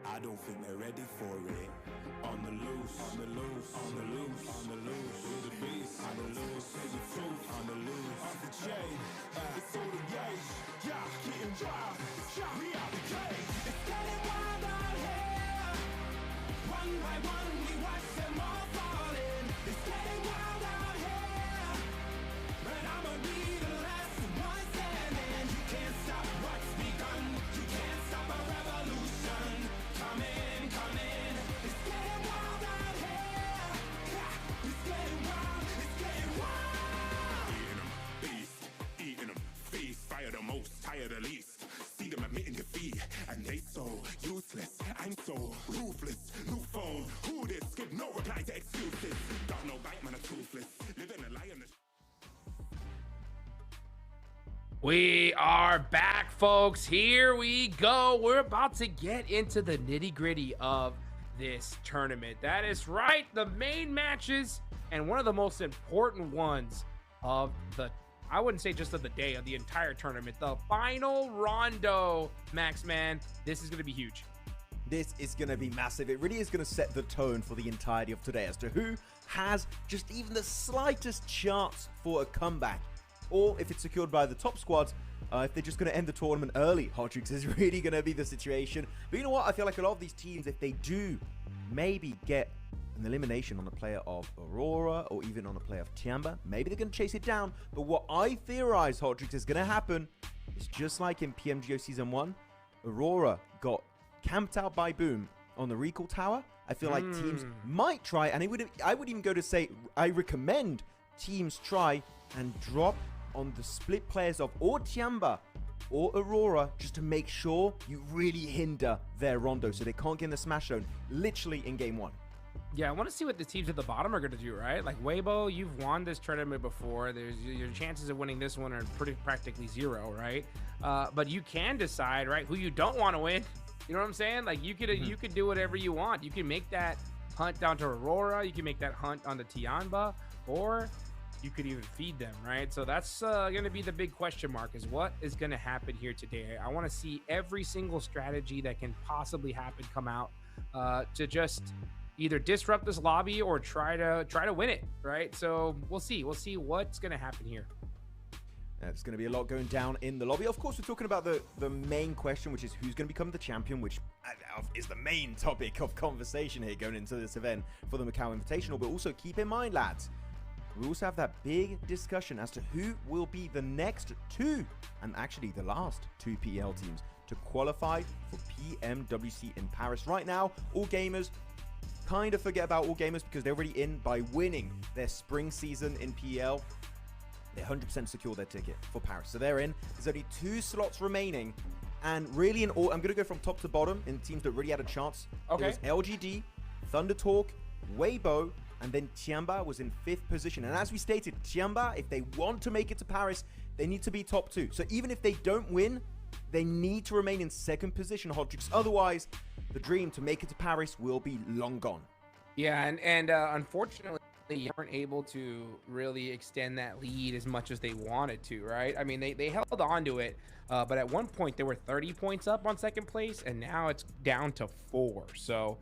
I don't think they're ready for it. On the loose, on the loose, on the loose, on the loose. With the beast, on the loose, with the truth, on the loose. Off the chain, it's all the gauge. Yeah, getting wild, yeah, we out the cage. It's getting wild out here. One by one, we watch them all falling. It's getting wild out here. But I'ma be the last one standing. You can't stop what's begun. You can't stop a revolution. Coming, coming. It's getting wild out here. Yeah, it's getting wild. It's getting wild. Eating them, beast. Eating them, feast. Fire the most, tire the least. See them admitting defeat, and they so useless. I'm so ruthless. New phone, who this? Give no reply to excuses. Got no bite, man, a toothless. Living a lie in the. We are back, folks. Here we go. We're about to get into the nitty-gritty of this tournament. That is right, the main matches and one of the most important ones of the, I wouldn't say just of the day, of the entire tournament. The final rondo, Max, man. This is going to be huge. This is going to be massive. It really is going to set the tone for the entirety of today as to who has just even the slightest chance for a comeback. Or if it's secured by the top squads, if they're just going to end the tournament early. Hottrix is really going to be the situation. But you know what? I feel like a lot of these teams, if they do maybe get an elimination on a player of Aurora or even on a player of Tiamba, maybe they're going to chase it down. But what I theorize, Hottrix, is going to happen is just like in PMGO Season 1, Aurora got camped out by Boom on the recall tower. I feel like teams might try, and I would even go to say I recommend teams try and drop on the split players of or Tiamba or Aurora just to make sure you really hinder their rondo so they can't get in the smash zone literally in game 1. Yeah, I want to see what the teams at the bottom are going to do, right? Like Weibo, you've won this tournament before. There's your chances of winning this one are practically zero, right? But you can decide, right, who you don't want to win. You know what I'm saying? Like you could do whatever you want. You can make that hunt down to Aurora. You can make that hunt on the Tiamba, or you could even feed them, right? So that's going to be the big question mark, is what is going to happen here today. I want to see every single strategy that can possibly happen come out to just either disrupt this lobby or try to win it, right? So we'll see what's going to happen here. There's going to be a lot going down in the lobby. Of course, we're talking about the main question, which is who's going to become the champion, which is the main topic of conversation here going into this event for the Macau Invitational. But also keep in mind, lads, we also have that big discussion as to who will be the next two, and actually the last two PEL teams to qualify for PMWC in Paris. Right now, All Gamers kind of forget about All Gamers because they're already in by winning their spring season in PEL. They 100% secure their ticket for Paris. So they're in. There's only 2 slots remaining. And really in all, I'm going to go from top to bottom in teams that really had a chance. Okay. It was LGD, Thunder Talk, Weibo, and then Tiamba was in 5th position. And as we stated, Tiamba, if they want to make it to Paris, they need to be top 2. So even if they don't win, they need to remain in 2nd position, Hottrix. Otherwise, the dream to make it to Paris will be long gone. Yeah, and unfortunately, they weren't able to really extend that lead as much as they wanted to, right? I mean, they held on to it, but at one point, they were 30 points up on 2nd place, and now it's down to 4. So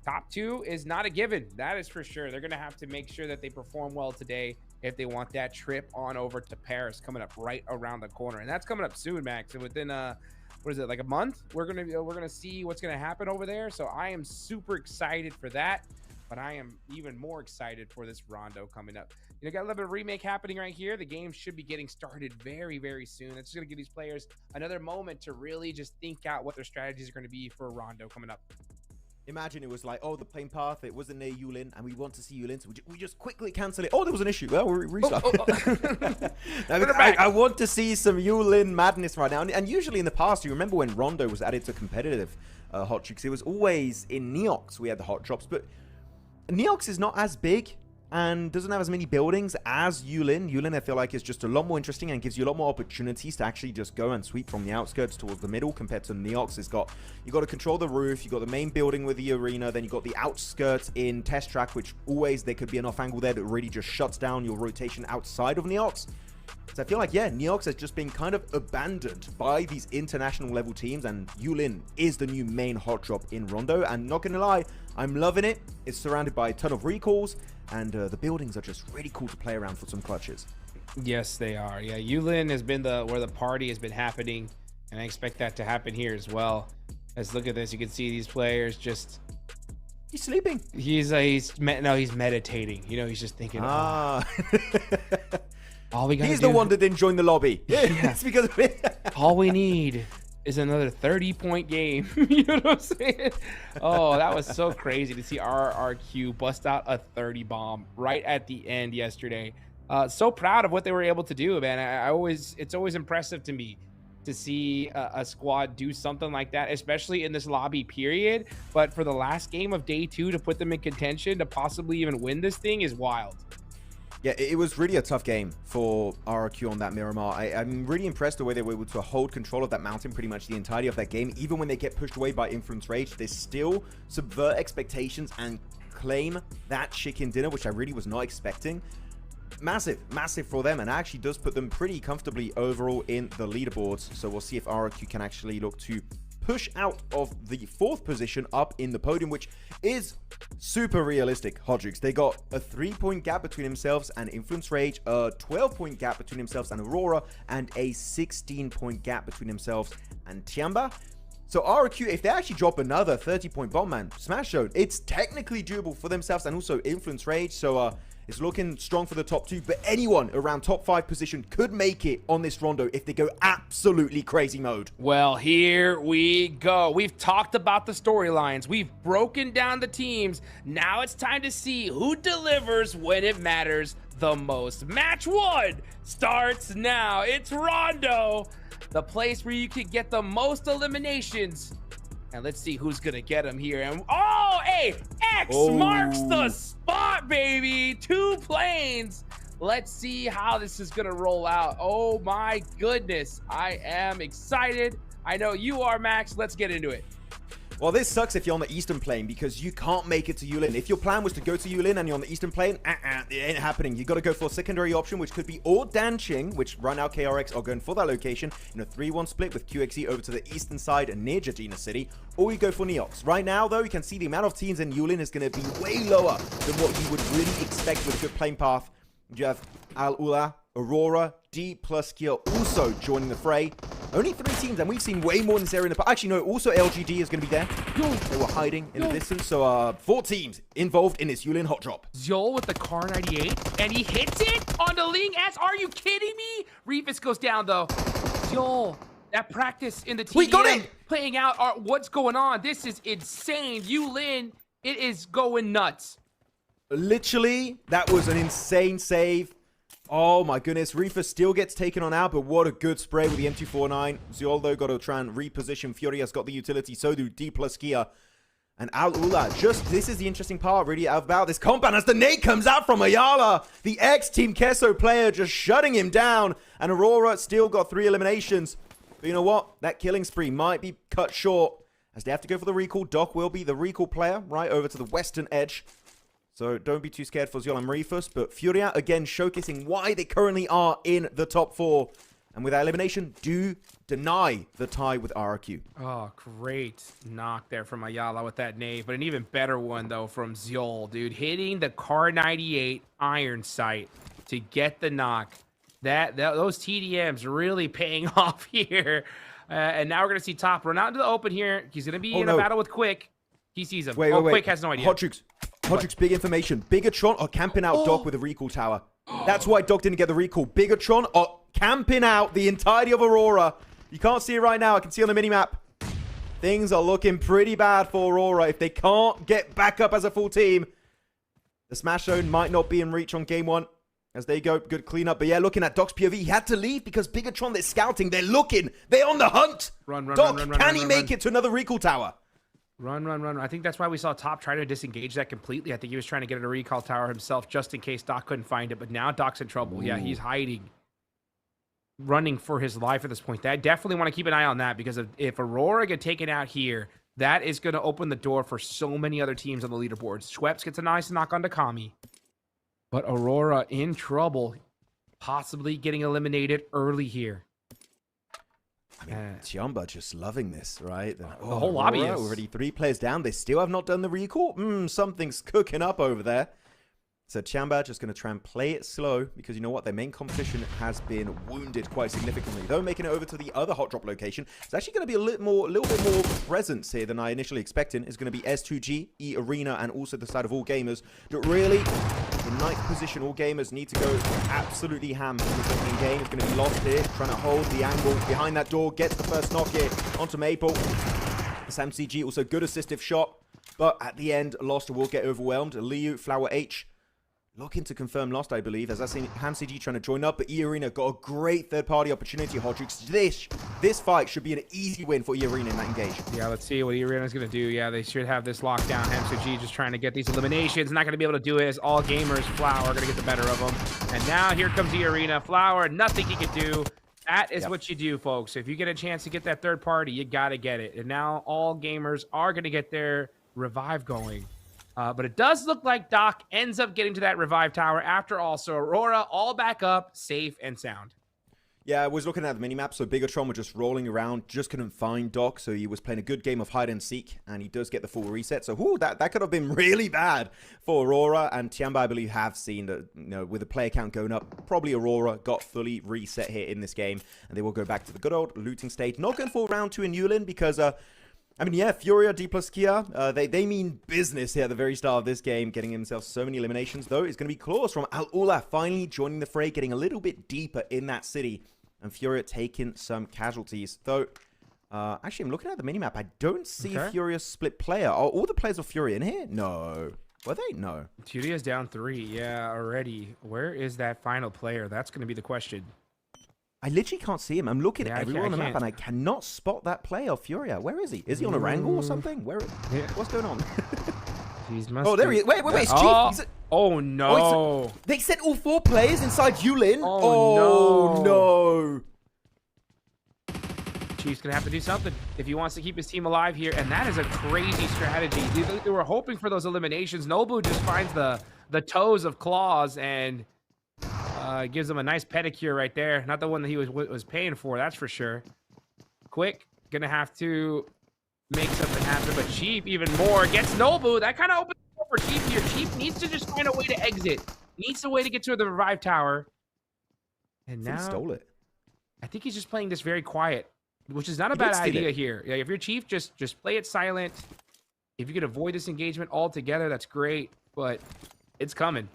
top 2 is not a given. That is for sure. They're going to have to make sure that they perform well today if they want that trip on over to Paris coming up right around the corner. And that's coming up soon, Max. And within, what is it, like a month? We're going to see what's going to happen over there. So I am super excited for that. But I am even more excited for this Rondo coming up. You know, got a little bit of remake happening right here. The game should be getting started very, very soon. It's just going to give these players another moment to really just think out what their strategies are going to be for Rondo coming up. Imagine it was like, oh, the plane path, it wasn't near Yulin, and we want to see Yulin, so we just quickly cancel it. Oh, there was an issue. Well, we'll restart. I want to see some Yulin madness right now. And usually in the past, you remember when Rondo was added to competitive Hot Tricks, it was always in Neox we had the hot drops, but Neox is not as big and doesn't have as many buildings as Yulin. Yulin, I feel like, is just a lot more interesting and gives you a lot more opportunities to actually just go and sweep from the outskirts towards the middle compared to Neox. You got to control the roof, you got the main building with the arena, then you got the outskirts in Test Track, which always there could be an off angle there that really just shuts down your rotation outside of Neox. So I feel like, yeah, Neox has just been kind of abandoned by these international level teams, and Yulin is the new main hot drop in Rondo, and not gonna lie, I'm loving it. It's surrounded by a ton of recalls, and the buildings are just really cool to play around for some clutches. Yes, they are. Yeah, Yulin has been where the party has been happening, and I expect that to happen here as well. Let's look at this. You can see these players just... He's sleeping. He's meditating. You know, he's just thinking, all we gotta He's the one that didn't join the lobby. Yeah, it's because of it. All we need is another 30-point game. You know what I'm saying? Oh, that was so crazy to see RRQ bust out a 30 bomb right at the end yesterday. So proud of what they were able to do, man. It's always impressive to me to see a squad do something like that, especially in this lobby period. But for the last game of day 2 to put them in contention to possibly even win this thing is wild. Yeah, it was really a tough game for RRQ on that Miramar. I'm really impressed the way they were able to hold control of that mountain pretty much the entirety of that game. Even when they get pushed away by Influence Rage, they still subvert expectations and claim that chicken dinner, which I really was not expecting. Massive for them, and actually does put them pretty comfortably overall in the leaderboards. So we'll see if RRQ can actually look to push out of the 4th position up in the podium, which is super realistic. Hodrix, they got a 3-point gap between themselves and Influence Rage, a 12-point gap between themselves and Aurora, and a 16-point gap between themselves and Tiamba. So RRQ, if they actually drop another 30-point bomb, man, Smash Zone, it's technically doable for themselves and also Influence Rage. So it's looking strong for the top 2, but anyone around top 5 position could make it on this Rondo if they go absolutely crazy mode. Well, here we go. We've talked about the storylines. We've broken down the teams. Now it's time to see who delivers when it matters the most. Match 1 starts now. It's Rondo, the place where you can get the most eliminations. And let's see who's gonna get him here. And oh, hey, X marks the spot, baby. 2 planes. Let's see how this is gonna roll out. Oh my goodness, I am excited. I know you are, Max. Let's get into it. Well, this sucks if you're on the eastern plane because you can't make it to Yulin. If your plan was to go to Yulin and you're on the eastern plane, it ain't happening. You got to go for a secondary option, which could be or Danqing, which right now KRX are going for that location in a 3-1 split with QXE over to the eastern side near Jadina City, or you go for Neox. Right now, though, you can see the amount of teams in Yulin is going to be way lower than what you would really expect with a good plane path. You have Al Ula, Aurora, D plus Kia also joining the fray. Only 3 teams, and we've seen way more in this area in the past. Actually, no, also LGD is going to be there. They were hiding in the distance. So 4 teams involved in this Yulin hot drop. Zol with the car 98, and he hits it on the Ling S. Are you kidding me? Revis goes down, though. Zol, that practice in the TDM we got it! Playing out. What's going on? This is insane. Yulin, it is going nuts. Literally, that was an insane save. Oh my goodness, Reefer still gets taken on out, but what a good spray with the M249. Ziol, though, got to try and reposition. Furia's got the utility, so do D plus Kia. And Al Ula, this is the interesting part really about this compound as the nade comes out from Ayala. The ex-Team Kesso player just shutting him down. And Aurora still got 3 eliminations. But you know what? That killing spree might be cut short as they have to go for the recall. Doc will be the recall player right over to the western edge. So don't be too scared for Ziol and Marifus, but Furia again showcasing why they currently are in the top 4. And with that elimination, do deny the tie with RRQ. Oh, great knock there from Ayala with that nade, but an even better one though from Ziol, dude. Hitting the car 98 iron sight to get the knock. Those TDMs really paying off here. And now we're going to see Top run out into the open here. He's going to be in a battle with Quick. He sees him. Wait. Quick has no idea. Hodrix, big information. Bigatron are camping out Doc with a recall tower. That's why Doc didn't get the recall. Bigatron are camping out the entirety of Aurora. You can't see it right now. I can see on the minimap. Things are looking pretty bad for Aurora. If they can't get back up as a full team, the Smash Zone might not be in reach on game 1. As they go, good cleanup. But yeah, looking at Doc's POV, he had to leave because Bigatron, they're scouting. They're looking. They're on the hunt. Doc, can he make it to another recall tower? Run. I think that's why we saw Top try to disengage that completely. I think he was trying to get at a recall tower himself just in case Doc couldn't find it. But now Doc's in trouble. Ooh. Yeah, he's hiding. Running for his life at this point. I definitely want to keep an eye on that because if Aurora get taken out here, that is going to open the door for so many other teams on the leaderboard. Schweppes gets a nice knock on Kami. But Aurora in trouble. possibly getting eliminated early here. I mean, Tiamba just loving this, right? The whole lobby is already 3 players down. They still have not done the recall. Something's cooking up over there. So Tiamba just going to try and play it slow because you know what? Their main competition has been wounded quite significantly. Though making it over to the other hot drop location, it's actually going to be a little bit more presence here than I initially expected. It's going to be S2G, E Arena, and also the side of All Gamers. But really, the 9th position, All Gamers need to go absolutely ham in this opening game. It's going to be lost here, trying to hold the angle behind that door, gets the first knock here onto Maple. Sam CG also good assistive shot, but at the end, Lost will get overwhelmed. Liu, Flower H, looking to confirm Lost, I believe, as I see HamCG trying to join up, but E-Arena got a great third-party opportunity, Hodrix. This fight should be an easy win for E-Arena in that engage. Yeah, let's see what E-Arena's going to do. Yeah, they should have this locked down. HamCG just trying to get these eliminations. Not going to be able to do it as All Gamers. Flower are going to get the better of them. And now here comes E-Arena. Flower, nothing he can do. That is what you do, folks. If you get a chance to get that third party, you got to get it. And now All Gamers are going to get their revive going. But it does look like Doc ends up getting to that revive tower after all. So Aurora all back up, safe and sound. Yeah, I was looking at the minimap, so Bigatron was just rolling around, just couldn't find Doc, so he was playing a good game of hide and seek, and he does get the full reset. So that could have been really bad for Aurora, and Tiamba, I believe, have seen that, you know, with the player count going up, probably Aurora got fully reset here in this game, and they will go back to the good old looting stage. Not going for round 2 in Yulin, because I mean, yeah, Furia, D plus Kia, they mean business here at the very start of this game, getting themselves so many eliminations, though. It's going to be Claws from Al-Ula finally joining the fray, getting a little bit deeper in that city, and Furia taking some casualties. Though, actually, I'm looking at the minimap. I don't see Furia's split player. Are all the players of Furia in here? No. Were they? No. Furia's down 3, yeah, already. Where is that final player? That's going to be the question. I literally can't see him. I'm looking everywhere on the map, and I cannot spot that player of Furia. Where is he? Is he on a wrangle or something? What's going on? There he is. Wait, it's Chief. Oh, no. They sent all 4 players inside Yulin. Oh, no. Chief's going to have to do something if he wants to keep his team alive here, and that is a crazy strategy. They were hoping for those eliminations. Nobu just finds the toes of Claws and gives him a nice pedicure right there. Not the one that he was paying for, that's for sure. Quick, going to have to make something happen, but Chief even more gets Nobu. That kind of opens the door for Chief here. Chief needs to just find a way to exit. Needs a way to get to the revive tower. And now he stole it. I think he's just playing this very quiet, which is not a bad idea here. Yeah, if you're Chief, just play it silent. If you could avoid this engagement altogether, that's great, but it's coming.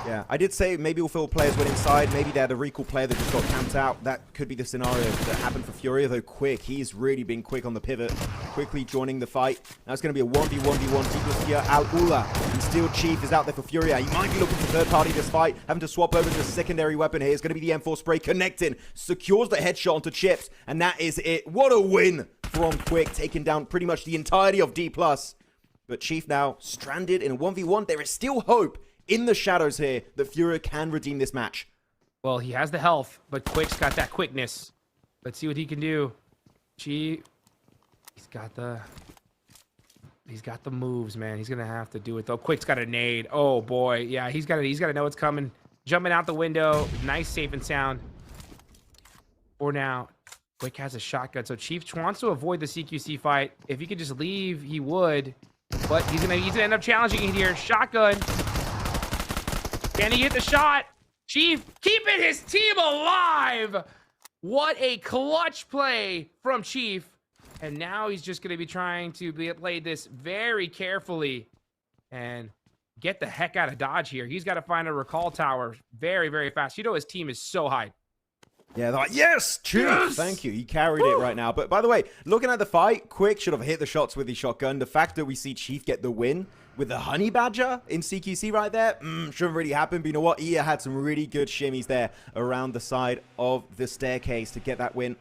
Yeah, I did say maybe all 4 players went inside. Maybe they had a recall player that just got camped out. That could be the scenario that happened for Furia, though quick. He's really been quick on the pivot, quickly joining the fight. Now it's going to be a 1v1v1. Deepest here, Al-Ula. And still Chief is out there for Furia. He might be looking for third party this fight, having to swap over to the secondary weapon here. It's going to be the M4 spray connecting. Secures the headshot onto Chips, and that is it. What a win from Quick, taking down pretty much the entirety of D+. But Chief now stranded in a 1v1. There is still hope in the shadows here that Furia can redeem this match. Well, he has the health, but Quick's got that quickness. Let's see what he can do. He's got the moves, man. He's gonna have to do it though. Quick's got a nade. Oh boy, yeah, he's gotta know what's coming. Jumping out the window, nice, safe and sound. For now, Quick has a shotgun, so Chief wants to avoid the CQC fight. If he could just leave, he would. But he's gonna end up challenging it here. Shotgun. Can he get the shot? Chief keeping his team alive. What a clutch play from Chief. And now he's just going to be trying to play this very carefully and get the heck out of Dodge here. He's got to find a recall tower very, very fast. You know his team is so high. Yeah, they're like, yes, Chief, yes! Thank you. He carried it right now. But by the way, looking at the fight, Quick should have hit the shots with the shotgun. The fact that we see Chief get the win with the Honey Badger in CQC right there, shouldn't really happen. But you know what? Ia had some really good shimmies there around the side of the staircase to get that win.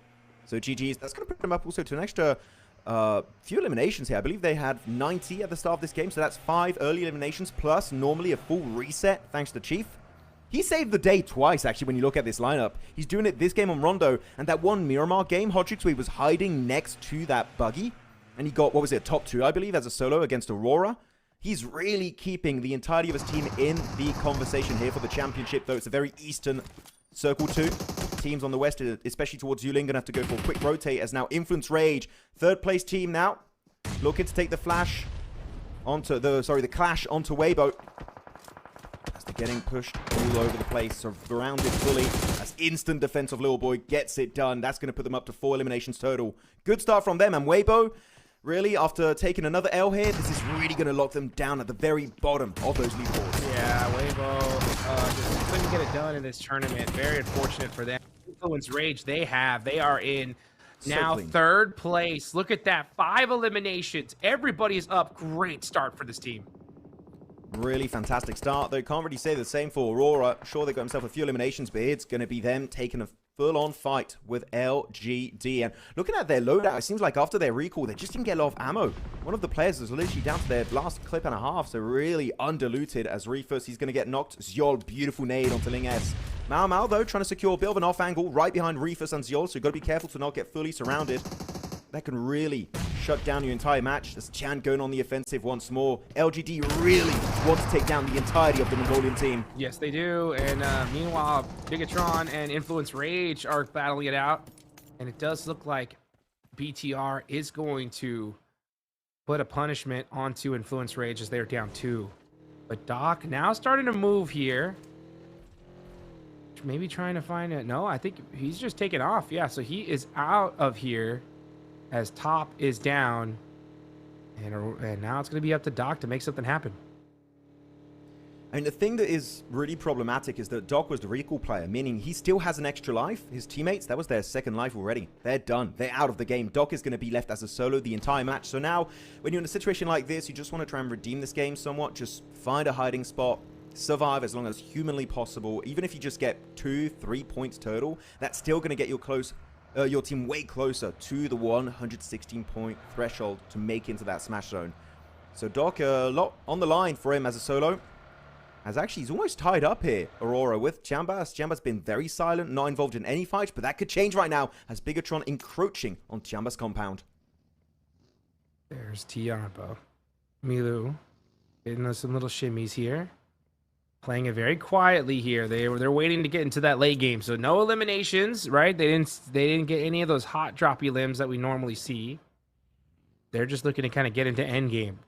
So GG's. That's going to put them up also to an extra few eliminations here. I believe they had 90 at the start of this game. So that's 5 early eliminations plus normally a full reset thanks to Chief. He saved the day twice, actually, when you look at this lineup. He's doing it this game on Rondo, and that one Miramar game, Hodrix, where he was hiding next to that buggy, and he got, what was it, top 2, I believe, as a solo against Aurora. He's really keeping the entirety of his team in the conversation here for the championship, though it's a very eastern circle too. Teams on the west, especially towards Yuling, gonna have to go for a quick rotate as now Influence Rage, third place team now, looking to take the flash onto the clash onto Weibo. As they're getting pushed all over the place, surrounded fully. As instant defense of Little Boy gets it done. That's gonna put them up to 4 eliminations total. Good start from them, and Weibo, really, after taking another L here, this is really going to lock them down at the very bottom of those leaderboards. Yeah, Weibo just couldn't get it done in this tournament. Very unfortunate for them. Influence Rage they are in now third place. Look at that, 5 eliminations. Everybody's up. Great start for this team. Really fantastic start, though. Can't really say the same for Aurora. Sure, they got himself a few eliminations, but it's going to be them taking a full-on fight with LGD. And looking at their loadout, it seems like after their recall, they just didn't get a lot of ammo. One of the players is literally down to their last clip and a half, so really undiluted as Reefus. He's going to get knocked. Zyol, beautiful nade onto Ling S. Mau, though, trying to secure a bit of an off angle right behind Reefus and Zyol, so you've got to be careful to not get fully surrounded. That can really shut down your entire match. There's Chan going on the offensive once more. LGD really want to take down the entirety of the Mongolian team. Yes, they do. And meanwhile, Bigatron and Influence Rage are battling it out. And it does look like BTR is going to put a punishment onto Influence Rage as they're down 2. But Doc now starting to move here. Maybe trying to find it. No, I think he's just taking off. Yeah, so he is out of here as top is down. And now it's going to be up to Doc to make something happen. I mean, the thing that is really problematic is that Doc was the recall player, meaning he still has an extra life. His teammates, that was their second life already. They're done. They're out of the game. Doc is going to be left as a solo the entire match. So now, when you're in a situation like this, you just want to try and redeem this game somewhat. Just find a hiding spot, survive as long as humanly possible. Even if you just get 2-3 points total, that's still going to get your team way closer to the 116-point threshold to make into that smash zone. So Doc, a lot on the line for him as a solo. As actually, he's almost tied up here, Aurora, with Chambas. Chambas been very silent, not involved in any fights, but that could change right now as Bigatron encroaching on Chambas' compound. There's Tiamba. Milu getting some little shimmies here. Playing it very quietly here. They're waiting to get into that late game. So no eliminations, right? They didn't get any of those hot droppy limbs that we normally see. They're just looking to kind of get into end game.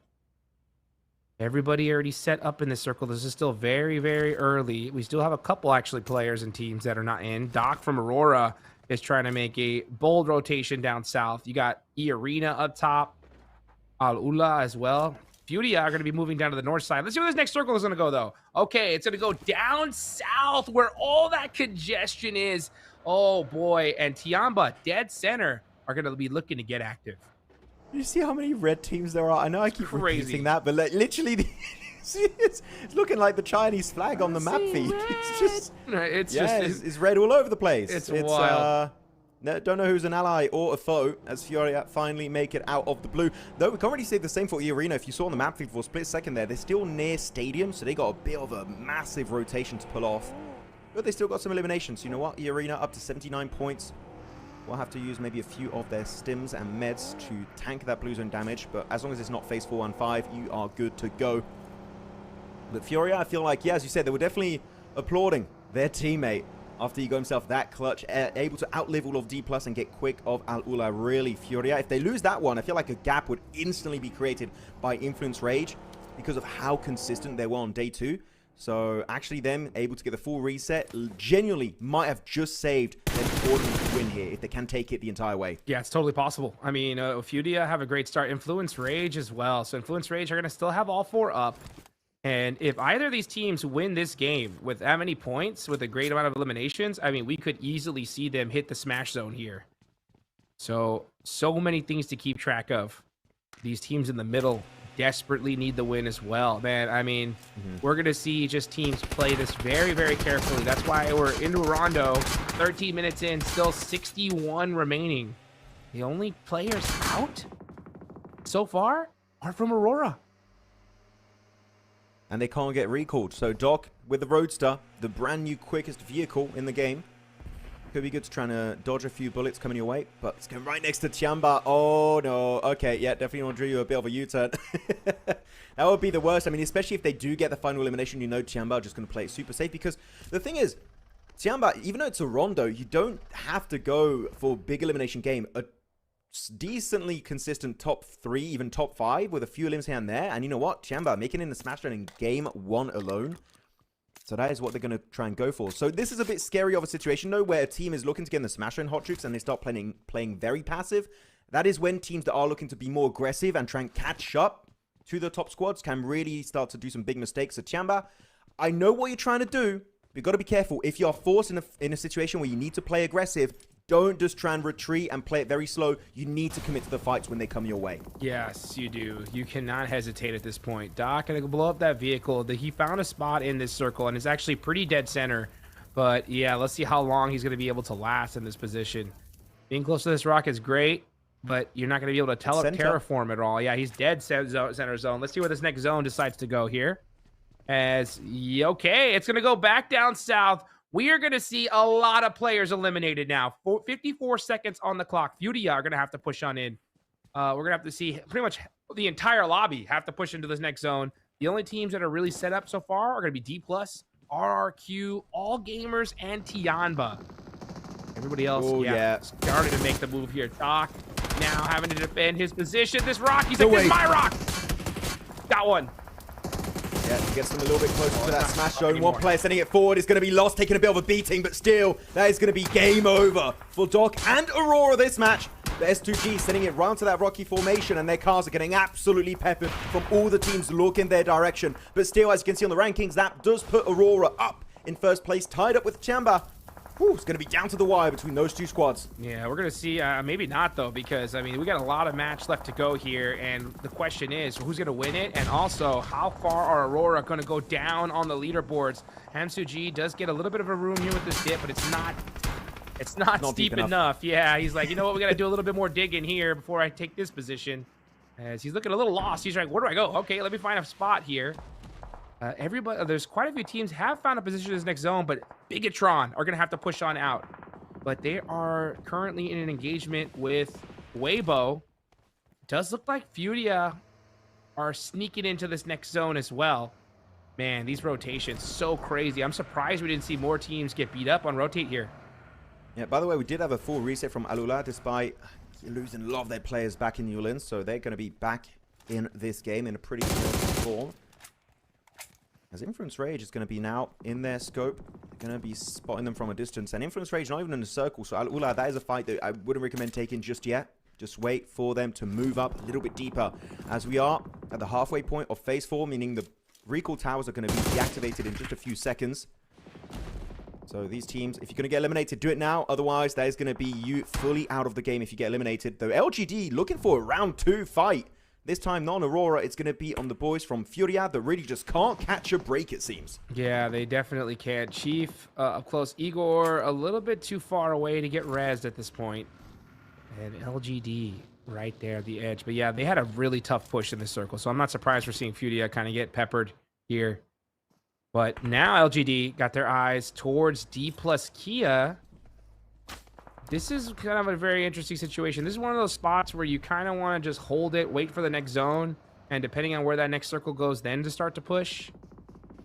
Everybody already set up in this circle. This is still very, very early. We still have a couple actually players and teams that are not in. Doc from Aurora is trying to make a bold rotation down south. You got E-Arena up top. Al-Ula as well. Furia are going to be moving down to the north side. Let's see where this next circle is going to go, though. Okay, it's going to go down south where all that congestion is. Oh, boy. And Tiamba, dead center, are going to be looking to get active. You see how many red teams there are? I know I keep repeating that, but literally, it's looking like the Chinese flag on the map feed. It's red all over the place. It's wild. Don't know who's an ally or a foe as Furia finally make it out of the blue. Though we can't really say the same for E-Arena. If you saw on the map feed for a split second there, they're still near Stadium, so they got a bit of a massive rotation to pull off. But they still got some eliminations. You know what? E-Arena up to 79 points. We'll have to use maybe a few of their stims and meds to tank that blue zone damage. But as long as it's not phase 4 and 5, you are good to go. But Furia, I feel like, yeah, as you said, they were definitely applauding their teammate after he got himself that clutch, able to outlive all of D+ and get quick of Al-Ula. Really, Furia, if they lose that one, I feel like a gap would instantly be created by Influence Rage because of how consistent they were on day 2. So actually them able to get the full reset genuinely might have just saved their ordinary win here if they can take it the entire way. Yeah, it's totally possible. I mean, Furia have a great start. Influence Rage as well. So Influence Rage are going to still have all 4 up. And if either of these teams win this game with that many points, with a great amount of eliminations, I mean, we could easily see them hit the smash zone here. So many things to keep track of. These teams in the middle desperately need the win as well. Man, I mean, we're going to see just teams play this very, very carefully. That's why we're into Rondo, 13 minutes in, still 61 remaining. The only players out so far are from Aurora. And they can't get recalled. So Doc with the Roadster, the brand new quickest vehicle in the game, Could be good to try to dodge a few bullets coming your way, but it's going right next to Tiamba. Oh, no. Okay, yeah, definitely want to do you a bit of a U-turn. That would be the worst. I mean, especially if they do get the final elimination, you know Tiamba are just going to play it super safe, because the thing is, Tiamba, even though it's a rondo, you don't have to go for big elimination game. A decently consistent top 3, even top 5 with a few elims here and there. And you know what? Tiamba making it in the Smash Run in game 1 alone. So that is what they're going to try and go for. So this is a bit scary of a situation, though, where a team is looking to get in the Smash Run hot tricks and they start playing very passive. That is when teams that are looking to be more aggressive and try and catch up to the top squads can really start to do some big mistakes. So Tiamba, I know what you're trying to do. But you've got to be careful. If you're forced in a situation where you need to play aggressive, don't just try and retreat and play it very slow. You need to commit to the fights when they come your way. Yes, you do. You cannot hesitate at this point. Doc gonna blow up that vehicle. He found a spot in this circle and is actually pretty dead center. But yeah, let's see how long he's gonna be able to last in this position. Being close to this rock is great, but you're not gonna be able to terraform at all. Yeah, he's dead center zone. Let's see where this next zone decides to go here. Okay, it's gonna go back down south. We are going to see a lot of players eliminated now. 54 seconds on the clock. Furia are going to have to push on in. We're going to have to see pretty much the entire lobby have to push into this next zone. The only teams that are really set up so far are going to be D+, RRQ, All Gamers, and Tianba. Everybody else, starting to make the move here. Doc now having to defend his position. This rock, he's like, this is my rock. Got one. Yeah, he gets them a little bit closer to that smash zone. One player sending it forward is going to be lost, taking a bit of a beating, but still, that is going to be game over for Doc and Aurora this match. The S2G sending it round to that rocky formation, and their cars are getting absolutely peppered from all the teams looking their direction. But still, as you can see on the rankings, that does put Aurora up in first place, tied up with Tiamba. Whew, it's going to be down to the wire between those two squads. Yeah, we're going to see, maybe not, though, because, I mean, we got a lot of match left to go here, and the question is, who's going to win it? And also, how far are Aurora going to go down on the leaderboards? Hamsuji does get a little bit of a room here with this dip, but it's not steep enough. Yeah, he's like, you know what, we got to do a little bit more digging here before I take this position. As he's looking a little lost. He's like, where do I go? Okay, let me find a spot here. There's quite a few teams have found a position in this next zone, but Bigatron are going to have to push on out. But they are currently in an engagement with Weibo. Does look like Furia are sneaking into this next zone as well. Man, these rotations, so crazy. I'm surprised we didn't see more teams get beat up on rotate here. Yeah, by the way, we did have a full reset from Alula, despite losing a lot of their players back in New Orleans. So they're going to be back in this game in a pretty good form. As Influence Rage is going to be now in their scope. They're going to be spotting them from a distance. And Influence Rage not even in a circle. So Alula, that is a fight that I wouldn't recommend taking just yet. Just wait for them to move up a little bit deeper. As we are at the halfway point of Phase 4, meaning the recall towers are going to be deactivated in just a few seconds. So these teams, if you're going to get eliminated, do it now. Otherwise, that is going to be you fully out of the game if you get eliminated. Though LGD looking for a round 2 fight. This time, not on Aurora. It's going to be on the boys from Furia that really just can't catch a break, it seems. Yeah, they definitely can't. Chief up close. Igor a little bit too far away to get rezzed at this point. And LGD right there at the edge. But yeah, they had a really tough push in the circle. So I'm not surprised we're seeing Furia kind of get peppered here. But now LGD got their eyes towards D+ Kia. This is kind of a very interesting situation. This is one of those spots where you kind of want to just hold it, wait for the next zone, and depending on where that next circle goes, then to start to push.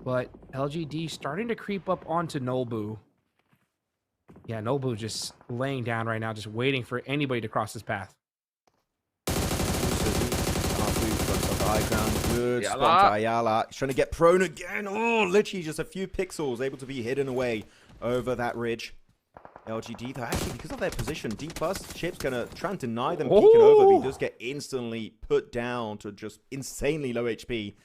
But LGD starting to creep up onto Nobu. Yeah, Nobu just laying down right now, just waiting for anybody to cross his path. High ground, good spot. Ayala trying to get prone again. Oh, literally just a few pixels able to be hidden away over that ridge. LGD, though, actually, because of their position, D+, Chip's going to try and deny them peeking over, but he does get instantly put down to just insanely low HP.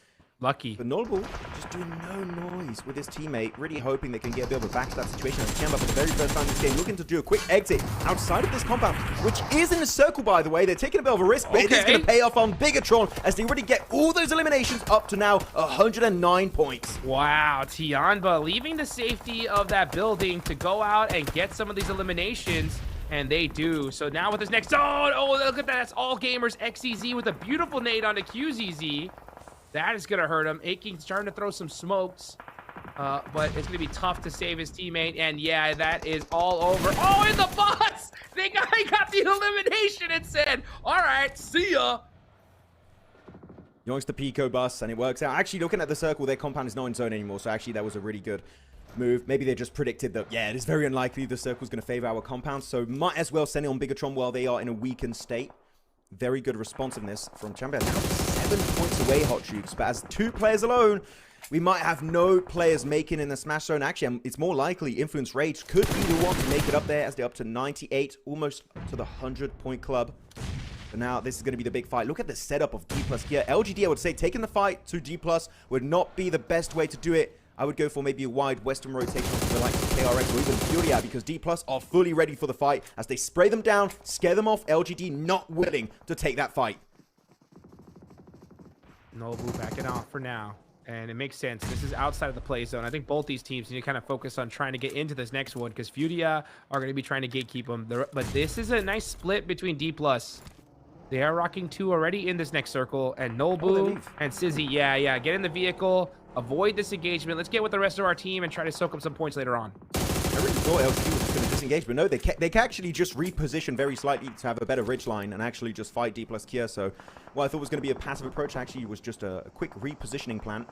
Lucky. But Notable just doing no noise with his teammate, really hoping they can get a bit of a backstab situation. And Tiamba for the very first time in this game, looking to do a quick exit outside of this compound, which is in a circle, by the way. They're taking a bit of a risk, but it is going to pay off on Bigatron as they already get all those eliminations up to now 109 points. Wow, Tianba leaving the safety of that building to go out and get some of these eliminations. And they do. So now with this next zone, oh, look at that. That's All Gamers XEZ with a beautiful nade onto QZZ. That is going to hurt him. Aching starting to throw some smokes. but it's gonna be tough to save his teammate, and yeah, that is all over. Oh, in the box! They got the elimination and said, all right, see ya. Yoinks the Pico bus, and it works out. Actually, looking at the circle, their compound is not in zone anymore, so actually that was a really good move. Maybe they just predicted that, yeah, it is very unlikely the circle's going to favor our compound, so might as well send it on Bigatron while they are in a weakened state. Very good responsiveness from Chamber. Now 7 points away, Hot Troops, but as 2 players alone, we might have no players making in the Smash Zone. Actually, it's more likely Influence Rage could be the one to make it up there as they're up to 98, almost to the 100-point club. But now this is going to be the big fight. Look at the setup of D+ here. LGD, I would say, taking the fight to D+ would not be the best way to do it. I would go for maybe a wide western rotation for the likes of KRX or even Furia, because D+ are fully ready for the fight as they spray them down, scare them off. LGD not willing to take that fight. Nobu backing off for now. And it makes sense. This is outside of the play zone. I think both these teams need to kind of focus on trying to get into this next one because Furia are going to be trying to gatekeep them. But this is a nice split between D+. They are rocking 2 already in this next circle. And Nobu and Sizzy, yeah, get in the vehicle. Avoid this engagement. Let's get with the rest of our team and try to soak up some points later on. I really thought LGD was just going to disengage, but no, they can actually just reposition very slightly to have a better ridge line and actually just fight D+ Kia. So what I thought was going to be a passive approach actually was just a quick repositioning plan.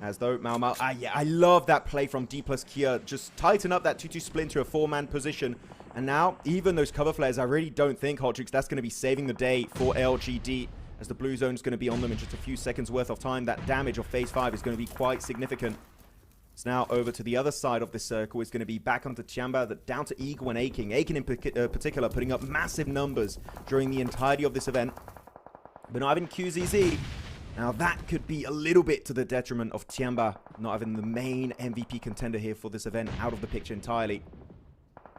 As though Mau, yeah, I love that play from D+ Kia. Just tighten up that 2-2 split into a 4-man position. And now, even those cover flares, I really don't think, Hot Tricks, that's going to be saving the day for LGD. As the blue zone is going to be on them in just a few seconds worth of time. That damage of phase 5 is going to be quite significant. It's now over to the other side of the circle. It's going to be back onto Chamba, down to Eagle and Aking. Aking in particular putting up massive numbers during the entirety of this event. But not having QZZ. Now that could be a little bit to the detriment of Tiamba not having the main MVP contender here for this event out of the picture entirely.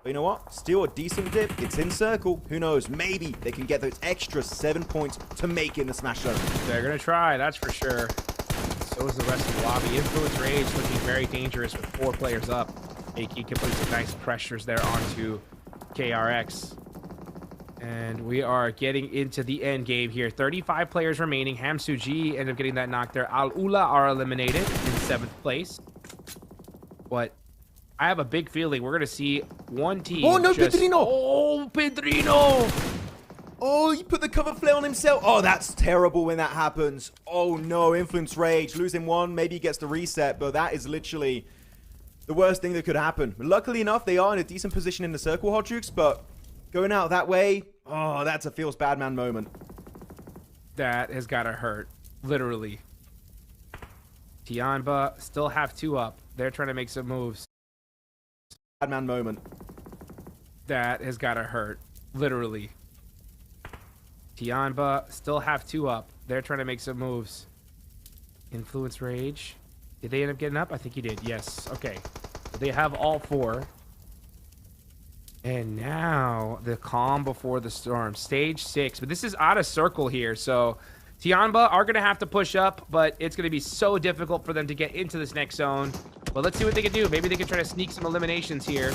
But you know what? Still a decent dip. It's in circle. Who knows? Maybe they can get those extra 7 points to make in the Smash Zone. They're going to try, that's for sure. So is the rest of the lobby. Influence Rage looking very dangerous with 4 players up. Aki can put some nice pressures there onto KRX. And we are getting into the end game here. 35 players remaining. Hamsuji ended up getting that knock there. Al Ula are eliminated in 7th place. But I have a big feeling we're going to see one team. Oh, no, just... Pedrino! Oh, Pedrino! Oh, he put the cover flare on himself. Oh, that's terrible when that happens. Oh, no, Influence Rage. Losing 1, maybe he gets the reset, but that is literally the worst thing that could happen. Luckily enough, they are in a decent position in the circle, Hot Jukes, but going out that way, oh, that's a feels bad man moment. That has got to hurt, literally. Tianba still have 2 up. They're trying to make some moves. Bad man moment. That has got to hurt, literally. Tianba still have 2 up. They're trying to make some moves. Influence Rage. Did they end up getting up? I think he did. Yes. Okay. They have all 4. And now the calm before the storm. Stage 6. But this is out of circle here. So Tianba are going to have to push up. But it's going to be so difficult for them to get into this next zone. But let's see what they can do. Maybe they can try to sneak some eliminations here.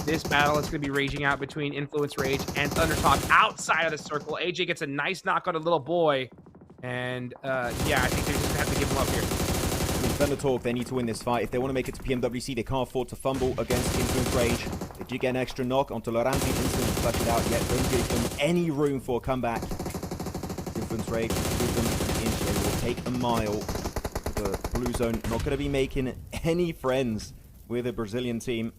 This battle is going to be raging out between Influence Rage and Thundertalk outside of the circle. AJ gets a nice knock on a little boy. And, yeah, I think they're just going to have to give him up here. I mean, Thundertalk, they need to win this fight. If they want to make it to PMWC, they can't afford to fumble against Influence Rage. They did get an extra knock onto Loranzi. Instantly flush it out, yet don't give them any room for a comeback. Influence Rage give them an inch. They will take a mile. The blue zone not going to be making any friends with the Brazilian team.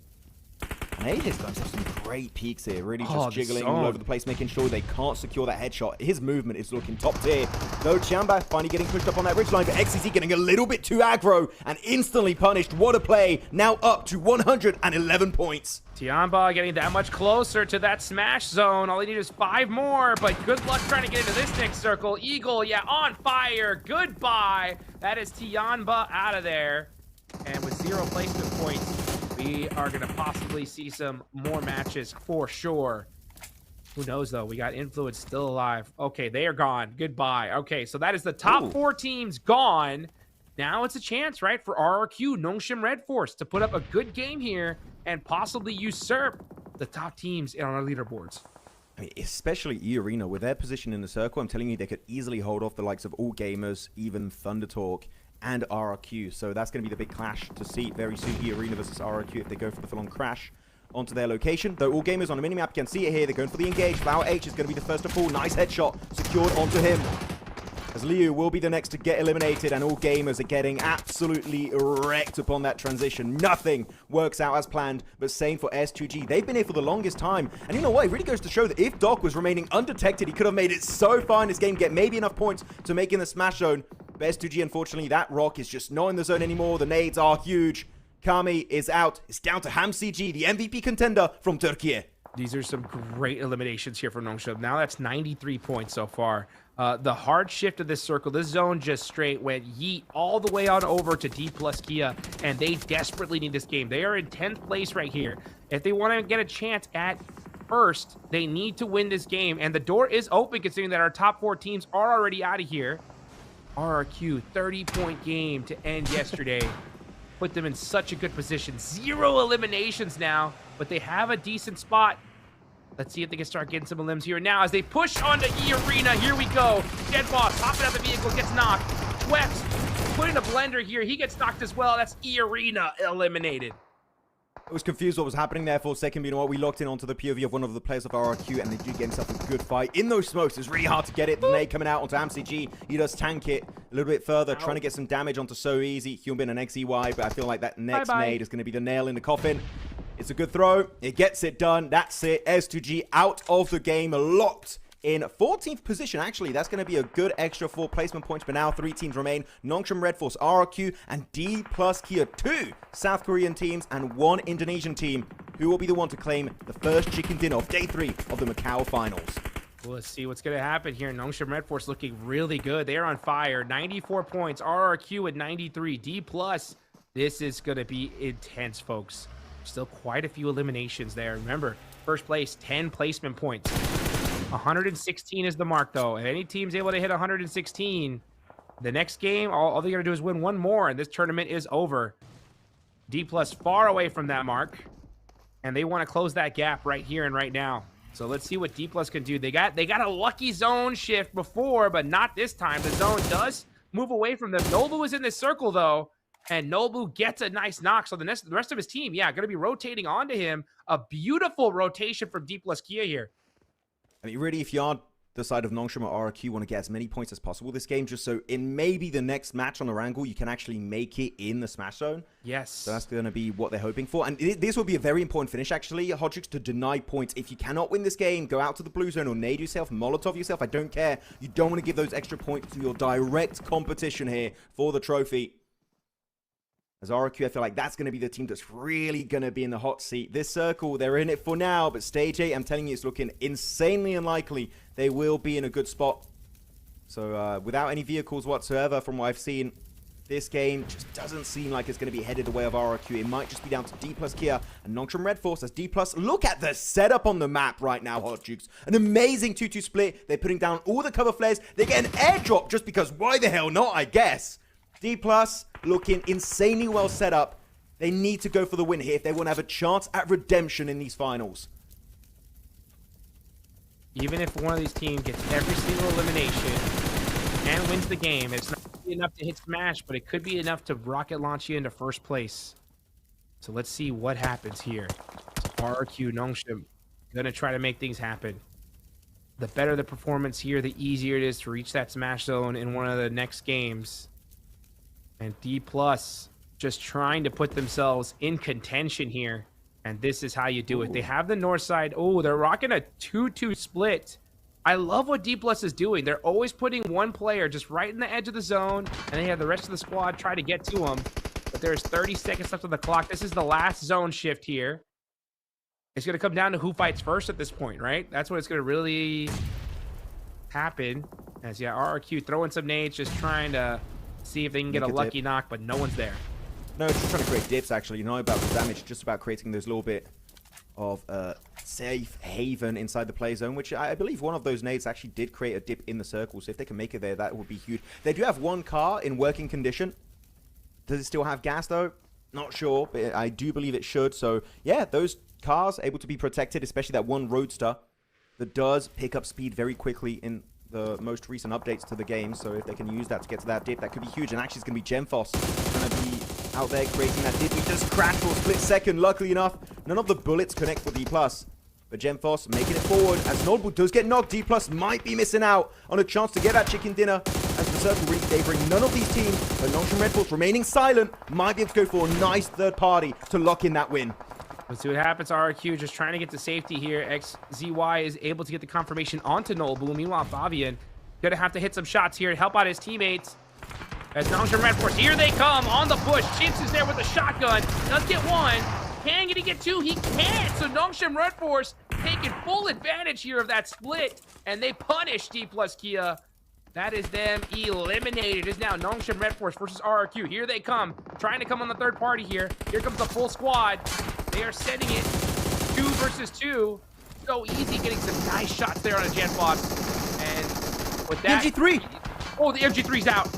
And AJ's guys have some great peaks here, really just jiggling all over the place, making sure they can't secure that headshot. His movement is looking top tier. No, Chamba finally getting pushed up on that ridgeline, but XCZ getting a little bit too aggro and instantly punished. What a play. Now up to 111 points. Tianba getting that much closer to that smash zone. All they need is 5 more, but good luck trying to get into this next circle. Eagle, yeah, on fire. Goodbye. That is Tianba out of there. And with 0 placement points, we are going to possibly see some more matches for sure. Who knows, though? We got Influence still alive. Okay, they are gone. Goodbye. Okay, so that is the top 4 teams gone. Now it's a chance, right, for RRQ, Nongshim Red Force, to put up a good game here and possibly usurp the top teams on our leaderboards. I mean, especially E-Arena, with their position in the circle, I'm telling you, they could easily hold off the likes of all gamers, even Thundertalk. and RRQ. So that's going to be the big clash to see very soon. E-Arena versus RRQ if they go for the full-on crash onto their location. Though all gamers on the minimap, you can see it here. They're going for the engage. Flower H is going to be the first to fall. Nice headshot secured onto him. As Liu will be the next to get eliminated, and all gamers are getting absolutely wrecked upon that transition. Nothing works out as planned, but same for S2G. They've been here for the longest time, and you know what? It really goes to show that if Doc was remaining undetected, he could have made it so far in this game, get maybe enough points to make in the smash zone. But S2G, unfortunately, that rock is just not in the zone anymore. The nades are huge. Kami is out. It's down to HamCG, the MVP contender from Turkey. These are some great eliminations here for Nongshim. Now that's 93 points so far. The hard shift of this circle, this zone just straight went yeet all the way on over to D plus Kia, and they desperately need this game. They are in 10th place right here. If they want to get a chance at first, they need to win this game, and the door is open considering that our top 4 teams are already out of here. RRQ, 30-point game to end yesterday. Put them in such a good position. 0 eliminations now, but they have a decent spot. Let's see if they can start getting some limbs here now as they push onto E-Arena. Here we go. Dead Boss hopping out the vehicle, gets knocked. Weps putting a blender here. He gets knocked as well. That's E-Arena eliminated. I was confused what was happening there for a second. But you know what? We locked in onto the POV of one of the players of RRQ, and they do get himself a good fight. In those smokes, it's really hard to get it. The nade coming out onto HamCG. He does tank it a little bit further, trying to get some damage onto So Easy, Human and XEY, but I feel like that next nade is going to be the nail in the coffin. It's a good throw. It gets it done. That's it. S2G out of the game, locked in 14th position. Actually, that's going to be a good extra 4 placement points, but now 3 teams remain. Nongshim Red Force, RRQ, and D plus Kia. 2 South Korean teams and 1 Indonesian team. Who will be the one to claim the first chicken dinner of day 3 of the Macau finals? Well, let's see what's going to happen here. Nongshim Red Force looking really good. They're on fire. 94 points. RRQ at 93. D plus. This is going to be intense, folks. Still quite a few eliminations there. Remember, first place, 10 placement points. 116 is the mark, though. If any team's able to hit 116, the next game, all they got to do is win 1 more, and this tournament is over. D plus far away from that mark, and they want to close that gap right here and right now. So let's see what D plus can do. They got a lucky zone shift before, but not this time. The zone does move away from them. Nobu is in this circle, though. And Nobu gets a nice knock. So the rest of his team, yeah, going to be rotating onto him. A beautiful rotation from D plus Kia here. I mean, really, if you are the side of Nongshim or RRQ, want to get as many points as possible this game, just so in maybe the next match on Erangel, you can actually make it in the smash zone. Yes. So that's going to be what they're hoping for. And this will be a very important finish, actually, Hodgix, to deny points. If you cannot win this game, go out to the blue zone or nade yourself, Molotov yourself. I don't care. You don't want to give those extra points to your direct competition here for the trophy. As RRQ, I feel like that's going to be the team that's really going to be in the hot seat. This circle, they're in it for now, but stage 8, I'm telling you, it's looking insanely unlikely they will be in a good spot. So without any vehicles whatsoever from what I've seen, this game just doesn't seem like it's going to be headed the way of RRQ. It might just be down to D plus Kia and Nongshim Red Force as D plus. Look at the setup on the map right now, Hot Jukes. An amazing 2-2 split. They're putting down all the cover flares. They get an airdrop just because why the hell not, I guess. D plus looking insanely well set up. They need to go for the win here if they want to have a chance at redemption in these finals. Even if one of these teams gets every single elimination and wins the game, it's not enough to hit smash, but it could be enough to rocket launch you into first place. So let's see what happens here. RRQ Nongshim gonna try to make things happen. The better the performance here, the easier it is to reach that smash zone in one of the next games. And D plus just trying to put themselves in contention here. And this is how you do it. They have the north side. Oh, they're rocking a 2-2 split. I love what D plus is doing. They're always putting one player just right in the edge of the zone, and they have the rest of the squad try to get to them. But there's 30 seconds left on the clock. This is the last zone shift here. It's going to come down to who fights first at this point, right? That's what it's going to really happen. As, yeah, RRQ throwing some nades, just trying to see if they can get a lucky knock, but no one's there. No, it's just trying to create dips, actually. You know about the damage, just about creating those little bit of safe haven inside the play zone, which I believe one of those nades actually did create a dip in the circle. So if they can make it there, that would be huge. They do have one car in working condition. Does it still have gas, though? Not sure, but I do believe it should. So, yeah, those cars able to be protected, especially that one roadster that does pick up speed very quickly in the most recent updates to the game. So if they can use that to get to that dip, that could be huge. And actually, it's going to be Gemfos going to be out there creating that dip. He just crashed for a split second. Luckily enough, none of the bullets connect for D+. But Gemfos making it forward as Notable does get knocked. D+ might be missing out on a chance to get that chicken dinner as the circle really favoring none of these teams. But Nongshim Red Force remaining silent might be able to go for a nice third party to lock in that win. Let's see what happens. RRQ just trying to get to safety here. XZY is able to get the confirmation onto Nolbu. Meanwhile, Fabian gonna have to hit some shots here to help out his teammates. As Nongshim Red Force, here they come on the push. Chips is there with a shotgun. Does get one. Can he get two? He can't. So Nongshim Red Force taking full advantage here of that split, and they punish D+ Kia. That is them eliminated. It is now Nongshim Red Force versus RRQ. Here they come, trying to come on the third party here. Here comes the full squad. They are sending it 2 versus 2. So easy, getting some nice shots there on a Genfox. And with that, MG3. Oh, the MG3's out.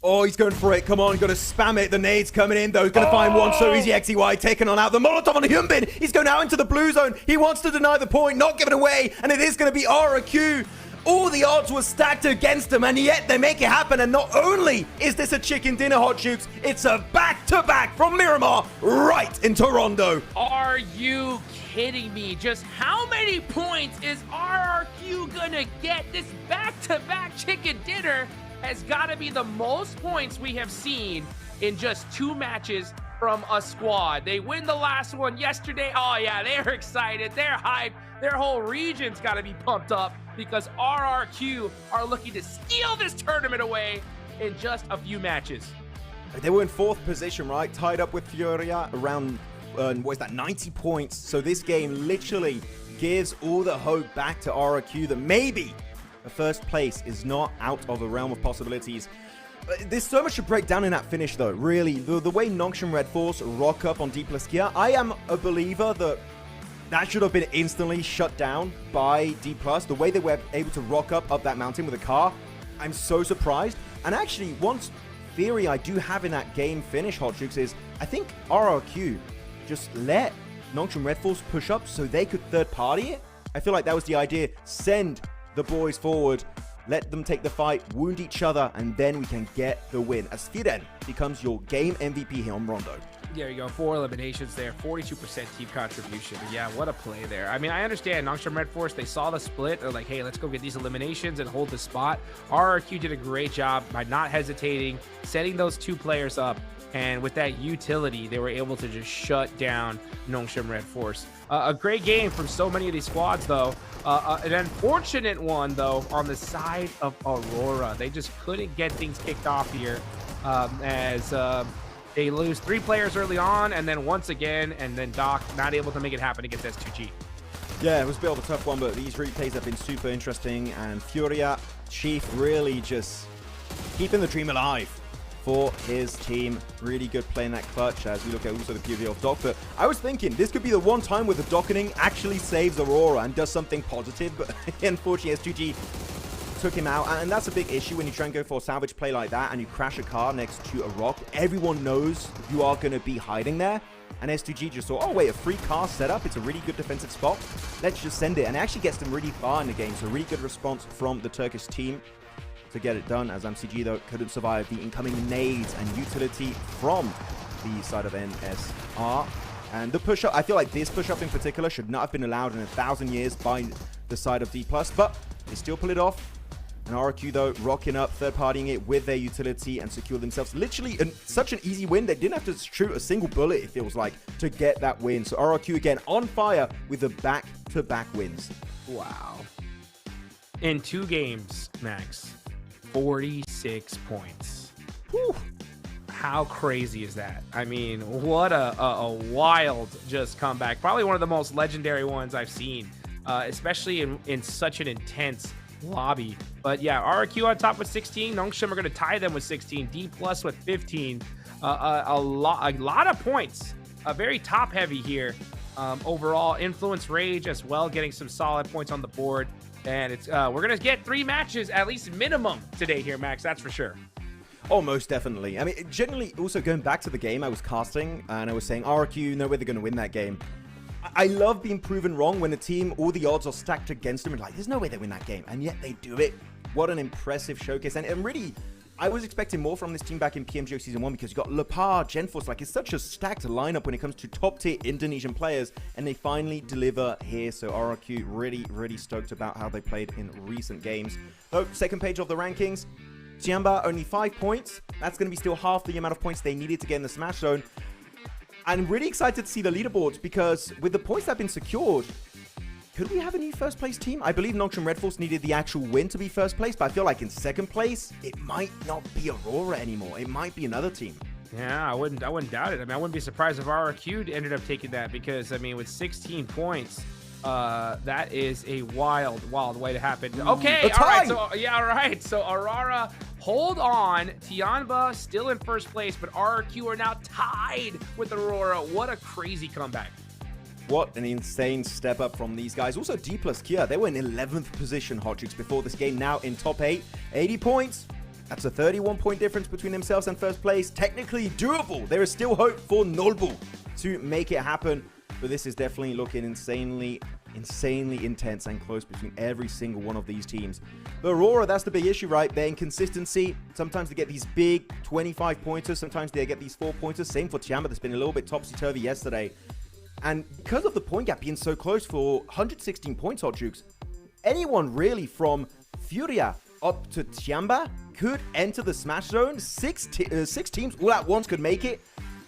Oh, he's going for it. Come on, got to spam it. The nade's coming in, though. He's going to find one so easy. XEY taking on out the Molotov on Hyunbin. He's going out into the blue zone. He wants to deny the point, not give it away. And it is going to be RRQ. All the odds were stacked against them, and yet they make it happen. And not only is this a chicken dinner, Hot Jukes, it's a back-to-back from Miramar right in Toronto. Are you kidding me? Just how many points is RRQ gonna get? This back-to-back chicken dinner has got to be the most points we have seen in just 2 matches from a squad. They win the last one yesterday. Oh yeah, they're excited. They're hyped. Their whole region's got to be pumped up because RRQ are looking to steal this tournament away in just a few matches. They were in 4th position, right? Tied up with Furia around, 90 points. So this game literally gives all the hope back to RRQ that maybe the first place is not out of the realm of possibilities. There's so much to break down in that finish, though. Really, the way Nongshim Red Force rock up on D+ Kia, I am a believer that should have been instantly shut down by D+. The way they were able to rock up that mountain with a car, I'm so surprised. And actually, one theory I do have in that game finish, Hot Jukes, is I think RRQ just let Nongshim Red Force push up so they could third party it. I feel like that was the idea. Send the boys forward, let them take the fight, wound each other, and then we can get the win. As Firen becomes your game MVP here on Rondo. There you go, 4 eliminations there, 42% team contribution. Yeah, what a play there. I mean, I understand Nongshim Red Force, they saw the split. They're like, hey, let's go get these eliminations and hold the spot. RRQ did a great job by not hesitating, setting those 2 players up. And with that utility, they were able to just shut down Nongshim Red Force. A great game from so many of these squads, though. An unfortunate one, though, on the side of Aurora. They just couldn't get things kicked off here as they lose 3 players early on, and then once again, and then Doc not able to make it happen against S2G. Yeah, it was a bit of a tough one, but these replays have been super interesting, and Furia, Chief really just keeping the dream alive for his team. Really good play in that clutch as we look at also the POV of Doc. But I was thinking this could be the one time where the docketing actually saves Aurora and does something positive, but unfortunately S2G took him out, and that's a big issue when you try and go for a salvage play like that and you crash a car next to a rock. Everyone knows you are going to be hiding there, and S2G just thought, oh wait, a free car setup, it's a really good defensive spot, let's just send it. And it actually gets them really far in the game, so really good response from the Turkish team to get it done, as MCG though couldn't survive the incoming nades and utility from the side of NSR. And the push-up, I feel like this push-up in particular should not have been allowed in 1,000 years by the side of D+, but they still pull it off. And RRQ though rocking up, third partying it with their utility and secure themselves literally such an easy win. They didn't have to shoot a single bullet, it feels like, to get that win. So RRQ again on fire with the back-to-back wins. Wow. In 2 games, Max, 46 points. Whew. How crazy is that? I mean, what a wild just comeback. Probably one of the most legendary ones I've seen, especially in such an intense lobby. But yeah, RRQ on top with 16. Nongshim are going to tie them with 16. D+ with 15. A lot of points. Very top heavy here. Overall, Influence Rage as well, getting some solid points on the board. And it's we're going to get 3 matches, at least minimum, today here, Max. That's for sure. Oh, most definitely. I mean, generally, also going back to the game I was casting, and I was saying, RRQ, no way they're going to win that game. I love being proven wrong when a team, all the odds are stacked against them, and like, there's no way they win that game, and yet they do it. what an impressive showcase. And really, I was expecting more from this team back in PMGO Season 1 because you got Lepar, Genforce, like it's such a stacked lineup when it comes to top-tier Indonesian players, and they finally deliver here. So RRQ really stoked about how they played in recent games. So, second page of the rankings, Tiamba only 5 points. That's going to be still half the amount of points they needed to get in the Smash Zone. I'm really excited to see the leaderboards because with the points that have been secured, could we have a new first place team? I believe Nocturne Red Force needed the actual win to be first place, but I feel like in second place, it might not be Aurora anymore. It might be another team. Yeah, I wouldn't doubt it. I mean, I wouldn't be surprised if RRQ ended up taking that because, I mean, with 16 points, that is a wild way to happen. Okay, all right. So, yeah, all right. So Aurora, hold on. Tianba still in first place, but RRQ are now tied with Aurora. What a crazy comeback. What an insane step up from these guys. Also, D plus Kia, they were in 11th position, Hotchicks, before this game, now in top 8. 80 points. That's a 31-point difference between themselves and first place. Technically doable. There is still hope for Nolbu to make it happen. But this is definitely looking insanely intense and close between every single one of these teams. But Aurora, that's the big issue, right? Their inconsistency. Sometimes they get these big 25-pointers. Sometimes they get these 4-pointers. Same for Tiamba, that's been a little bit topsy-turvy yesterday. And because of the point gap being so close for 116 points, Hot Jukes, anyone really from Furia up to Tiamba could enter the Smash Zone. Six teams all at once could make it.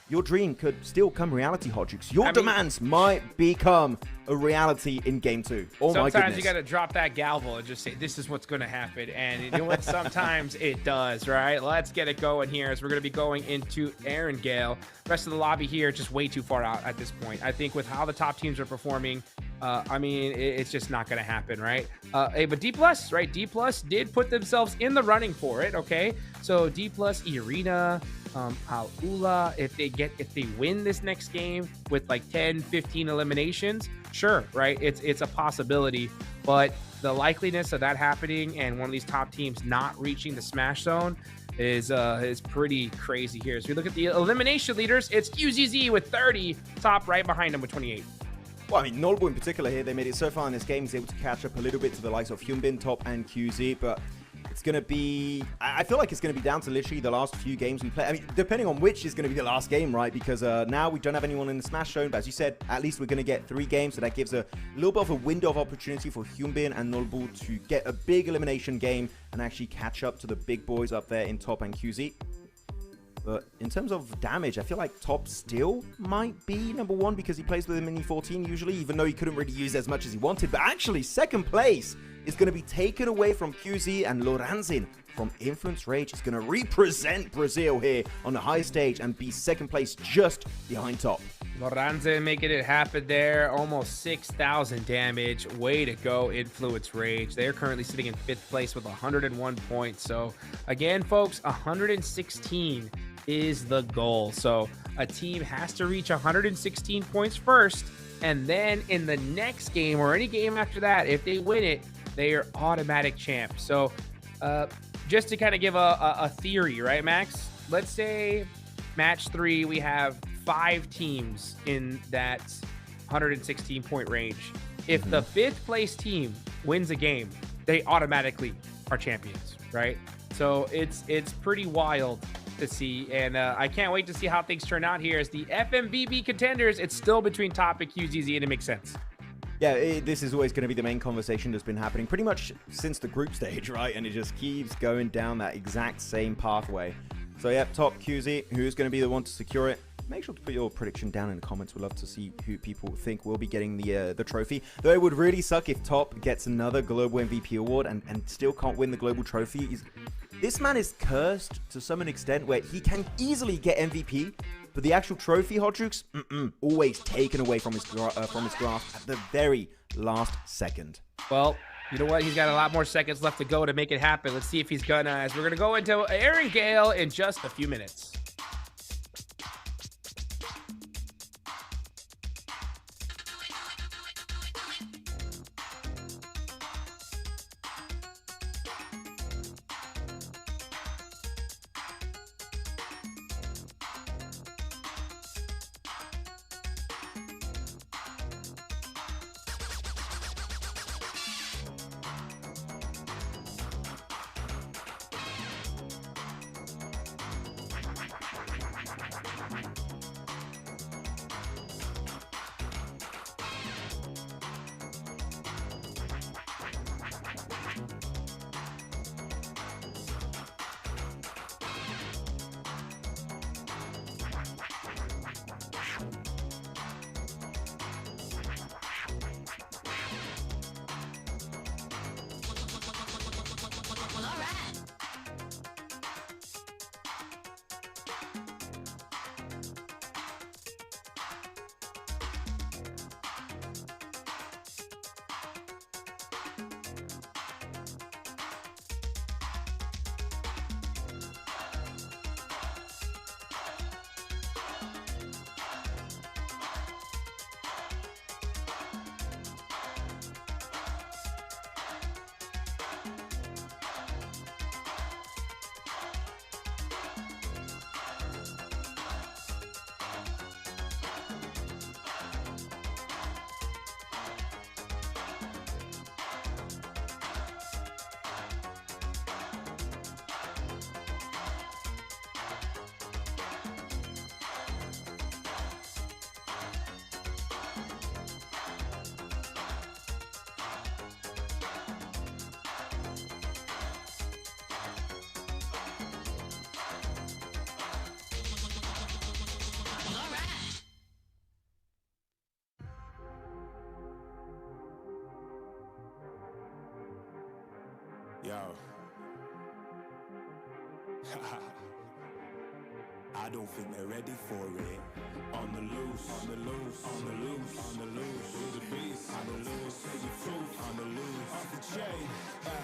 Your dream could still come reality, Hot Jukes. Your demands might become a reality in Game 2. Oh my goodness. Sometimes you got to drop that gavel and just say, this is what's going to happen. And you know what? Sometimes it does, right? Let's get it going here as we're going to be going into Erangel. Rest of the lobby here, just way too far out at this point. I think with how the top teams are performing, I mean, it's just not going to happen, right? Hey, but D+, right? D+ did put themselves in the running for it, okay? So D+, Irina, Aula, if they win this next game with like 10, 15 eliminations, sure, right? It's a possibility, but the likeliness of that happening and one of these top teams not reaching the Smash Zone is pretty crazy here. So we look at the elimination leaders, it's QZZ with 30, top right behind them with 28. Well, I mean, Nolbu in particular here, they made it so far in this game, he's able to catch up a little bit to the likes of Hyunbin, Top, and QZ, but it's going to be, I feel like it's going to be down to literally the last few games we play. I mean, depending on which is going to be the last game, right? Because now we don't have anyone in the Smash Zone, but as you said, at least we're going to get 3 games, so that gives a little bit of a window of opportunity for Hyunbin and Nolbu to get a big elimination game and actually catch up to the big boys up there in Top and QZ. But in terms of damage, I feel like Top still might be number 1 because he plays with him in E14 usually, even though he couldn't really use as much as he wanted. But actually, second place is going to be taken away from QZ, and Loranzin from Influence Rage is going to represent Brazil here on the high stage and be second place just behind Top. Loranzin making it happen there. Almost 6,000 damage. Way to go, Influence Rage. They're currently sitting in 5th place with 101 points. So again, folks, 116 is the goal. So a team has to reach 116 points first, and then in the next game or any game after that, if they win it, they are automatic champs. So just to kind of give a theory, right, Max? Let's say match 3, we have 5 teams in that 116 point range. If the 5th place team wins a game, they automatically are champions, right? So it's pretty wild to see, and I can't wait to see how things turn out here as the FMVB contenders. It's still between Top and QZZ, and it makes sense. Yeah, this is always going to be the main conversation that's been happening pretty much since the group stage, right? And it just keeps going down that exact same pathway. So yeah, Top, QZ, who's going to be the one to secure it? Make sure to put your prediction down in the comments. We'd love to see who people think will be getting the trophy. Though it would really suck if Top gets another Global MVP award and still can't win the Global Trophy. This man is cursed to some extent where he can easily get MVP, but the actual trophy, Hot Jukes, always taken away from his grasp at the very last second. Well, you know what? He's got a lot more seconds left to go to make it happen. Let's see if he's gonna, as we're gonna go into Erangel in just a few minutes. Yo. I don't think they're ready for it. On the loose, on the loose, on the loose, on the loose. With the beast, on the loose, say the truth, on the loose. Off the chain,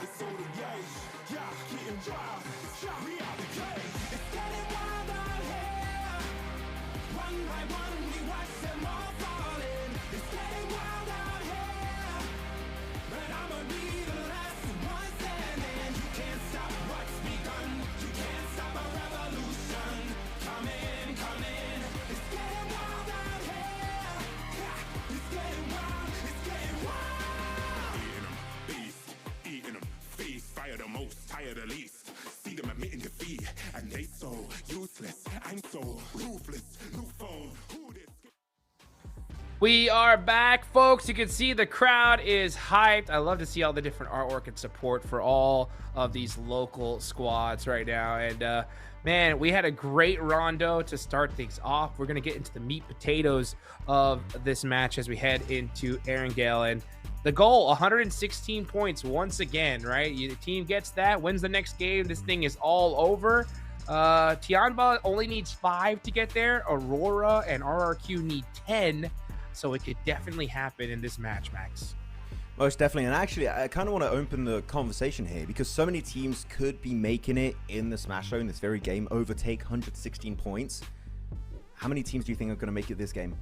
it's all the gauge. Yeah, getting wild, yeah, we out the cage. It's getting wild out here. One by one, we watch them all falling. It's getting wild out here. But I'ma be the last one standing. You can't stop what's begun. You can't stop a revolution. Come in, come in. It's getting wild out here. Yeah, it's getting wild, it's getting wild. Eating them, beast, eating them, feast. Fire the most, tire the least. See them admitting defeat, and they so useless. I'm so ruthless. New phone, who this? We are back, folks. You can see the crowd is hyped. I love to see all the different artwork and support for all of these local squads right now. And man, we had a great rondo to start things off. We're going to get into the meat potatoes of this match as we head into Erangel. And the goal, 116 points once again, right? The team gets that, wins the next game. This thing is all over. Tianba only needs 5 to get there. Aurora and RRQ need 10. So it could definitely happen in this match, Max. Most definitely. And actually, I kind of want to open the conversation here because so many teams could be making it in the Smash Zone, this very game, overtake 116 points. How many teams do you think are going to make it this game?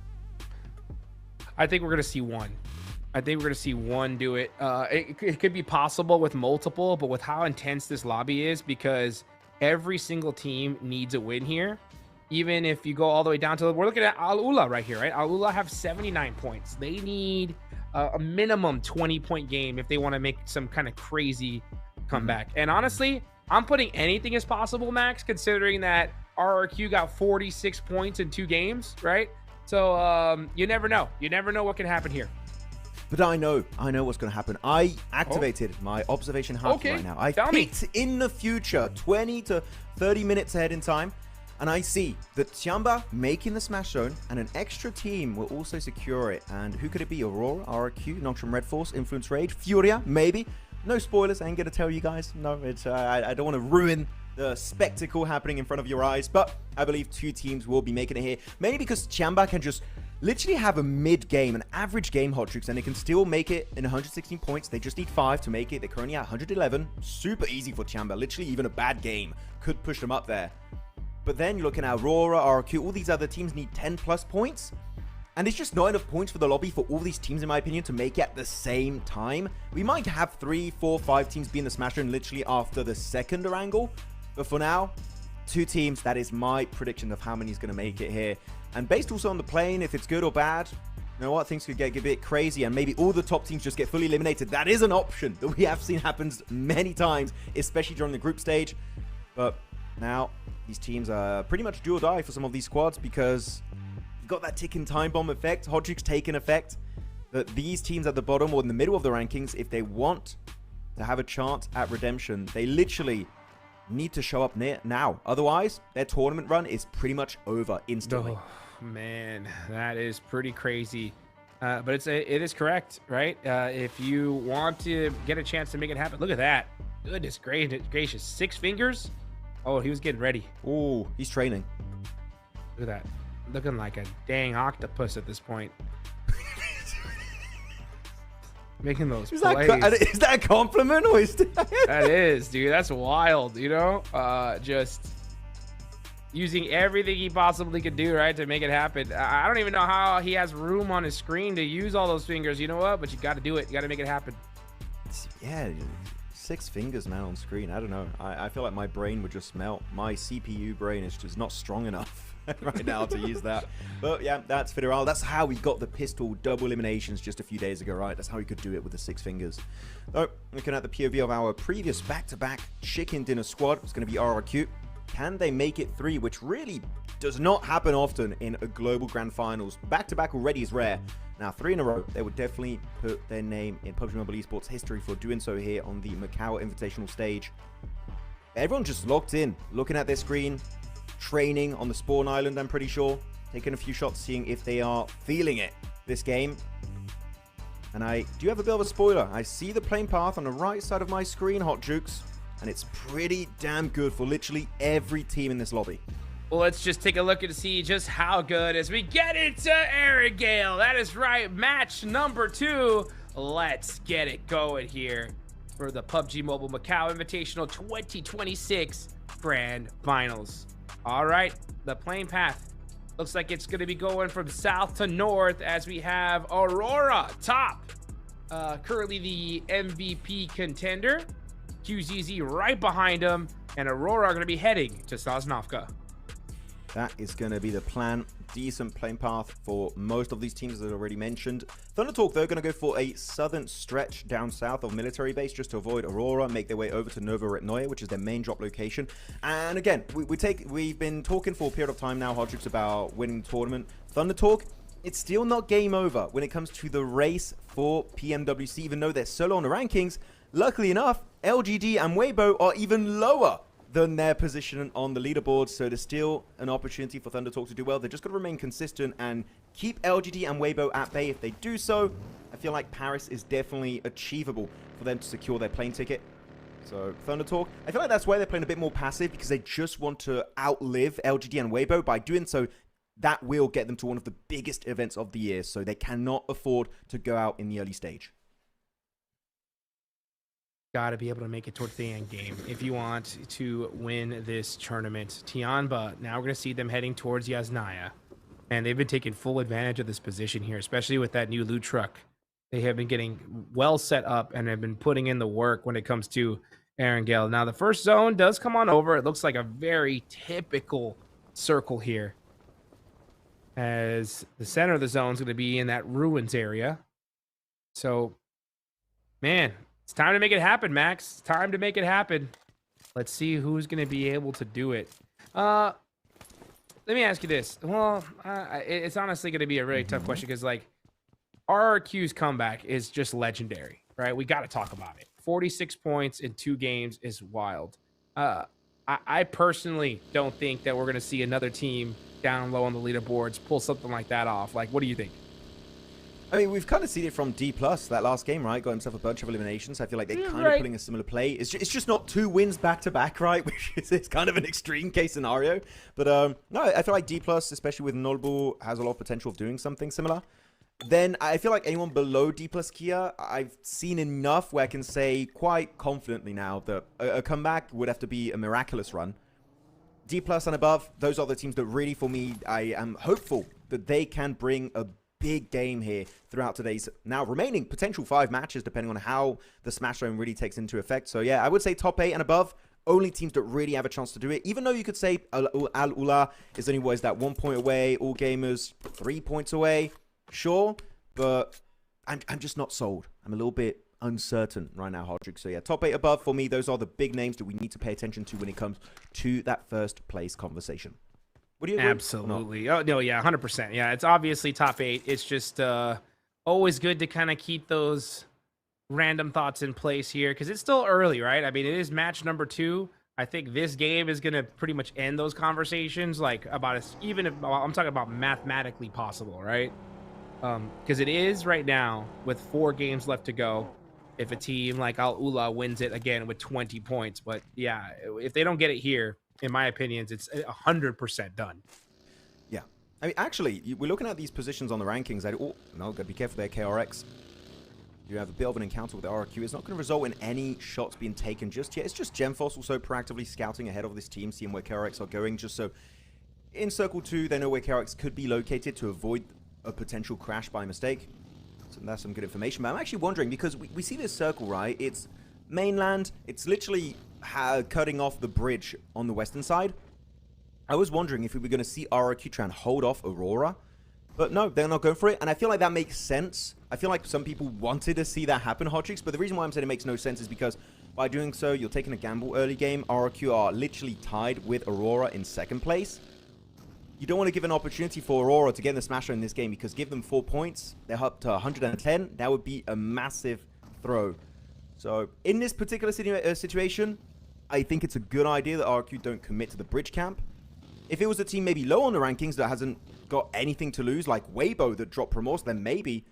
I think we're going to see one. I think we're going to see one do it. It could be possible with multiple, but with how intense this lobby is, because every single team needs a win here. Even if you go all the way down to, we're looking at Al Ula right here, right? Al Ula have 79 points. They need a minimum 20-point game if they want to make some kind of crazy comeback. And honestly, I'm putting anything as possible, Max, considering that RRQ got 46 points in 2 games, right? So you never know. You never know what can happen here. But I know what's going to happen. I activated my observation hub right now. I picked in the future, 20 to 30 minutes ahead in time. And I see that Tianba making the Smash Zone and an extra team will also secure it. And who could it be? Aurora, RRQ, Nocturne Red Force, Influence Rage, Furia, maybe. No spoilers, I ain't going to tell you guys. No, it's I don't want to ruin the spectacle happening in front of your eyes. But I believe 2 teams will be making it here. Mainly because Tianba can just literally have a mid-game, an average game hot tricks, and they can still make it in 116 points. They just need 5 to make it. They're currently at 111. Super easy for Tianba. Literally even a bad game could push them up there. But then you're looking at Aurora, RRQ, all these other teams need 10 plus points. And there's just not enough points for the lobby for all these teams, in my opinion, to make it at the same time. We might have 3, 4, 5 teams be in the Smash Zone literally after the second angle. But for now, 2 teams, that is my prediction of how many is going to make it here. And based also on the plane, if it's good or bad, you know what, things could get a bit crazy and maybe all the top teams just get fully eliminated. That is an option that we have seen happens many times, especially during the group stage. But now, these teams are pretty much do or die for some of these squads because you've got that ticking time bomb effect, hot tricks taking effect, that these teams at the bottom or in the middle of the rankings, if they want to have a chance at redemption, they literally need to show up now. Otherwise, their tournament run is pretty much over instantly. Oh, man, that is pretty crazy. But it is correct, right? If you want to get a chance to make it happen, look at that. Goodness gracious. 6 fingers? Oh, he was getting ready. Oh, he's training. Look at that. Looking like a dang octopus at this point. Making those plays. Is that a compliment or is that... That is, dude. That's wild, you know? Just using everything he possibly could do, right, to make it happen. I don't even know how he has room on his screen to use all those fingers. You know what? But you got to do it. You got to make it happen. Yeah, 6 fingers, man, on screen. I don't know. I feel like my brain would just melt. My CPU brain is just not strong enough right now to use that. But yeah, that's Federal. That's how we got the pistol double eliminations just a few days ago, right? That's how we could do it with the 6 fingers. So, looking at the POV of our previous back-to-back chicken dinner squad, it's going to be RRQ. Can they make it 3, which really does not happen often in a global grand finals. Back-to-back already is rare. Now, 3 in a row, they would definitely put their name in PUBG Mobile Esports history for doing so here on the Macau Invitational stage. Everyone just locked in, looking at their screen, training on the spawn island, I'm pretty sure. Taking a few shots, seeing if they are feeling it this game. And I do have a bit of a spoiler. I see the plane path on the right side of my screen, Hot Jukes, and it's pretty damn good for literally every team in this lobby. Well, let's just take a look and see just how good as we get into Arrogale. That is right, match number 2. Let's get it going here for the PUBG Mobile Macau Invitational 2026 Grand Finals. All right, the plane path looks like it's going to be going from south to north as we have Aurora top, currently the MVP contender. QZZ right behind him, and Aurora are going to be heading to Sosnovka. That is going to be the plan. Decent plane path for most of these teams, as I already mentioned. Thunder Talk, they're going to go for a southern stretch down south of military base just to avoid Aurora, make their way over to Novoretnoye, which is their main drop location. And again, we've been talking for a period of time now, Hodrix, about winning the tournament. Thunder Talk, it's still not game over when it comes to the race for PMWC, even though they're solo on the rankings. Luckily enough, LGD and Weibo are even lower than their position on the leaderboard, so there's still an opportunity for Thunder Talk to do well. They're just got to remain consistent and keep LGD and Weibo at bay. If they do so, I feel like Paris is definitely achievable for them to secure their plane ticket. So Thunder Talk, I feel like that's why they're playing a bit more passive, because they just want to outlive LGD and Weibo. By doing so, that will get them to one of the biggest events of the year, so they cannot afford to go out in the early stage. Got to be able to make it towards the end game if you want to win this tournament. Tianba, now we're going to see them heading towards Yasnaya, and they've been taking full advantage of this position here, especially with that new loot truck. They have been getting well set up and have been putting in the work when it comes to Arrogale. Now the first zone does come on over. It looks like a very typical circle here, as the center of the zone is going to be in that ruins area. So, man, it's time to make it happen, Max. It's time to make it happen. Let's see who's going to be able to do it. Let me ask you this. Well, it's honestly going to be a really tough question, because, like, RRQ's comeback is just legendary, right? We got to talk about it. 46 points in 2 games is wild. I personally don't think that we're going to see another team down low on the leaderboards pull something like that off. Like, what do you think? I mean, we've kind of seen it from D+, that last game, right? Got himself a bunch of eliminations. I feel like they're kind of putting a similar play. It's just not 2 wins back-to-back, right? Which is it's kind of an extreme case scenario. But no, I feel like D+, especially with Nolbu, has a lot of potential of doing something similar. Then I feel like anyone below D+ Kia, I've seen enough where I can say quite confidently now that a comeback would have to be a miraculous run. D+ and above, those are the teams that really, for me, I am hopeful that they can bring a big game here throughout today's now remaining potential 5 matches, depending on how the Smash Zone really takes into effect. So yeah, I would say top 8 and above, only teams that really have a chance to do it. Even though you could say Al-Ula is only, what is that, 1 point away, All Gamers 3 points away, sure, but I'm just not sold. I'm a little bit uncertain right now, Hodrick. So yeah, top 8 above for me, those are the big names that we need to pay attention to when it comes to that first place conversation. What do you agree? Absolutely. Oh, no, yeah, 100%. Yeah, it's obviously top 8. It's just always good to kind of keep those random thoughts in place here, because it's still early, right? I mean, it is match number 2. I think this game is going to pretty much end those conversations, like about us, even if I'm talking about mathematically possible, right? Because it is right now with 4 games left to go. If a team like Al-Ula wins it again with 20 points, but yeah, if they don't get it here, in my opinion, it's 100% done. Yeah. I mean, actually, we're looking at these positions on the rankings. Oh, no, gotta be careful there, KRX. You have a bit of an encounter with the RQ. It's not going to result in any shots being taken just yet. It's just GemFoss also proactively scouting ahead of this team, seeing where KRX are going, just so in Circle 2, they know where KRX could be located to avoid a potential crash by mistake. So that's some good information. But I'm actually wondering, because we see this circle, right? It's mainland. It's literally cutting off the bridge on the western side. I was wondering if we were going to see RRQ try and hold off Aurora. But no, they're not going for it. And I feel like that makes sense. I feel like some people wanted to see that happen, Hodrix. But the reason why I'm saying it makes no sense is because by doing so, you're taking a gamble early game. RRQ are literally tied with Aurora in 2nd place. You don't want to give an opportunity for Aurora to get in the Smasher in this game, because give them 4 points, they're up to 110. That would be a massive throw. So in this particular situation, I think it's a good idea that RRQ don't commit to the bridge camp. If it was a team maybe low on the rankings that hasn't got anything to lose, like Weibo that dropped Remorse, then maybe.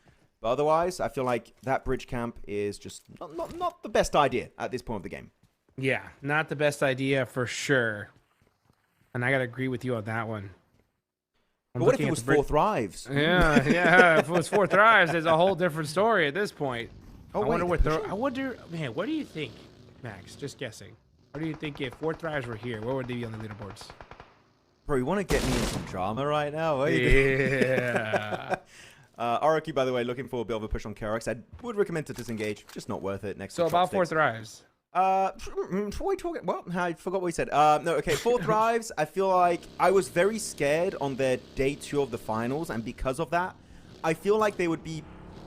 But otherwise, I feel like that bridge camp is just not the best idea at this point of the game. Yeah, not the best idea for sure. And I got to agree with you on that one. But what if it was 4 Thrives? Yeah, yeah. If it was 4 Thrives, there's a whole different story at this point. Oh, I wonder man, what do you think, Max? Just guessing. What do you think if 4 Thrives were here? Where would they be on the leaderboards? Bro, you want to get me in some drama right now? What are you doing? Yeah. Araki, by the way, looking for a bit of a push on Kerox. I would recommend to disengage. Just not worth it. Next. So about 4 Thrives. What are we talking? Well, I forgot what we said. No, okay. 4 Thrives. I feel like I was very scared on their day 2 of the finals, and because of that, I feel like they would be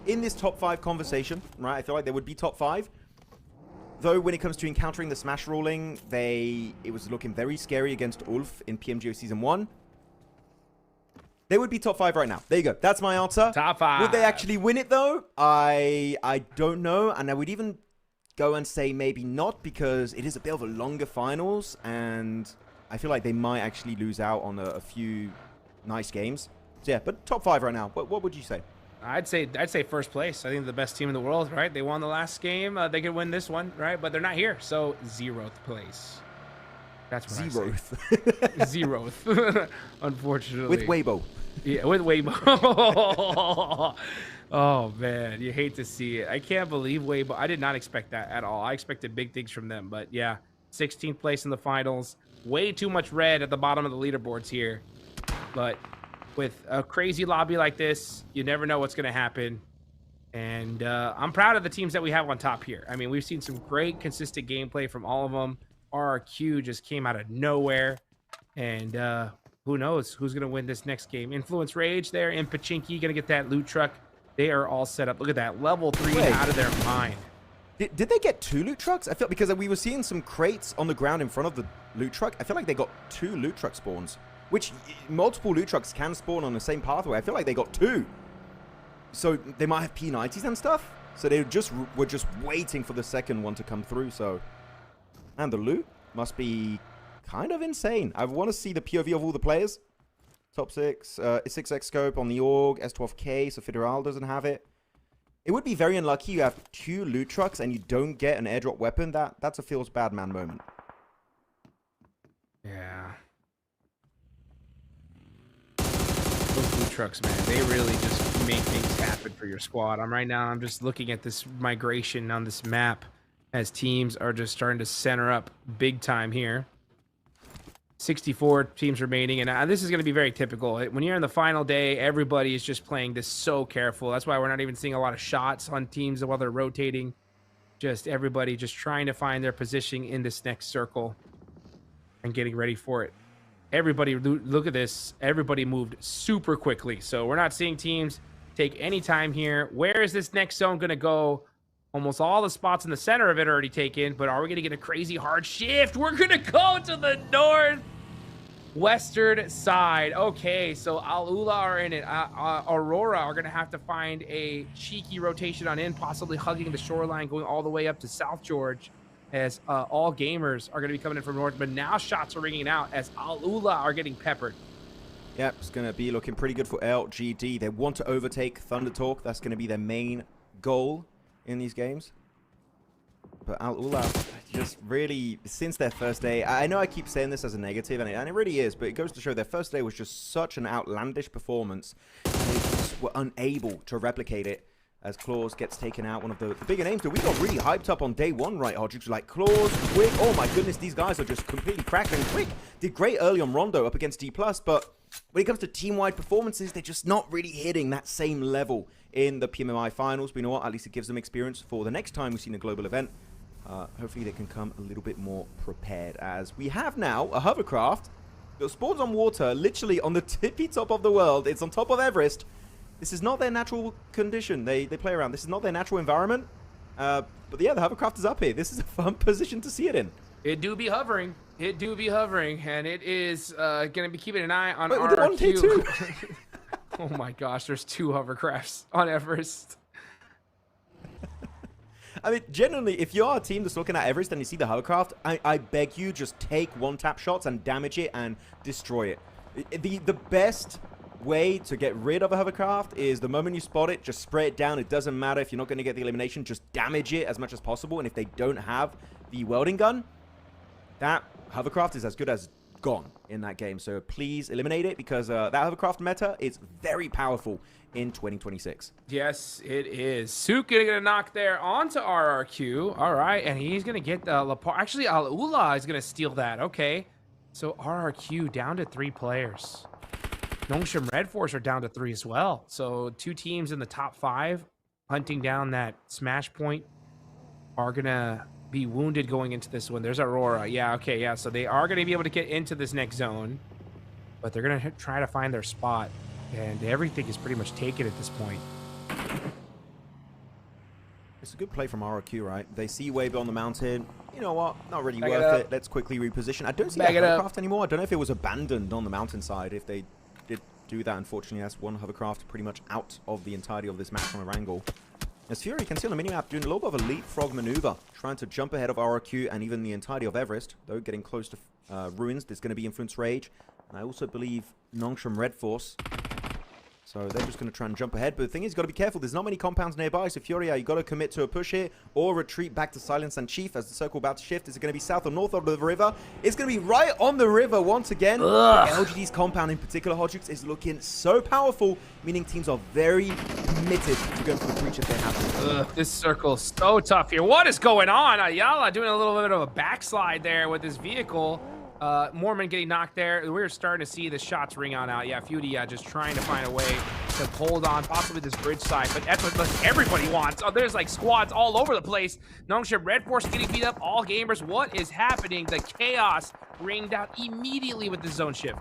in this top 5 conversation, right? I feel like they would be top 5. Though when it comes to encountering the Smash ruling, it was looking very scary against Ulf in PMGO Season 1. They would be top 5 right now. There you go. That's my answer. Top 5. Would they actually win it, though? I don't know. And I would even go and say maybe not, because it is a bit of a longer finals. And I feel like they might actually lose out on a few nice games. So, yeah, but top 5 right now. What would you say? I'd say first place. I think they're the best team in the world, right? They won the last game. They could win this one, right? But they're not here, so 0th place. That's what 0th. I say. 0th, unfortunately. With Weibo. Yeah, with Weibo. Oh man, you hate to see it. I can't believe Weibo. I did not expect that at all. I expected big things from them, but yeah, 16th place in the finals. Way too much red at the bottom of the leaderboards here, but with a crazy lobby like this, you never know what's going to happen. And I'm proud of the teams that we have on top here. I mean, we've seen some great, consistent gameplay from all of them. RRQ just came out of nowhere. And who knows who's going to win this next game. Influence Rage there in Pachinki, going to get that loot truck. They are all set up. Look at that. Level 3 out of their mind. Did they get 2 loot trucks? I feel because we were seeing some crates on the ground in front of the loot truck. I feel like they got 2 loot truck spawns. Which multiple loot trucks can spawn on the same pathway. I feel like they got 2. So they might have P90s and stuff. So they were just waiting for the second one to come through. So, and the loot must be kind of insane. I want to see the POV of all the players. Top 6, 6x scope on the Org, S12K, so Federal doesn't have it. It would be very unlucky you have 2 loot trucks and you don't get an airdrop weapon. That's a feels bad man moment. Yeah. Those loot trucks, man, they really just make things happen for your squad. I'm just looking at this migration on this map as teams are just starting to center up big time here. 64 teams remaining, and this is going to be very typical. When you're in the final day, everybody is just playing this so careful. That's why we're not even seeing a lot of shots on teams while they're rotating. Just everybody just trying to find their positioning in this next circle and getting ready for it. Everybody, look at this. Everybody moved super quickly. So we're not seeing teams take any time here. Where is this next zone going to go? Almost all the spots in the center of it are already taken, but are we going to get a crazy hard shift? We're going to go to the northwestern side. Okay, so Al-Ula are in it. Aurora are going to have to find a cheeky rotation on in, possibly hugging the shoreline, going all the way up to South George, as all gamers are going to be coming in from north. But now shots are ringing out as Al-Ula are getting peppered. Yep, it's going to be looking pretty good for LGD. They want to overtake Thunder Talk. That's going to be their main goal in these games. But Al-Ula just really, since their first day, I know I keep saying this as a negative, and it really is, but it goes to show their first day was just such an outlandish performance, and they just were unable to replicate it as Claws gets taken out, one of the bigger names. But we got really hyped up on day 1, right, Hodge? Like, Claws, Quick, oh my goodness, these guys are just completely crackling. Quick did great early on Rondo up against D+, but when it comes to team-wide performances, they're just not really hitting that same level in the PMMI finals. But you know what? At least it gives them experience for the next time we've seen a global event. Hopefully they can come a little bit more prepared, as we have now a hovercraft that spawns on water, literally on the tippy top of the world. It's on top of Everest. This is not their natural condition. They play around. This is not their natural environment. But yeah, the hovercraft is up here. This is a fun position to see it in. It do be hovering. It do be hovering, and it is going to be keeping an eye on Wait, RRQ. Oh my gosh, there's 2 hovercrafts on Everest. I mean, generally, if you're a team that's looking at Everest and you see the hovercraft, I beg you, just take one-tap shots and damage it and destroy it. The best way to get rid of a hovercraft is the moment you spot it, just spray it down. It doesn't matter if you're not going to get the elimination, just damage it as much as possible. And if they don't have the welding gun, that hovercraft is as good as gone in that game. So please eliminate it, because that hovercraft meta is very powerful in 2026. Yes, it is. Sook gonna get a knock there onto RRQ. All right, and he's gonna get Lapar. Actually, Al-Ula is gonna steal that. Okay, so RRQ down to 3 players. Nongshim Red Force are down to 3 as well. So 2 teams in the top 5 hunting down that smash point are gonna be wounded going into this one. There's Aurora. Yeah, okay, yeah. So they are gonna be able to get into this next zone, but they're gonna try to find their spot. And everything is pretty much taken at this point. It's a good play from RRQ, right? They see way beyond the mountain. You know what? Not really worth it. Let's quickly reposition. I don't see that hovercraft anymore. I don't know if it was abandoned on the mountainside. If they did do that, unfortunately, that's one hovercraft pretty much out of the entirety of this match from a wrangle. As Fury, you can see on the minimap doing a little bit of a leapfrog maneuver, trying to jump ahead of RRQ and even the entirety of Everest, though getting close to Ruins. There's going to be Influence Rage. And I also believe Nongshim Red Force. So they're just going to try and jump ahead. But the thing is, you've got to be careful. There's not many compounds nearby. So Furia, you've got to commit to a push here or retreat back to Silence and Chief as the circle about to shift. Is it going to be south or north of the river? It's going to be right on the river once again. LGD's compound in particular, Hodgix, is looking so powerful, meaning teams are very committed to going for the breach if they have to. This circle's so tough here. What is going on? Ayala doing a little bit of a backslide there with his vehicle. Mormon getting knocked there. We're starting to see the shots ring on out. Yeah, Fury just trying to find a way to hold on, possibly this bridge side, but that's what everybody wants. Oh, there's like squads all over the place. Nongshim Red Force getting beat up. All gamers, what is happening? The chaos ringed out immediately with the zone shift.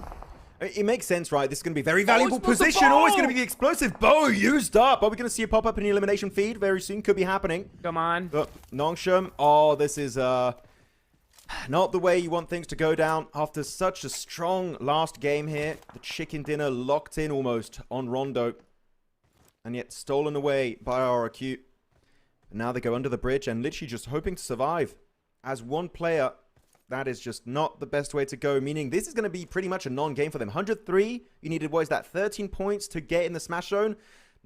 It makes sense, right? This is going to be a very valuable position. Always going to be the explosive bow used up. Are we going to see a pop up in the elimination feed very soon? Could be happening. Come on. Nongshim. Oh, this is not the way you want things to go down after such a strong last game here. The chicken dinner locked in almost on Rondo. And yet stolen away by RRQ. And now they go under the bridge and literally just hoping to survive. As one player, that is just not the best way to go. Meaning this is going to be pretty much a non-game for them. 103, you needed, what is that, 13 points to get in the smash zone.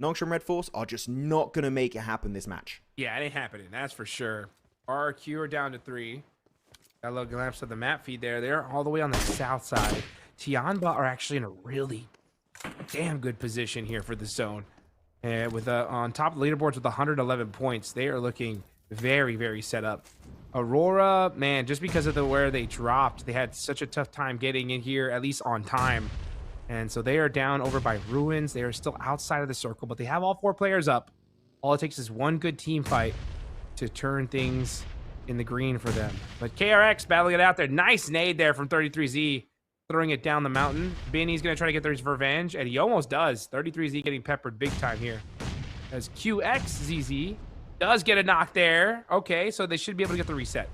Nongshim Red Force are just not going to make it happen this match. Yeah, it ain't happening, that's for sure. RRQ are down to 3. Got a little glimpse of the map feed there. They're all the way on the south side. Tianba are actually in a really damn good position here for the zone. And with on top of the leaderboards with 111 points, they are looking very, very set up. Aurora, man, just because of where they dropped, they had such a tough time getting in here, at least on time. And so they are down over by Ruins. They are still outside of the circle, but they have all 4 players up. All it takes is one good team fight to turn things in the green for them. But KRX battling it out there. Nice nade there from 33Z, throwing it down the mountain. Benny's going to try to get his revenge, and he almost does. 33Z getting peppered big time here. As QXZZ does get a knock there. Okay, so they should be able to get the reset.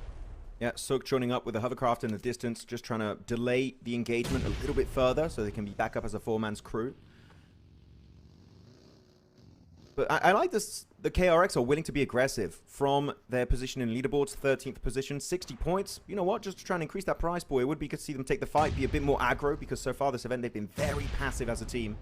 Yeah, Sook joining up with a hovercraft in the distance, just trying to delay the engagement a little bit further so they can be back up as a 4-man's crew. But I like this. The KRX are willing to be aggressive from their position in leaderboards, 13th position, 60 points. You know what? Just to try and increase that prize pool, it would be good to see them take the fight, be a bit more aggro, because so far this event they've been very passive as a team.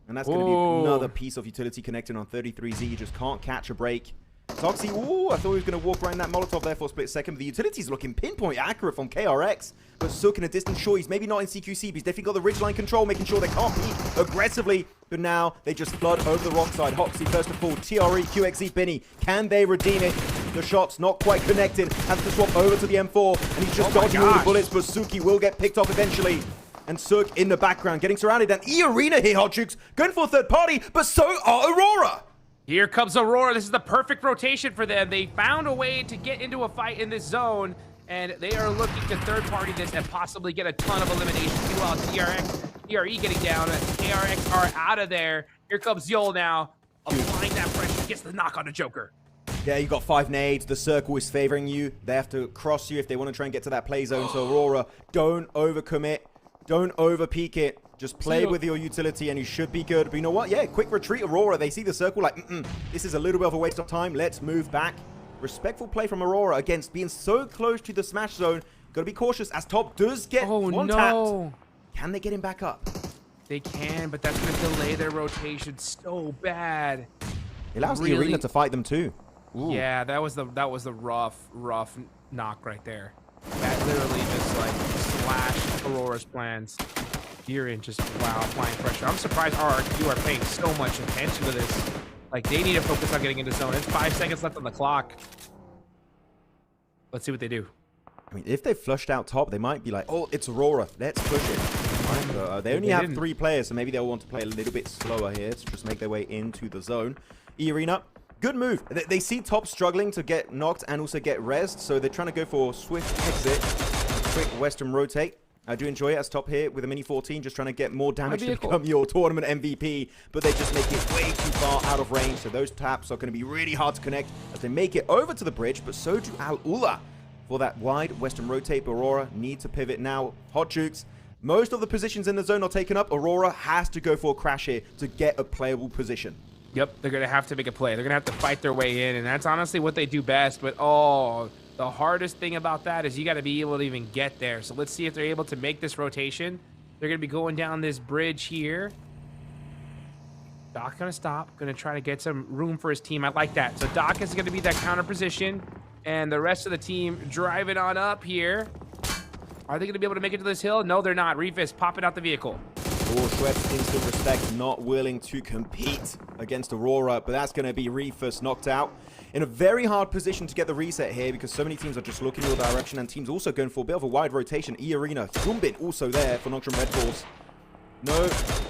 And that's going to be another piece of utility connecting on 33Z. You just can't catch a break. Toxie, ooh, I thought he was going to walk around that Molotov there for a split second, but the utility's looking pinpoint accurate from KRX. But Sook in a distance, sure, he's maybe not in CQC, but he's definitely got the ridgeline control, making sure they can't peek aggressively. But now they just flood over the wrong side. Hoxie first of all, TRE, QXE, Binny. Can they redeem it? The shot's not quite connected. Has to swap over to the M4, and he's just dodging all the bullets, but Suki will get picked off eventually. And Sook in the background, getting surrounded. And E-Arena here, Hodgix, going for a third party, but so are Aurora. Here comes Aurora. This is the perfect rotation for them. They found a way to get into a fight in this zone, and they are looking to third-party this and possibly get a ton of eliminations. Meanwhile, TRE getting down. KRX are out of there. Here comes Yol now, applying that pressure. Gets the knock on the Joker. Yeah, you got 5 nades. The circle is favoring you. They have to cross you if they want to try and get to that play zone. So Aurora, don't overcommit. Don't over-peek it. Just play with your utility and you should be good. But you know what? Yeah, quick retreat, Aurora. They see the circle like, this is a little bit of a waste of time. Let's move back. Respectful play from Aurora against being so close to the smash zone. Got to be cautious as Top does get one tapped. Can they get him back up? They can, but that's going to delay their rotation so bad. It allows the Really- Arena to fight them too. Ooh. Yeah, that was the rough knock right there. That literally just like slashed Aurora's plans. Deerin just applying pressure. I'm surprised RRQ are paying so much attention to this. Like they need to focus on getting into zone. It's 5 seconds left on the clock. Let's see what they do. I mean, if they flushed out top, they might be like, oh, it's Aurora. Let's push it. Right? But, they only have 3 players, so maybe they'll want to play a little bit slower here to just make their way into the zone. E-Arena, good move. They see top struggling to get knocked and also get rezzed, so they're trying to go for swift exit, a quick Western rotate. I do enjoy it as top here with a Mini 14, just trying to get more damage to become your tournament MVP, but they just make it way too far out of range, so those taps are going to be really hard to connect as they make it over to the bridge, but so do Al-Ula. For that wide Western rotate, Aurora need to pivot now. Hot Jukes, most of the positions in the zone are taken up. Aurora has to go for a crash here to get a playable position. Yep, they're going to have to make a play. They're going to have to fight their way in, and that's honestly what they do best. But, oh, the hardest thing about that is you got to be able to even get there. So let's see if they're able to make this rotation. They're going to be going down this bridge here. Doc going to stop, going to try to get some room for his team. I like that. So Doc is going to be that counter position, and the rest of the team driving on up here. Are they going to be able to make it to this hill? No, they're not. Reefus popping out the vehicle. Oh, Schweppes, instant respect, not willing to compete against Aurora, but that's going to be Reefus knocked out. In a very hard position to get the reset here because so many teams are just looking your direction and teams also going for a bit of a wide rotation. E-Arena, Hyunbin also there for Nocturne Red Force. No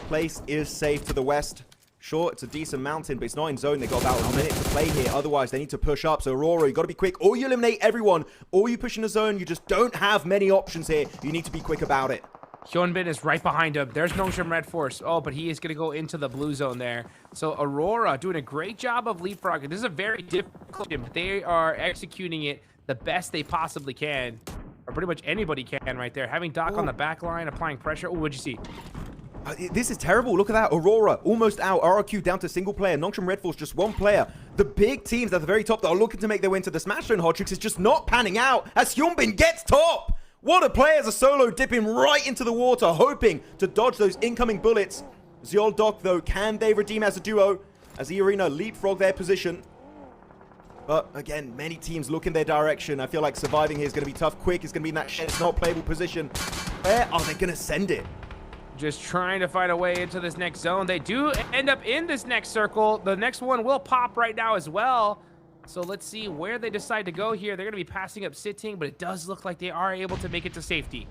place is safe to the west. Sure, it's a decent mountain, but it's not in zone. They got about a minute to play here. Otherwise, they need to push up. So Aurora, you got to be quick. Or you eliminate everyone, or you push in a zone. You just don't have many options here. You need to be quick about it. Hyunbin is right behind him. There's Nongshim Red Force. Oh, but he is going to go into the blue zone there. So Aurora doing a great job of leapfrogging. This is a very difficult game, but they are executing it the best they possibly can. Or pretty much anybody can right there. Having Doc on the back line, applying pressure. Oh, what'd you see? This is terrible. Look at that. Aurora almost out. RRQ down to single player. Nongshim Red Force just one player. The big teams at the very top that are looking to make their way into the Smash Zone, Hodrix, is just not panning out as Hyunbin gets top. What a play as a solo, dipping right into the water, hoping to dodge those incoming bullets. Ziol Doc, though, can they redeem as a duo as E-Arena leapfrog their position? But again, many teams look in their direction. I feel like surviving here is going to be tough. Quick is going to be in that shed, not playable position. Where are they going to send it? Just trying to find a way into this next zone. They do end up in this next circle. The next one will pop right now as well. So let's see where they decide to go here. They're going to be passing up sitting, but it does look like they are able to make it to safety.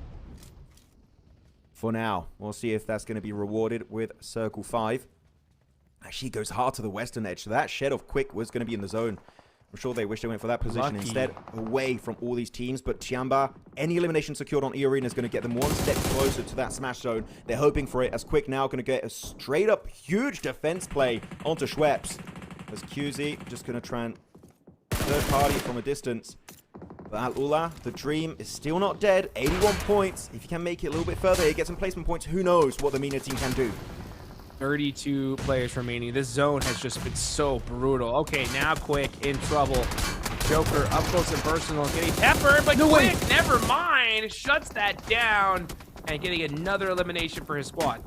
For now, we'll see if that's going to be rewarded with Circle 5. Actually, goes hard to the western edge, so that shed of Quick was going to be in the zone. I'm sure they wish they went for that position instead, away from all these teams. But Tiamba, any elimination secured on E-Arena is going to get them one step closer to that Smash Zone. They're hoping for it, as Quick now going to get a straight-up huge defense play onto Schweppes. As QZ just going to try and third party from a distance. But Al-Ula, the dream is still not dead. 81 points. If you can make it a little bit further, get some placement points, who knows what the MENA team can do. 32 players remaining. This zone has just been so brutal. Okay, now Quick in trouble. Joker up close and personal, getting peppered, but Quick, never mind, shuts that down and getting another elimination for his squad.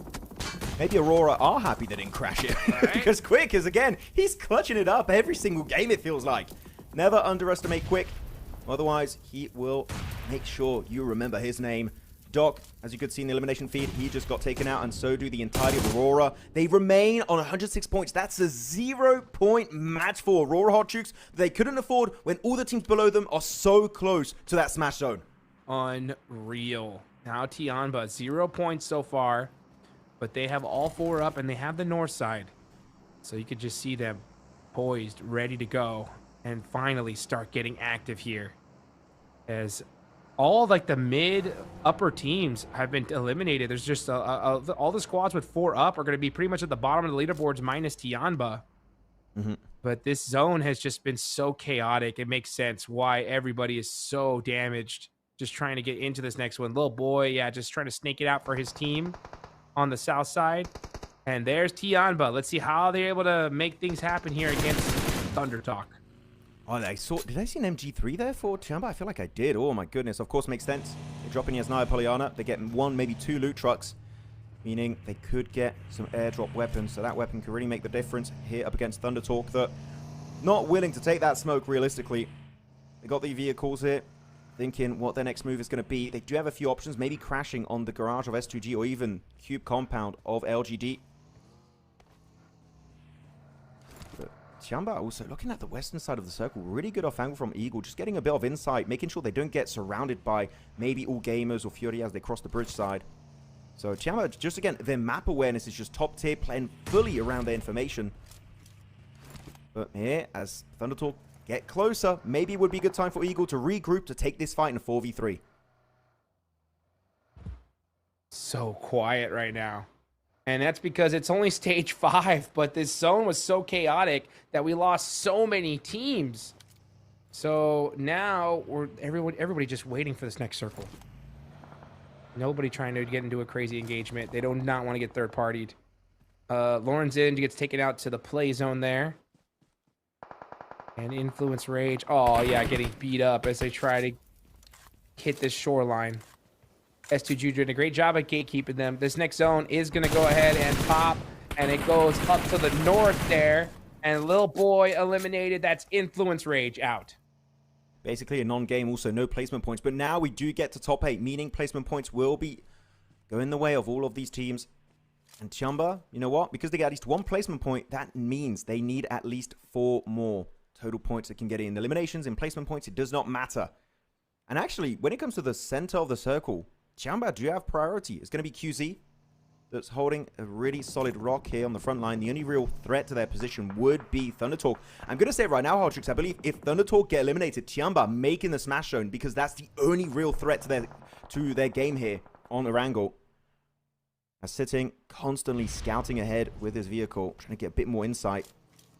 Maybe Aurora are happy they didn't crash it. Right. Because Quick is, again, he's clutching it up every single game, it feels like. Never underestimate Quick. Otherwise, he will make sure you remember his name. Doc, as you could see in the elimination feed, he just got taken out, and so do the entirety of Aurora. They remain on 106 points. That's a 0-point match for Aurora Hot Jukes. They couldn't afford when all the teams below them are so close to that Smash Zone. Unreal. Now Tianba, 0 points so far, but they have all 4 up, and they have the north side. So you could just see them poised, ready to go, and finally start getting active here. As all like the mid upper teams have been eliminated. There's just all the squads with 4 up are going to be pretty much at the bottom of the leaderboards minus Tianba. But this zone has just been so chaotic. It makes sense why everybody is so damaged just trying to get into this next one. Little boy, yeah, just trying to snake it out for his team on the south side. And there's Tianba. Let's see how they're able to make things happen here against Thunder Talk. Oh, did I see an MG3 there for Tiamba? I feel like I did. Oh my goodness. Of course, makes sense. They drop in Yasnaya Polyana. They get 1, maybe 2 loot trucks. meaning they could get some airdrop weapons, so that weapon could really make the difference here up against Thunder Talk, that not willing to take that smoke realistically. They got the vehicles here, thinking what their next move is going to be. They do have a few options, maybe crashing on the garage of S2G or even cube compound of LGD. But Tiamba also looking at the western side of the circle, really good off angle from Eagle, just getting a bit of insight, making sure they don't get surrounded by maybe all gamers or Fury as they cross the bridge side. So Tiamba, just again, their map awareness is just top tier, playing fully around their information. But here, as Thunder Talk get closer, maybe it would be a good time for Eagle to regroup to take this fight in a 4v3. So quiet right now. And that's because it's only stage 5, but this zone was so chaotic that we lost so many teams. So now everybody just waiting for this next circle. Nobody trying to get into a crazy engagement. They do not want to get third partied. Lauren's in, gets taken out to the play zone there. And Influence Rage. Oh, yeah, getting beat up as they try to hit this shoreline. S2G doing a great job at gatekeeping them. This next zone is going to go ahead and pop. And it goes up to the north there. And Lil Boy eliminated. That's Influence Rage out. Basically a non-game, also no placement points. But now we do get to top 8, meaning placement points will be going the way of all of these teams. And Tiamba, you know what? Because they get at least 1 placement point, that means they need at least 4 more total points that can get in eliminations, in placement points. It does not matter. And actually, when it comes to the center of the circle, Tiamba do have priority. It's going to be QZ that's holding a really solid rock here on the front line. The only real threat to their position would be Thunder Talk. I'm going to say it right now, Hardtrix, I believe if Thunder Talk get eliminated, Tiamba making the smash zone, because that's the only real threat to their game here on Erangel. Sitting, constantly scouting ahead with his vehicle, trying to get a bit more insight.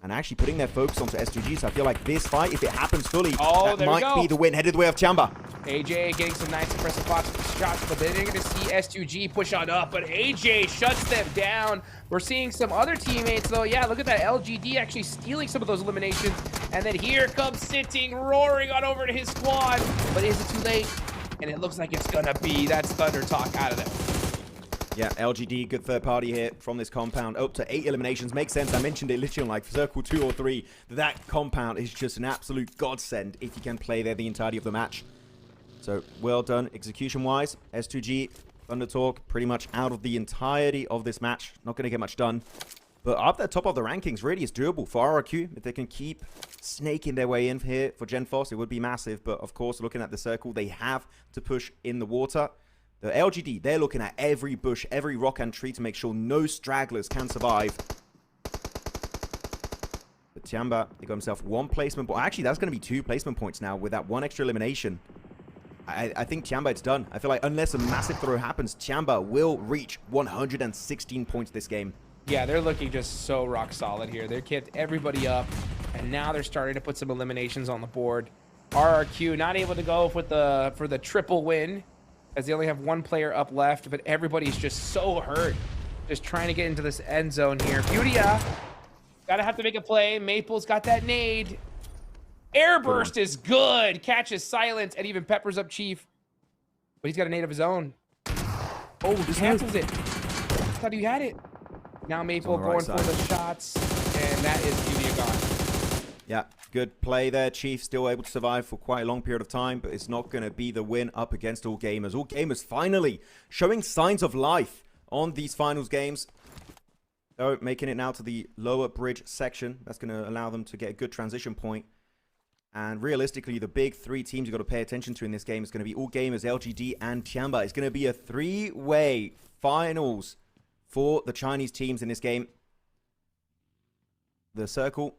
And actually putting their focus onto S2G. So I feel like this fight, if it happens fully, that might be the win headed the way of Tiamba. AJ getting some nice impressive shots, but then you're going to see S2G push on up, but AJ shuts them down. We're seeing some other teammates, though. Yeah, look at that. LGD actually stealing some of those eliminations. And then here comes Sitting, roaring on over to his squad. But is it too late? And it looks like it's going to be. That's Thunder Talk out of there. Yeah, LGD, good third party here from this compound. Up to 8 eliminations. Makes sense. I mentioned it literally on like circle 2 or 3. That compound is just an absolute godsend if you can play there the entirety of the match. So, well done execution-wise. S2G, Thunder Talk, pretty much out of the entirety of this match. Not going to get much done. But up the top of the rankings really is doable for RRQ. If they can keep snaking their way in here for GenForce, it would be massive. But, of course, looking at the circle, they have to push in the water. The LGD, they're looking at every bush, every rock and tree to make sure no stragglers can survive. But Tiamba, he got himself 1 placement point. Actually, that's going to be 2 placement points now with that 1 extra elimination. I think Tiamba, it's done. I feel like unless a massive throw happens, Tiamba will reach 116 points this game. Yeah, they're looking just so rock solid here. They kept everybody up, and now they're starting to put some eliminations on the board. RRQ not able to go for the triple win, as they only have 1 player up left, but everybody's just so hurt. Just trying to get into this end zone here. Beautya, gotta have to make a play. Maple's got that nade. Airburst is good. Catches Silence and even peppers up Chief. But he's got a nade of his own. Oh, he cancels it. Thought he had it. Now Maple going for the shots, and that is Beautya gone. Yeah, good play there. Chief still able to survive for quite a long period of time, but it's not going to be the win up against All Gamers. All Gamers finally showing signs of life on these finals games. So making it now to the lower bridge section. That's going to allow them to get a good transition point. And realistically, the big 3 teams you've got to pay attention to in this game is going to be All Gamers, LGD, and Tiamba. It's going to be a 3-way finals for the Chinese teams in this game. The circle,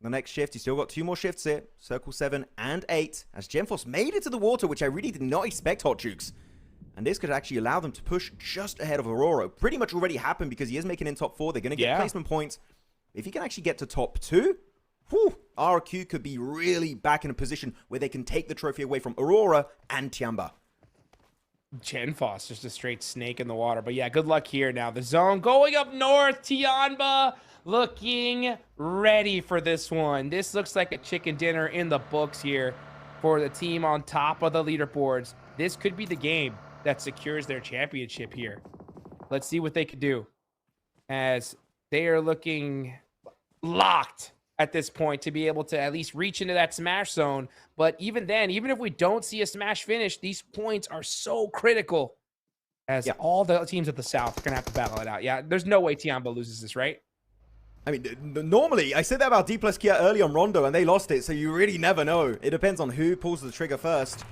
the next shift, you still got 2 more shifts here. Circle 7 and 8. As GenForce made it to the water, which I really did not expect, Hot Jukes. And this could actually allow them to push just ahead of Aurora. Pretty much already happened because he is making in top 4. They're going to get placement points. If he can actually get to top 2, whew, RQ could be really back in a position where they can take the trophy away from Aurora and Tiamba. GenForce, just a straight snake in the water. But yeah, good luck here now. The zone going up north. Tiamba looking ready for this one. This looks like a chicken dinner in the books here for the team on top of the leaderboards. This could be the game that secures their championship here. Let's see what they could do, as they are looking locked at this point to be able to at least reach into that smash zone. But even then, even if we don't see a smash finish, these points are so critical, as all the teams at the South are going to have to battle it out. Yeah, there's no way Tiamba loses this, right? I mean, normally, I said that about D plus Kia early on Rondo, and they lost it, so you really never know. It depends on who pulls the trigger first.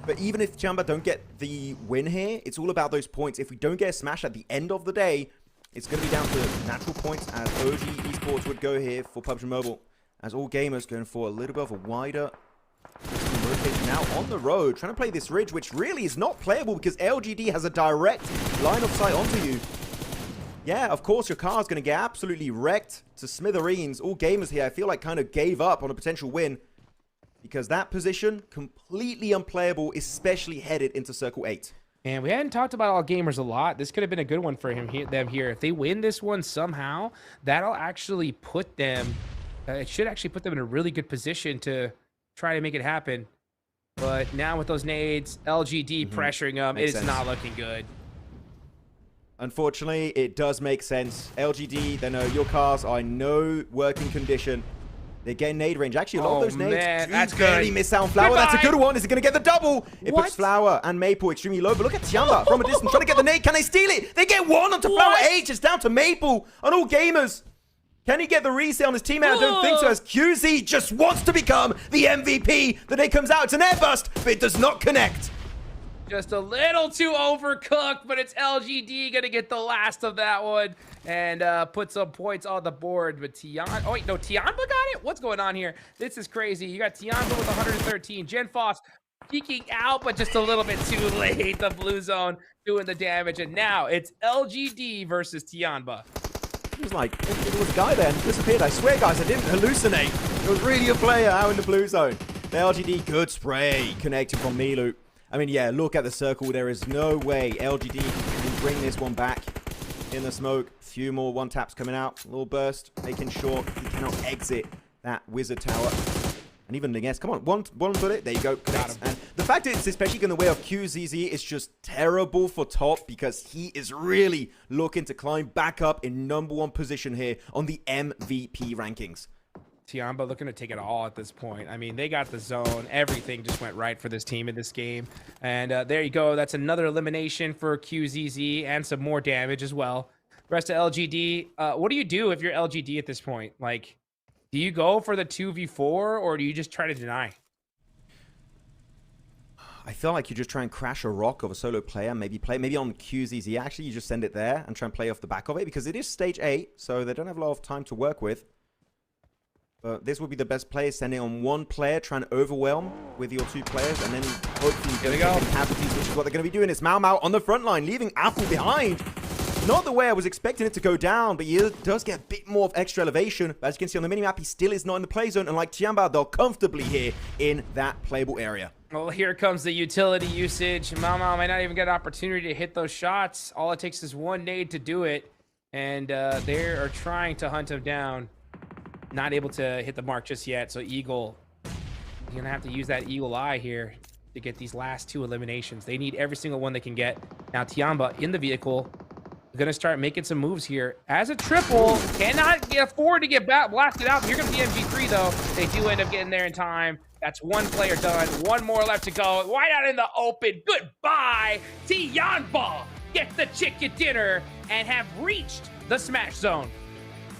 But even if Tiamba don't get the win here, it's all about those points. If we don't get a smash at the end of the day, it's going to be down to natural points, as OG Esports would go here for PUBG Mobile, as all gamers going for a little bit of a wider rotation now on the road, trying to play this ridge, which really is not playable because LGD has a direct line of sight onto you. Yeah, of course, your car is going to get absolutely wrecked to smithereens. All gamers here, I feel like, kind of gave up on a potential win, because that position, completely unplayable, especially headed into Circle 8. And we hadn't talked about All Gamers a lot. This could have been a good one for them here. If they win this one somehow, that'll actually put them, it should actually put them in a really good position to try to make it happen. But now with those nades, LGD pressuring them, it's not looking good. Unfortunately, it does make sense. LGD, they know your cars are in no working condition. They're getting nade range. Actually, a lot of those nades that's barely good. miss out on Flower. That's a good one. Is it going to get the double? It puts Flower and Maple extremely low. But look at Tiamba from a distance trying to get the nade. Can they steal it? They get one onto Flower H. It's down to Maple on All Gamers. Can he get the reset on his teammate? I don't think so, as QZ just wants to become the MVP. The nade comes out. It's an air bust, but it does not connect. Just a little too overcooked, but it's LGD going to get the last of that one and put some points on the board. But Tiamba, oh wait, no, Tiamba got it? What's going on here? This is crazy. You got Tiamba with 113. Gen Foss peeking out, but just a little bit too late. The blue zone doing the damage. And now it's LGD versus Tiamba. It was like, it was a guy there and disappeared. I swear, guys, I didn't hallucinate. It was really a player out in the blue zone. The LGD, good spray, connected from Milu. I mean, yeah, look at the circle. There is no way LGD can bring this one back in the smoke. A few more one-taps coming out. A little burst, making sure he cannot exit that wizard tower. And even the guess, come on, one bullet. There you go. Connects. And the fact that it's especially in the way of QZZ is just terrible for top, because he is really looking to climb back up in #1 position here on the MVP rankings. Tiamba looking to take it all at this point. I mean, they got the zone. Everything just went right for this team in this game. And there you go. That's another elimination for QZZ and some more damage as well. Rest of LGD. What do you do if you're LGD at this point? Like, do you go for the 2v4 or do you just try to deny? I feel like you just try and crash a rock of a solo player, maybe on QZZ. Actually, you just send it there and try and play off the back of it, because it is stage 8, so they don't have a lot of time to work with. But this would be the best play, sending on one player, trying to overwhelm with your 2 players, and then hopefully get casualties, which is what they're going to be doing. It's Mau Mau on the front line, leaving Apple behind. Not the way I was expecting it to go down, but he does get a bit more of extra elevation. But as you can see on the minimap, he still is not in the play zone, and like Tiamba, they're comfortably here in that playable area. Well, here comes the utility usage. Mau Mau might not even get an opportunity to hit those shots. All it takes is one nade to do it, and they are trying to hunt him down. Not able to hit the mark just yet, so Eagle, you're gonna have to use that Eagle Eye here to get these last 2 eliminations. They need every single one they can get. Now Tiamba in the vehicle, gonna start making some moves here. As a triple, cannot afford to get blasted out. Here comes the MG3 though. They do end up getting there in time. That's one player done. One more left to go. Wide out in the open. Goodbye. Tiamba gets the chicken dinner and have reached the smash zone.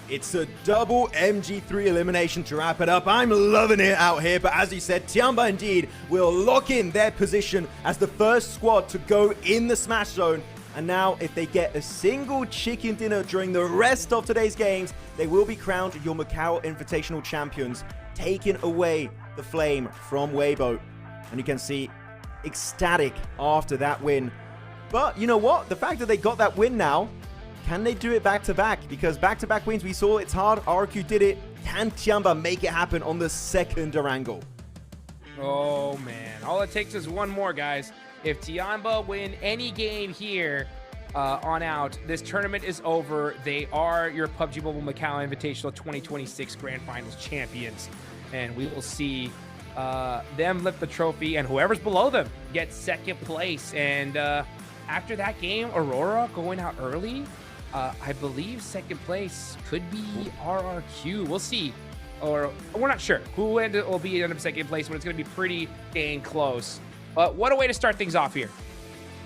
It's a double MG3 elimination to wrap it up. I'm loving it out here, but as you said, Tiamba indeed will lock in their position as the first squad to go in the smash zone. And now, if they get a single chicken dinner during the rest of today's games, they will be crowned your Macau Invitational champions, taking away the flame from Weibo. And you can see, ecstatic after that win. But you know what? The fact that they got that win now, can they do it back-to-back? Because back-to-back wins, we saw it's hard. RQ did it. Can Tiamba make it happen on the second Durango? Oh, man. All it takes is one more, guys. If Tiamba win any game here on out, this tournament is over. They are your PUBG Mobile Macau Invitational 2026 Grand Finals champions. And we will see them lift the trophy, and whoever's below them gets second place. And after that game, Aurora going out early, I believe second place could be RRQ. We'll see. Or we're not sure who will be in second place, but it's going to be pretty dang close. But what a way to start things off here.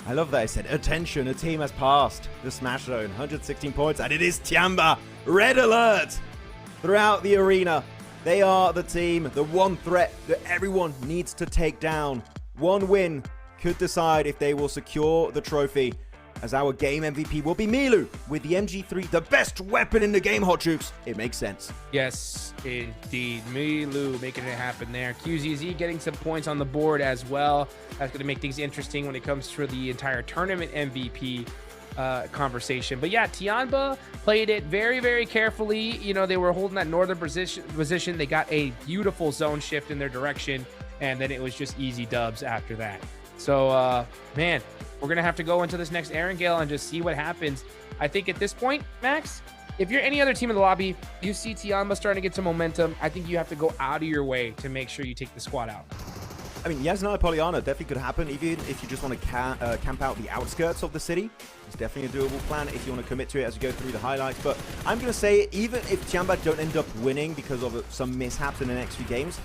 I love that I said, attention, a team has passed the Smash Zone, 116 points, and it is Tiamba. Red alert throughout the arena. They are the team, the one threat that everyone needs to take down. One win could decide if they will secure the trophy, as our game MVP will be Milu with the MG3, the best weapon in the game, Hot Jukes. It makes sense. Yes, indeed. Milu making it happen there. QZZ getting some points on the board as well. That's going to make things interesting when it comes to the entire tournament MVP conversation. But yeah, Tiamba played it very, very carefully. You know, they were holding that northern position. They got a beautiful zone shift in their direction, and then it was just easy dubs after that. So, man, we're going to have to go into this next Erangel and just see what happens. I think at this point, Max, if you're any other team in the lobby, you see Tiamba starting to get some momentum, I think you have to go out of your way to make sure you take the squad out. I mean, Yasnaya Pollyanna definitely could happen, even if you just want to camp out the outskirts of the city. It's definitely a doable plan if you want to commit to it as you go through the highlights. But I'm going to say, even if Tiamba don't end up winning because of some mishaps in the next few games,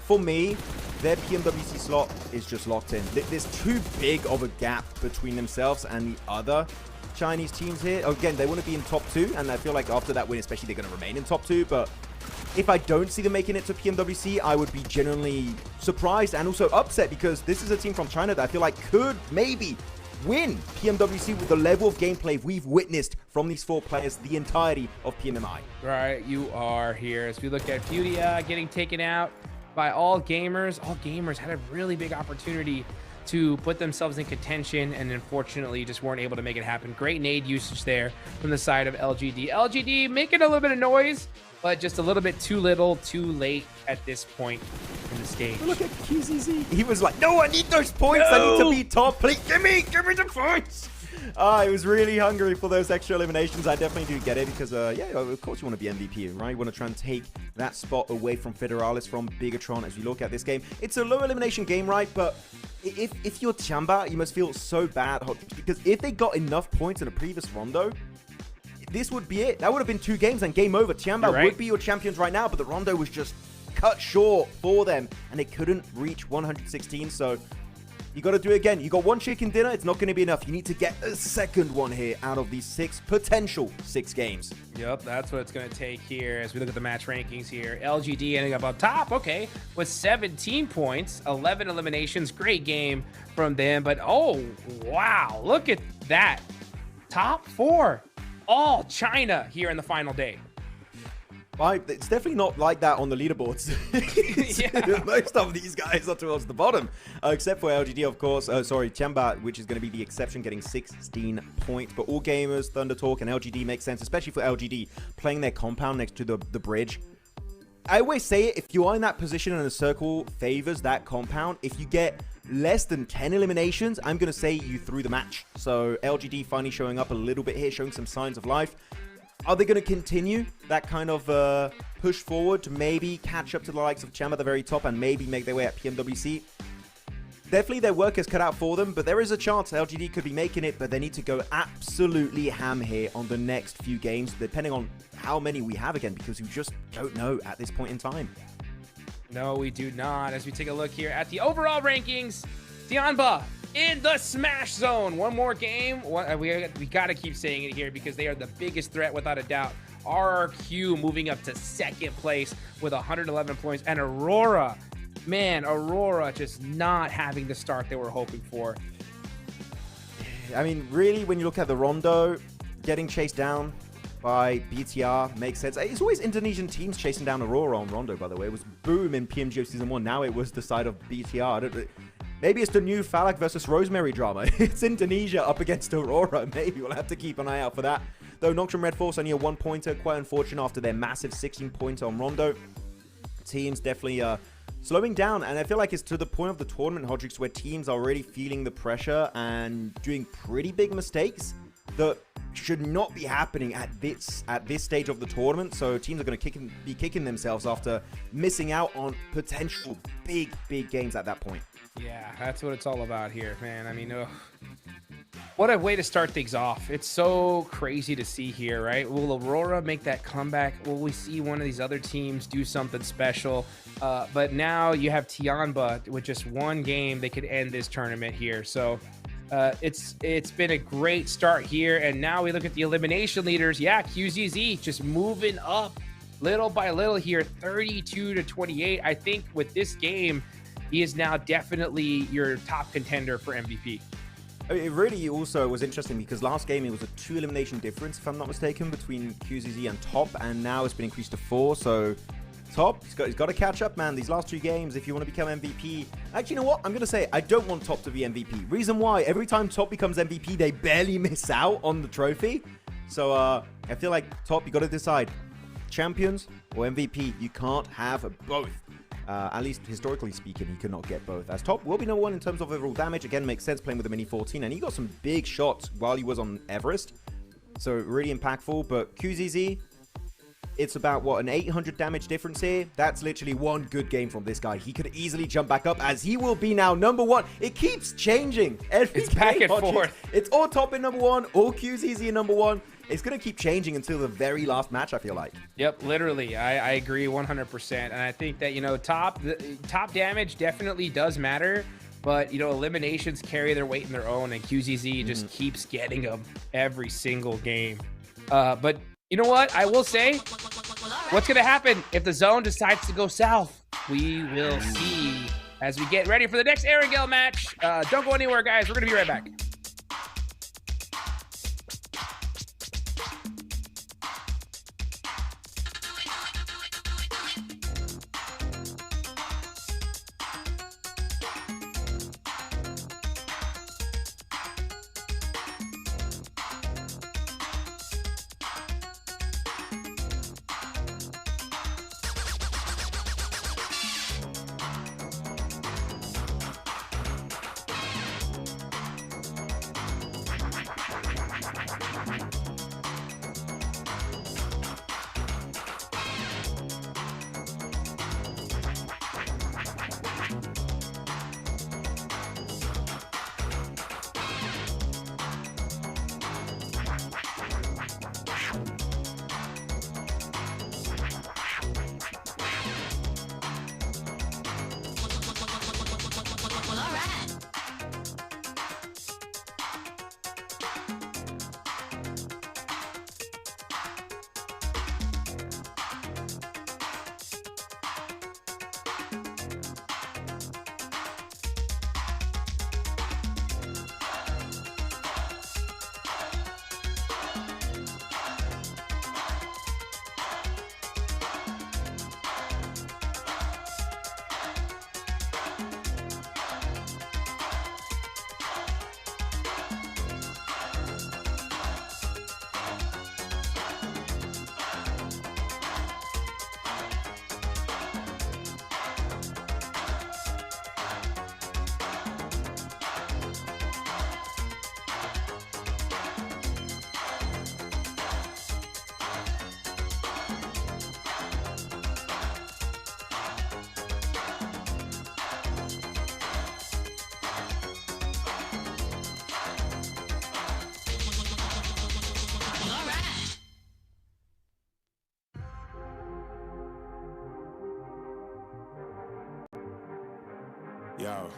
for me, their PMWC slot is just locked in. There's too big of a gap between themselves and the other Chinese teams here. Again, they want to be in top 2, and I feel like after that win, especially, they're going to remain in top 2. But if I don't see them making it to PMWC, I would be genuinely surprised and also upset, because this is a team from China that I feel like could maybe win PMWC with the level of gameplay we've witnessed from these 4 players the entirety of PMMI. Right, you are here. As we look at Furia getting taken out by All Gamers. All Gamers had a really big opportunity to put themselves in contention, and unfortunately just weren't able to make it happen. Great nade usage there from the side of LGD. LGD making a little bit of noise, but just a little bit too little, too late at this point in the stage. Look at QZZ. He was like, no, I need those points. No! I need to be top. Please, give me the points. I was really hungry for those extra eliminations. I definitely do get it because, yeah, of course you want to be MVP, right? You want to try and take that spot away from Federalis, from Bigatron as we look at this game. It's a low elimination game, right? But if you're Tiamba, you must feel so bad, because if they got enough points in a previous rondo, this would be it. That would have been 2 games and game over. Tiamba would be your champions right now, but the rondo was just cut short for them, and they couldn't reach 116, so you got to do it again. You got 1 chicken dinner. It's not going to be enough. You need to get a second one here out of these potential 6 games. Yep, that's what it's going to take here as we look at the match rankings here. LGD ending up on top, okay, with 17 points, 11 eliminations. Great game from them. But, oh, wow, look at that. Top 4, all China here in the final day. It's definitely not like that on the leaderboards. Yeah. Most of these guys are towards the bottom, except for LGD, of course. Sorry, Tiamba, which is going to be the exception, getting 16 points. But All Gamers, Thunder Talk, and LGD make sense, especially for LGD, playing their compound next to the bridge. I always say it, if you are in that position and the circle favors that compound, if you get less than 10 eliminations, I'm going to say you threw the match. So LGD finally showing up a little bit here, showing some signs of life. Are they going to continue that kind of push forward to maybe catch up to the likes of Cham at the very top and maybe make their way at PMWC? Definitely their work is cut out for them, but there is a chance LGD could be making it, but they need to go absolutely ham here on the next few games, depending on how many we have again, because we just don't know at this point in time. No, we do not. As we take a look here at the overall rankings, Tiamba in the Smash Zone. One more game. We got to keep saying it here because they are the biggest threat without a doubt. RRQ moving up to second place with 111 points. And Aurora, man, Aurora just not having the start they were hoping for. I mean, really, when you look at the Rondo, getting chased down by BTR makes sense. It's always Indonesian teams chasing down Aurora on Rondo, by the way. It was boom in PMGO Season 1. Now it was the side of BTR. Maybe it's the new Falak versus Rosemary drama. It's Indonesia up against Aurora. Maybe we'll have to keep an eye out for that. Though Nocturne Red Force only a 1-pointer. Quite unfortunate after their massive 16-pointer on Rondo. Teams definitely slowing down. And I feel like it's to the point of the tournament, Hodrix, where teams are already feeling the pressure and doing pretty big mistakes that should not be happening at this stage of the tournament. So teams are going to be kicking themselves after missing out on potential big games at that point. Yeah, that's what it's all about here, man. I mean, What a way to start things off. It's so crazy to see here, right? Will Aurora make that comeback? Will we see one of these other teams do something special? But now you have Tianba with just one game. They could end this tournament here. So it's been a great start here. And now we look at the elimination leaders. Yeah, QZZ just moving up little by little here, 32-28. I think with this game, he is now definitely your top contender for MVP. It really also was interesting because last game it was a 2 elimination difference, if I'm not mistaken, between QZZ and Top, and now it's been increased to 4. So Top, he's got to catch up, man. These last 2 games, if you want to become MVP. Actually, you know what? I'm going to say I don't want Top to be MVP. Reason why, every time Top becomes MVP, they barely miss out on the trophy. So I feel like Top, you got to decide. Champions or MVP, you can't have both. At least historically speaking, he could not get both. As Top will be number 1 in terms of overall damage. Again, makes sense playing with the Mini 14. And he got some big shots while he was on Everest. So really impactful. But QZZ, it's about, what, an 800 damage difference here? That's literally one good game from this guy. He could easily jump back up as he will be now number 1. It keeps changing. It's back and forth. It's all Top in number 1, all QZZ in number 1. It's going to keep changing until the very last match, I feel like. Yep, literally. I agree 100%. And I think that, top damage definitely does matter. But, eliminations carry their weight in their own. And QZZ just keeps getting them every single game. But you know what? I will say, what's going to happen if the zone decides to go south? We will see as we get ready for the next Erangel match. Don't go anywhere, guys. We're going to be right back. Yo.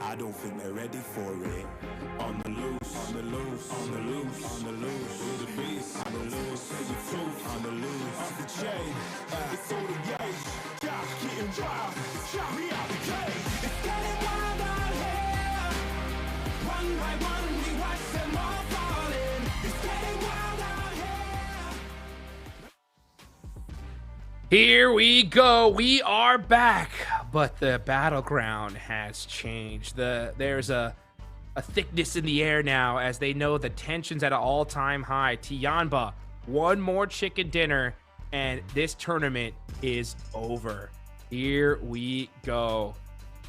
I don't think they're ready for it. On the loose, on the loose, on the loose, on the loose. With the beast, on the loose, say the truth, on the loose. Off the chain, it's all the gauge. Yeah, getting wild, shot me out the cage. It's getting wild out here. One by one, we watch them all falling. It's getting wild out here. Here we go. We are back, but the battleground has changed. There's a thickness in the air now as they know the tension's at an all-time high. Tianba, one more chicken dinner, and this tournament is over. Here we go.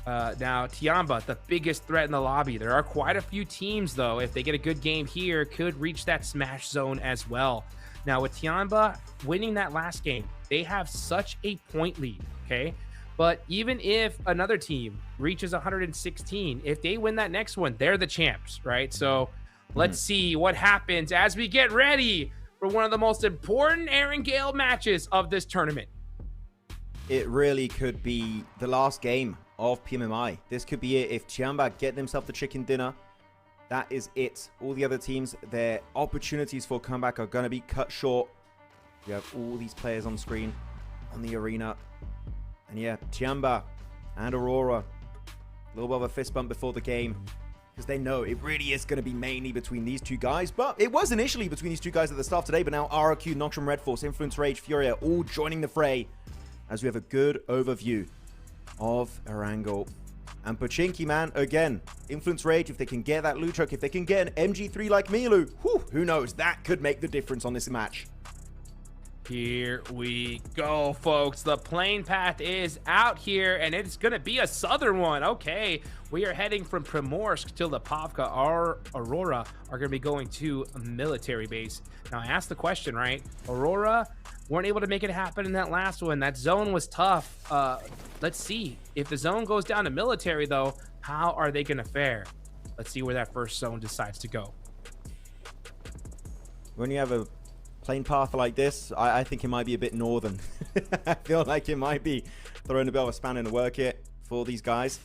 Now, Tianba, the biggest threat in the lobby. There are quite a few teams, though. If they get a good game here, could reach that smash zone as well. Now, with Tianba winning that last game, they have such a point lead, okay? But even if another team reaches 116, if they win that next one, they're the champs, right? So let's see what happens as we get ready for one of the most important Aaron Gale matches of this tournament. It really could be the last game of PMMI. This could be it. If Chiamba get themselves the chicken dinner, that is it. All the other teams, their opportunities for comeback are going to be cut short. You have all these players on screen, on the arena. And yeah, Chiamba and Aurora, a little bit of a fist bump before the game, because they know it really is going to be mainly between these two guys. But it was initially between these two guys at the start today, but now RRQ, Nocturne Red Force, Influence Rage, Furia, all joining the fray, as we have a good overview of Erangel. And Pochinki, man, again, Influence Rage, if they can get that loot truck, if they can get an MG3 like Milu, who knows, that could make the difference on this match. Here we go, folks. The plane path is out here, and it's going to be a southern one. Okay, we are heading from Primorsk to Lipovka. Our Aurora are going to be going to a military base. Now, I asked the question, right? Aurora weren't able to make it happen in that last one. That zone was tough. Let's see. If the zone goes down to military, though, how are they going to fare? Let's see where that first zone decides to go. When you have a plane path like this, I think it might be a bit northern. I feel like it might be throwing a bit of a spanner in the work here for these guys.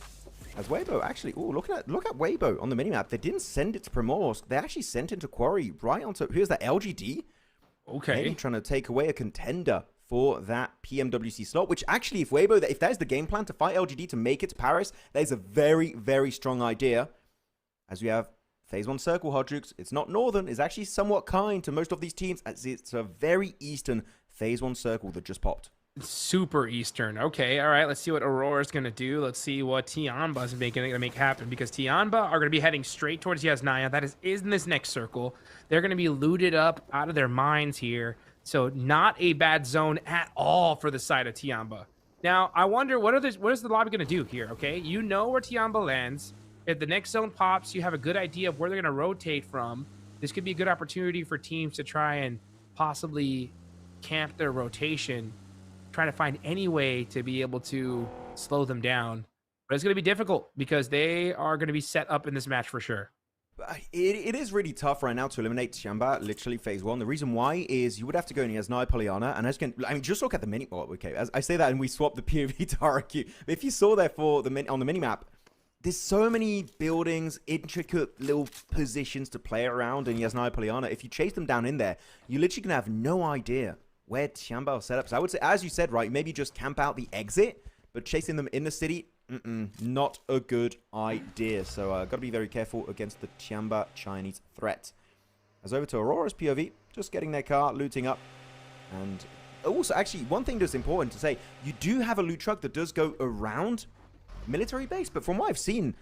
As Weibo actually, look at Weibo on the minimap. They didn't send it to Primorsk. They actually sent it to Quarry right onto, here's that LGD. Okay. Maybe trying to take away a contender for that PMWC slot, which actually, if Weibo, if that's the game plan to fight LGD to make it to Paris, that is a very, very strong idea. As we have Phase 1 Circle, Hodrux, it's not northern, it's actually somewhat kind to most of these teams, as it's a very eastern Phase 1 Circle that just popped. Super eastern. Okay, all right, let's see what Aurora's going to do. Let's see what Tianba is going to make happen, because Tianba are going to be heading straight towards Yasnaya. That is in this next circle. They're going to be looted up out of their minds here, so not a bad zone at all for the side of Tianba. Now, I wonder, what is the lobby going to do here, okay? You know where Tianba lands. If the next zone pops, you have a good idea of where they're going to rotate from. This could be a good opportunity for teams to try and possibly camp their rotation, trying to find any way to be able to slow them down. But it's going to be difficult because they are going to be set up in this match for sure. It is really tough right now to eliminate Tianba, literally Phase 1. The reason why is you would have to go in as Naya Polyana, and just look at the mini. Oh, okay, as I say that, and we swap the POV to RQ. But if you saw there on the minimap, there's so many buildings, intricate little positions to play around in Yasnaya Polyana. If you chase them down in there, you're literally going to have no idea where Tianba will set up. So I would say, as you said, right, maybe just camp out the exit, but chasing them in the city, not a good idea. So got to be very careful against the Tianba Chinese threat. As over to Aurora's POV, just getting their car, looting up. And also, actually, one thing that's important to say, you do have a loot truck that does go around military base, but from what I've seen,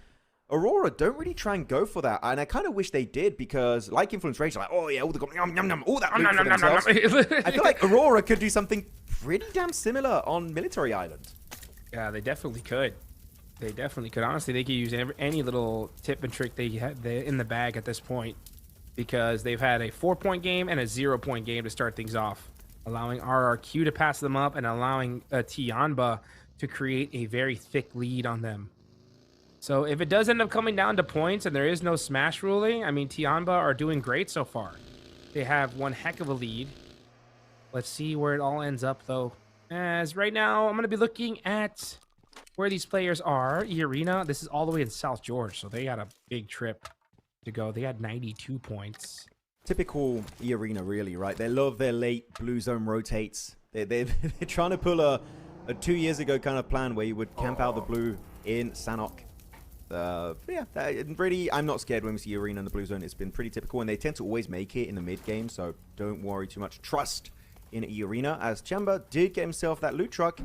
Aurora don't really try and go for that, and I kind of wish they did, because like Influence Rage, like, oh yeah, all the all that loot for themselves. I feel like Aurora could do something pretty damn similar on Military Island. Yeah, they definitely could. They definitely could. Honestly, they could use any little tip and trick they had in the bag at this point, because they've had a 4-point game and a 0-point game to start things off, allowing RRQ to pass them up and allowing Tianba to create a very thick lead on them. So if it does end up coming down to points and there is no smash ruling, I mean, Tianba are doing great so far. They have one heck of a lead. Let's see where it all ends up, though. As right now, I'm going to be looking at where these players are. Arena, this is all the way in South George, so they got a big trip to go. They had 92 points. Typical Arena, really, right? They love their late blue zone rotates. They're trying to pull a 2 years ago kind of plan where you would camp out the blue in Sanok. Yeah, really, I'm not scared when we see Arena in the blue zone. It's been pretty typical, and they tend to always make it in the mid game, so don't worry too much. Trust in Arena, as Chamba did get himself that loot truck.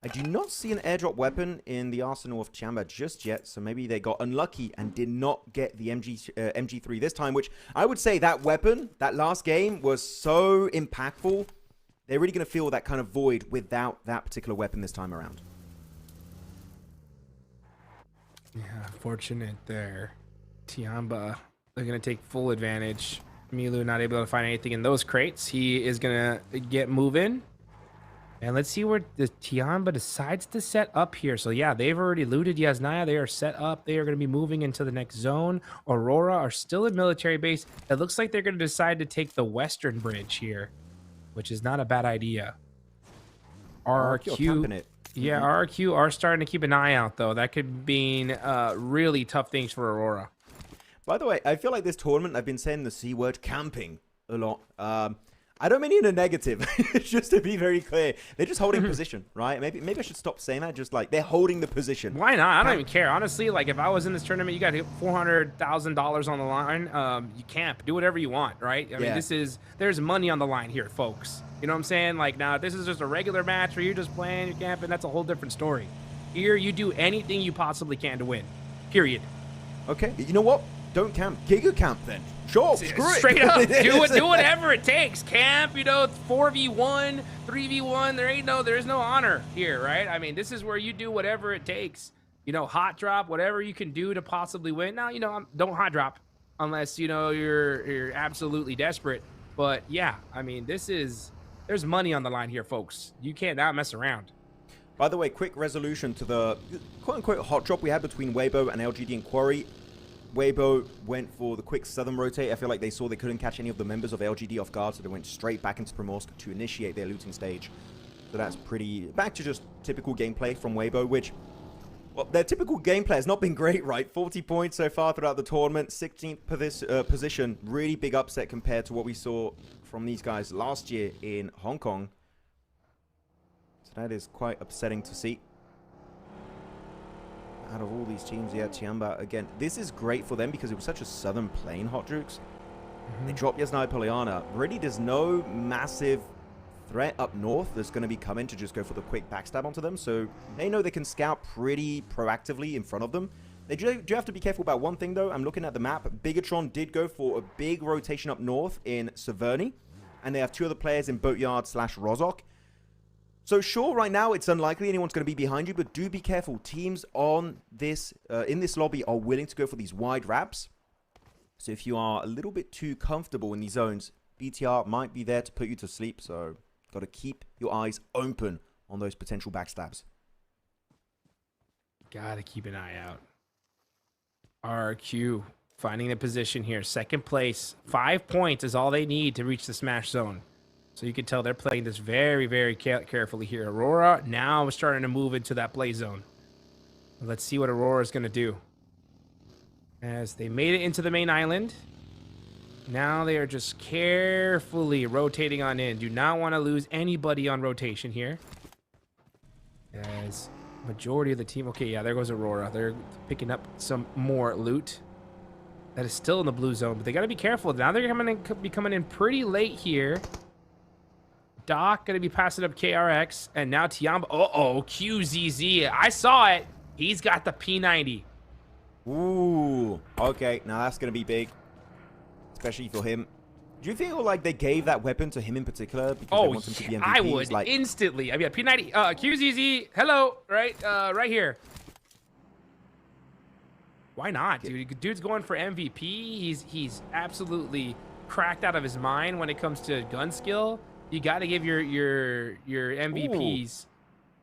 I do not see an airdrop weapon in the arsenal of Chamba just yet, so maybe they got unlucky and did not get the MG3 this time, which I would say that weapon, that last game, was so impactful. They're really going to feel that kind of void without that particular weapon this time around. Yeah, fortunate there. Tianba, they're going to take full advantage. Milu not able to find anything in those crates. He is going to get moving. And let's see where the Tiamba decides to set up here. So yeah, they've already looted Yasnaya. They are set up. They are going to be moving into the next zone. Aurora are still in military base. It looks like they're going to decide to take the western bridge here, which is not a bad idea. RRQ, yeah, RRQ are starting to keep an eye out though. That could mean really tough things for Aurora. By the way, I feel like this tournament, I've been saying the C word, camping, a lot. I don't mean in a negative, just to be very clear. They're just holding position, right? Maybe I should stop saying that. Just like they're holding the position. Why not? I don't even care. Honestly, like if I was in this tournament, you got $400,000 on the line. You camp, do whatever you want, right? I mean, there's money on the line here, folks. You know what I'm saying? Like now, this is just a regular match where you're just playing, you're camping. That's a whole different story. Here, you do anything you possibly can to win. Period. Okay. You know what? Don't camp. Giga camp then. Sure, straight up. Do whatever it takes. Camp, 4v1, 3v1. There's no honor here, right? I mean, this is where you do whatever it takes. Hot drop, whatever you can do to possibly win. Now, don't hot drop unless, you're absolutely desperate. But yeah, I mean, there's money on the line here, folks. You can't not mess around. By the way, quick resolution to the quote-unquote hot drop we had between Weibo and LGD and Quarry. Weibo went for the quick southern rotate. I feel like they saw they couldn't catch any of the members of LGD off guard, so they went straight back into Primorsk to initiate their looting stage. So that's back to just typical gameplay from Weibo, which, well, their typical gameplay has not been great, right? 40 points so far throughout the tournament, 16th position. Really big upset compared to what we saw from these guys last year in Hong Kong. So that is quite upsetting to see. Out of all these teams, yeah, Tiamba, again, this is great for them because it was such a southern plane, Hot Jukes. They drop Yasnaya Poliana. Really, there's no massive threat up north that's going to be coming to just go for the quick backstab onto them. So they know they can scout pretty proactively in front of them. They do have to be careful about one thing, though. I'm looking at the map. Bigatron did go for a big rotation up north in Severny. And they have two other players in Boatyard / Rozhok. So sure, right now it's unlikely anyone's going to be behind you, but do be careful. Teams on this in this lobby are willing to go for these wide wraps. So if you are a little bit too comfortable in these zones, BTR might be there to put you to sleep. So got to keep your eyes open on those potential backstabs. Gotta keep an eye out. RQ finding a position here, second place. 5 points is all they need to reach the smash zone. So you can tell they're playing this very, very carefully here. Aurora now is starting to move into that play zone. Let's see what Aurora is going to do. As they made it into the main island. Now they are just carefully rotating on in. Do not want to lose anybody on rotation here. As majority of the team... Okay, yeah, there goes Aurora. They're picking up some more loot. That is still in the blue zone, but they got to be careful. Now they're coming in pretty late here. Doc going to be passing up KRX, and now Tiamba. Uh-oh, QZZ. I saw it. He's got the P90. Ooh, okay. Now that's going to be big, especially for him. Do you feel like they gave that weapon to him in particular because they want him to be MVP? I would instantly. I mean, P90, QZZ, hello, right here. Why not, dude? Dude's going for MVP. He's absolutely cracked out of his mind when it comes to gun skill. You got to give your MVPs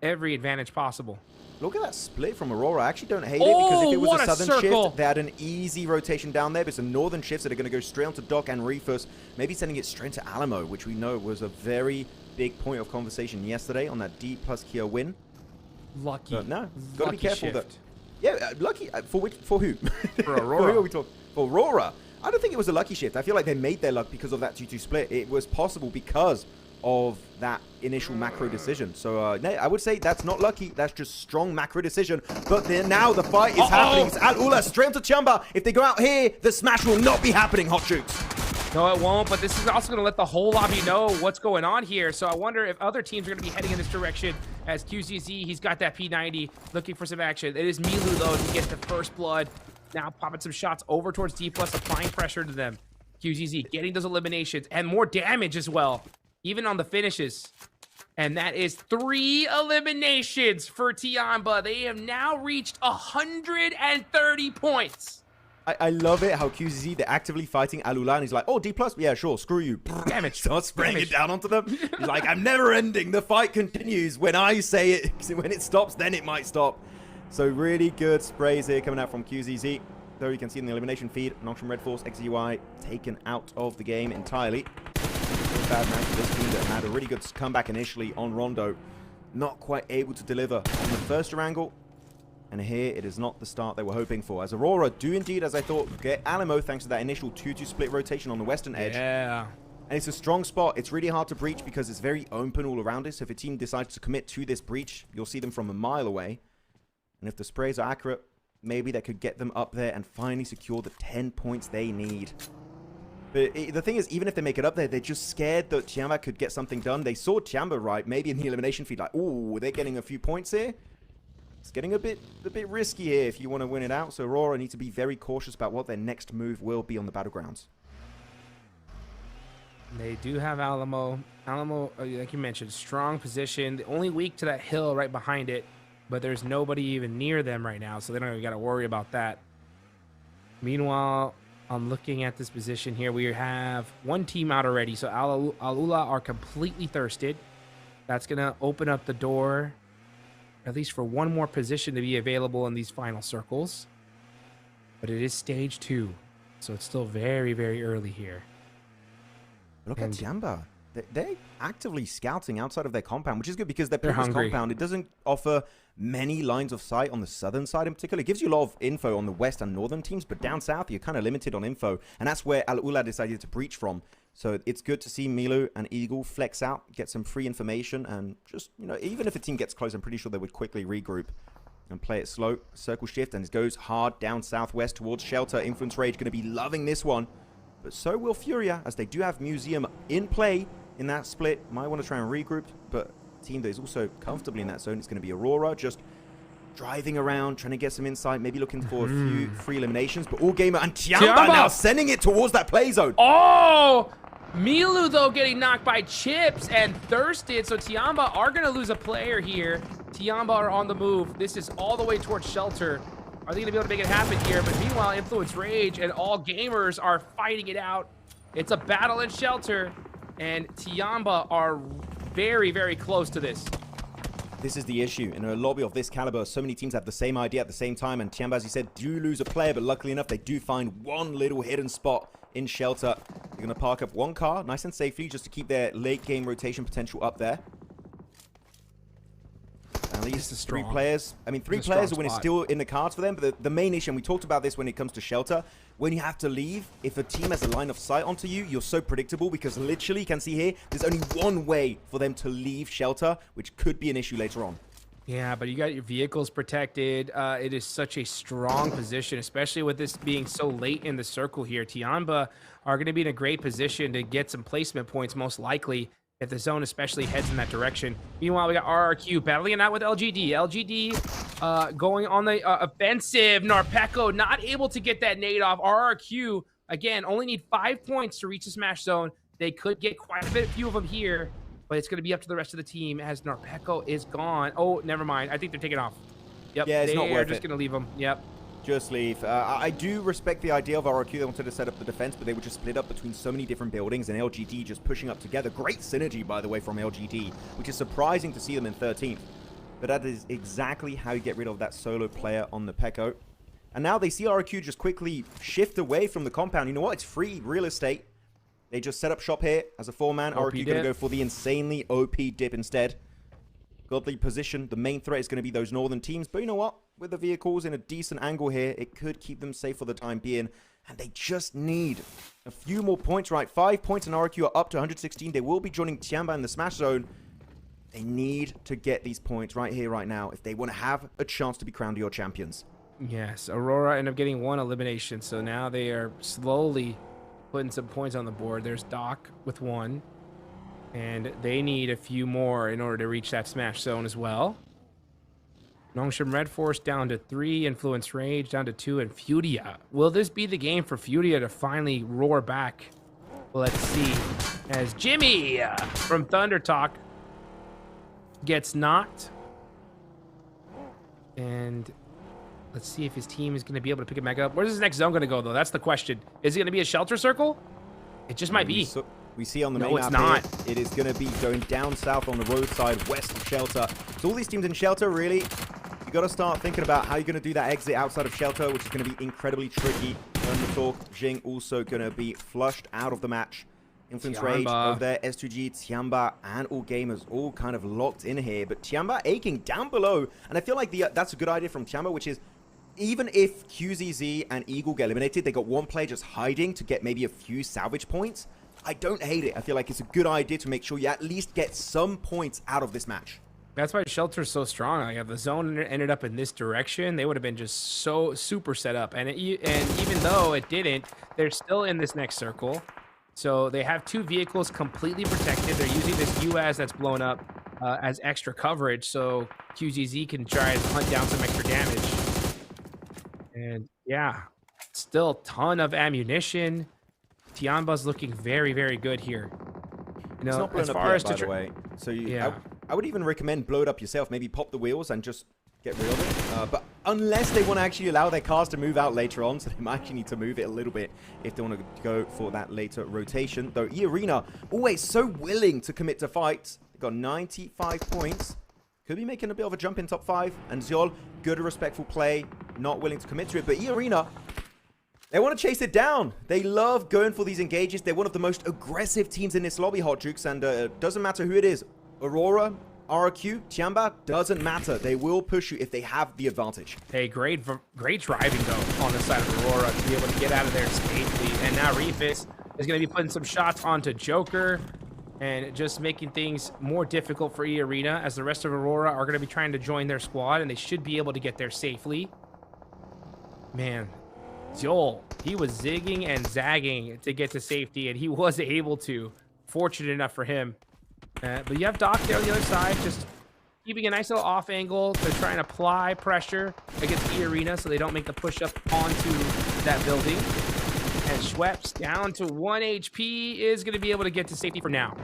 every advantage possible. Look at that split from Aurora. I actually don't hate it because if it was a southern shift, they had an easy rotation down there. But it's a northern shift that are going to go straight onto Doc and Reefus, maybe sending it straight to Alamo, which we know was a very big point of conversation yesterday on that D plus Kia win. Lucky. But no, got to be careful. Shift. Yeah, lucky. For who? For Aurora. For who are we talking? For Aurora. I don't think it was a lucky shift. I feel like they made their luck because of that 2-2 split. It was possible because of that initial macro decision. So I would say that's not lucky. That's just strong macro decision. But then now the fight is happening. It's Al Ula straight onto Chamba. If they go out here, the smash will not be happening, Hot Jukes. No, it won't. But this is also going to let the whole lobby know what's going on here. So I wonder if other teams are going to be heading in this direction. As QCZ, he's got that P90 looking for some action. It is Milu, though, to get the first blood. Now popping some shots over towards D+, applying pressure to them. QZZ getting those eliminations and more damage as well, even on the finishes. And that is 3 eliminations for Tiamba. They have now reached 130 points. I love it how QZZ, they're actively fighting Alula, and he's like, oh, D+, yeah, sure, screw you. Damage. Starts spraying it down onto them. He's like, I'm never ending. The fight continues. When I say it, when it stops, then it might stop. So really good sprays here coming out from QZZ. Though you can see in the elimination feed, Nongshim Red Force, XUI taken out of the game entirely. Bad match for this team that had a really good comeback initially on Rondo. Not quite able to deliver on the first angle. And here, it is not the start they were hoping for. As Aurora do indeed, as I thought, get Alamo thanks to that initial 2-2 split rotation on the western edge. Yeah. And it's a strong spot. It's really hard to breach because it's very open all around it. So if a team decides to commit to this breach, you'll see them from a mile away. And if the sprays are accurate, maybe that could get them up there and finally secure the 10 points they need. But the thing is, even if they make it up there, they're just scared that Tiamba could get something done. They saw Tiamba, right, maybe in the elimination feed, like, ooh, they're getting a few points here. It's getting a bit risky here if you want to win it out. So Aurora need to be very cautious about what their next move will be on the battlegrounds. They do have Alamo. Alamo, like you mentioned, strong position. The only weak to that hill right behind it, but there's nobody even near them right now, so they don't even got to worry about that. Meanwhile, I'm looking at this position here. We have one team out already, so Alula are completely thirsted. That's going to open up the door, at least for one more position to be available in these final circles. But it is stage 2, so it's still very, very early here. Look at Tiamba. They're actively scouting outside of their compound, which is good because their previous hungry. compound, it doesn't offer many lines of sight on the southern side in particular. It gives you a lot of info on the west and northern teams, but down south, you're kind of limited on info. And that's where Alula decided to breach from. So it's good to see Milu and Eagle flex out, get some free information, and just, you know, even if a team gets close, I'm pretty sure they would quickly regroup and play it slow. Circle shift, and it goes hard down southwest towards Shelter. Influence Rage going to be loving this one. But so will Furia, as they do have Museum in play in that split. Might want to try and regroup, but a team that is also comfortably in that zone, it's going to be Aurora, just driving around, trying to get some insight, maybe looking for a few free eliminations. But All Gamer and Tiamba now sending it towards that play zone. Oh! Milu, though, getting knocked by Chips and Thirsted, so Tiamba are going to lose a player here. Tiamba are on the move. This is all the way towards Shelter. Are they going to be able to make it happen here? But meanwhile, Influence Rage and All Gamers are fighting it out. It's a battle in Shelter, and Tiamba are very, very close to this. This is the issue. In a lobby of this caliber, so many teams have the same idea at the same time, and Tiamba, as you said, do lose a player, but luckily enough, they do find one little hidden spot in Shelter. They're going to park up one car, nice and safely, just to keep their late game rotation potential up there. At least 3 players. I mean, 3 players when it's still in the cards for them. But the main issue, and we talked about this when it comes to Shelter, when you have to leave, if a team has a line of sight onto you, you're so predictable because literally, you can see here, there's only one way for them to leave Shelter, which could be an issue later on. Yeah, but you got your vehicles protected. It is such a strong position, especially with this being so late in the circle here. Tiamba are going to be in a great position to get some placement points, most likely, if the zone especially heads in that direction. Meanwhile, we got RRQ battling it out with LGD. LGD going on the offensive. Narpeko not able to get that nade off. RRQ, again, only need 5 points to reach the smash zone. They could get quite a few of them here, but it's going to be up to the rest of the team as Narpeko is gone. Oh, never mind. I think they're taking off. Yep, yeah, it's not worth it. They're just going to leave them. Yep. Just leave. I do respect the idea of RRQ. They wanted to set up the defense, but they were just split up between so many different buildings, and LGD just pushing up together. Great synergy, by the way, from LGD, which is surprising to see them in 13th. But that is exactly how you get rid of that solo player on the Peko. And now they see RRQ just quickly shift away from the compound. You know what? It's free real estate. They just set up shop here as a 4-man. RRQ going to go for the insanely OP dip instead. Godly position. The main threat is going to be those northern teams. But you know what? With the vehicles in a decent angle here, it could keep them safe for the time being. And they just need a few more points, right? 5 points, and RRQ are up to 116. They will be joining Tiamba in the smash zone. They need to get these points right here, right now, if they want to have a chance to be crowned your champions. Yes, Aurora ended up getting 1 elimination. So now they are slowly putting some points on the board. There's Doc with 1. And they need a few more in order to reach that smash zone as well. Nongshim Red Force down to 3, Influence Rage down to 2, and Furia. Will this be the game for Furia to finally roar back? Well, let's see. As Jimmy from Thunder Talk gets knocked. And Let's see if his team is going to be able to pick it back up. Where's his next zone going to go, though? That's the question. Is it going to be a shelter circle? It just might be. We see on the No, main it's map not. here, it is going to be going down south on the roadside, west of shelter. So all these teams in shelter, really, you got to start thinking about how you're going to do that exit outside of shelter, which is going to be incredibly tricky. On the talk, Jing also going to be flushed out of the match. Influence Rage over there, S2G, Tiamba, and all gamers all kind of locked in here. But Tiamba aching down below, and I feel like that's a good idea from Tiamba, which is even if QZZ and Eagle get eliminated, they got one player just hiding to get maybe a few salvage points. I don't hate it. I feel like it's a good idea to make sure you at least get some points out of this match. That's why Shelter's so strong. Like, if the zone ended up in this direction, they would have been just so super set up. And even though it didn't, they're still in this next circle. So they have 2 vehicles completely protected. They're using this UAS that's blown up as extra coverage, so QZZ can try and hunt down some extra damage. And yeah, still a ton of ammunition. Tiamba's looking very, very good here. You know, it's not blown as up far yet, as by the way. So I would even recommend blow it up yourself. Maybe pop the wheels and just get rid of it. But unless they want to actually allow their cars to move out later on, so they might actually need to move it a little bit if they want to go for that later rotation. Though E-Arena, always so willing to commit to fights. They've got 95 points. Could be making a bit of a jump in top 5. And Zyol, good respectful play, not willing to commit to it. But E-Arena, they want to chase it down. They love going for these engages. They're one of the most aggressive teams in this lobby, Hot Jukes. And doesn't matter who it is. Aurora, RQ, Tiamba, doesn't matter. They will push you if they have the advantage. Hey, great driving, though, on the side of Aurora to be able to get out of there safely. And now Refis is going to be putting some shots onto Joker and just making things more difficult for E-Arena, as the rest of Aurora are going to be trying to join their squad, and they should be able to get there safely. Man, Joel, he was zigging and zagging to get to safety, and he was able to. Fortunate enough for him. But you have Doc there on the other side, just keeping a nice little off angle to try and apply pressure against E-Arena so they don't make the push up onto that building. And Schweppes down to 1 HP is going to be able to get to safety for now.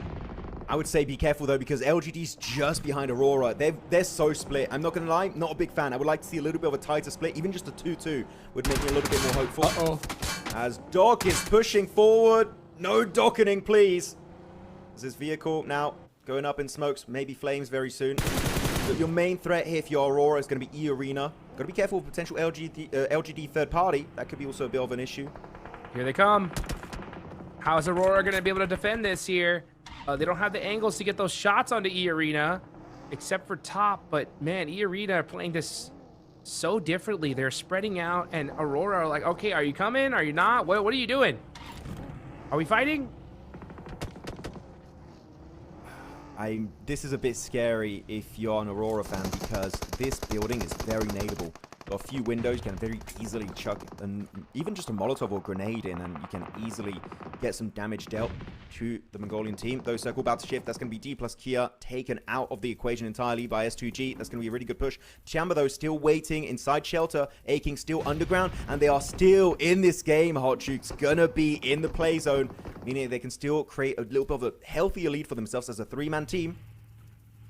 I would say be careful, though, because LGD's just behind Aurora. They're so split. I'm not going to lie, not a big fan. I would like to see a little bit of a tighter split. Even just a 2-2 would make me a little bit more hopeful. Uh-oh. As Doc is pushing forward. No docketing, please. As his vehicle now going up in smokes, maybe flames very soon. But your main threat here for your Aurora is going to be E-Arena. Got to be careful with potential LGD third party. That could be also a bit of an issue. Here they come. How is Aurora going to be able to defend this here? They don't have the angles to get those shots onto E-Arena, except for top. But man, E-Arena are playing this so differently. They're spreading out, and Aurora are like, okay, are you coming? Are you not? What are you doing? Are we fighting? This is a bit scary if you're an Aurora fan, because this building is very nadeable. Got a few windows, you can very easily chuck even just a Molotov or grenade in, and you can easily get some damage dealt to the Mongolian team. Though circle about to shift, that's going to be D plus Kia taken out of the equation entirely by S2G. That's going to be a really good push. Tiamba, though, still waiting inside shelter, Aching still underground, and they are still in this game. Hot Jukes gonna be in the play zone, meaning they can still create a little bit of a healthier lead for themselves as a 3-man team.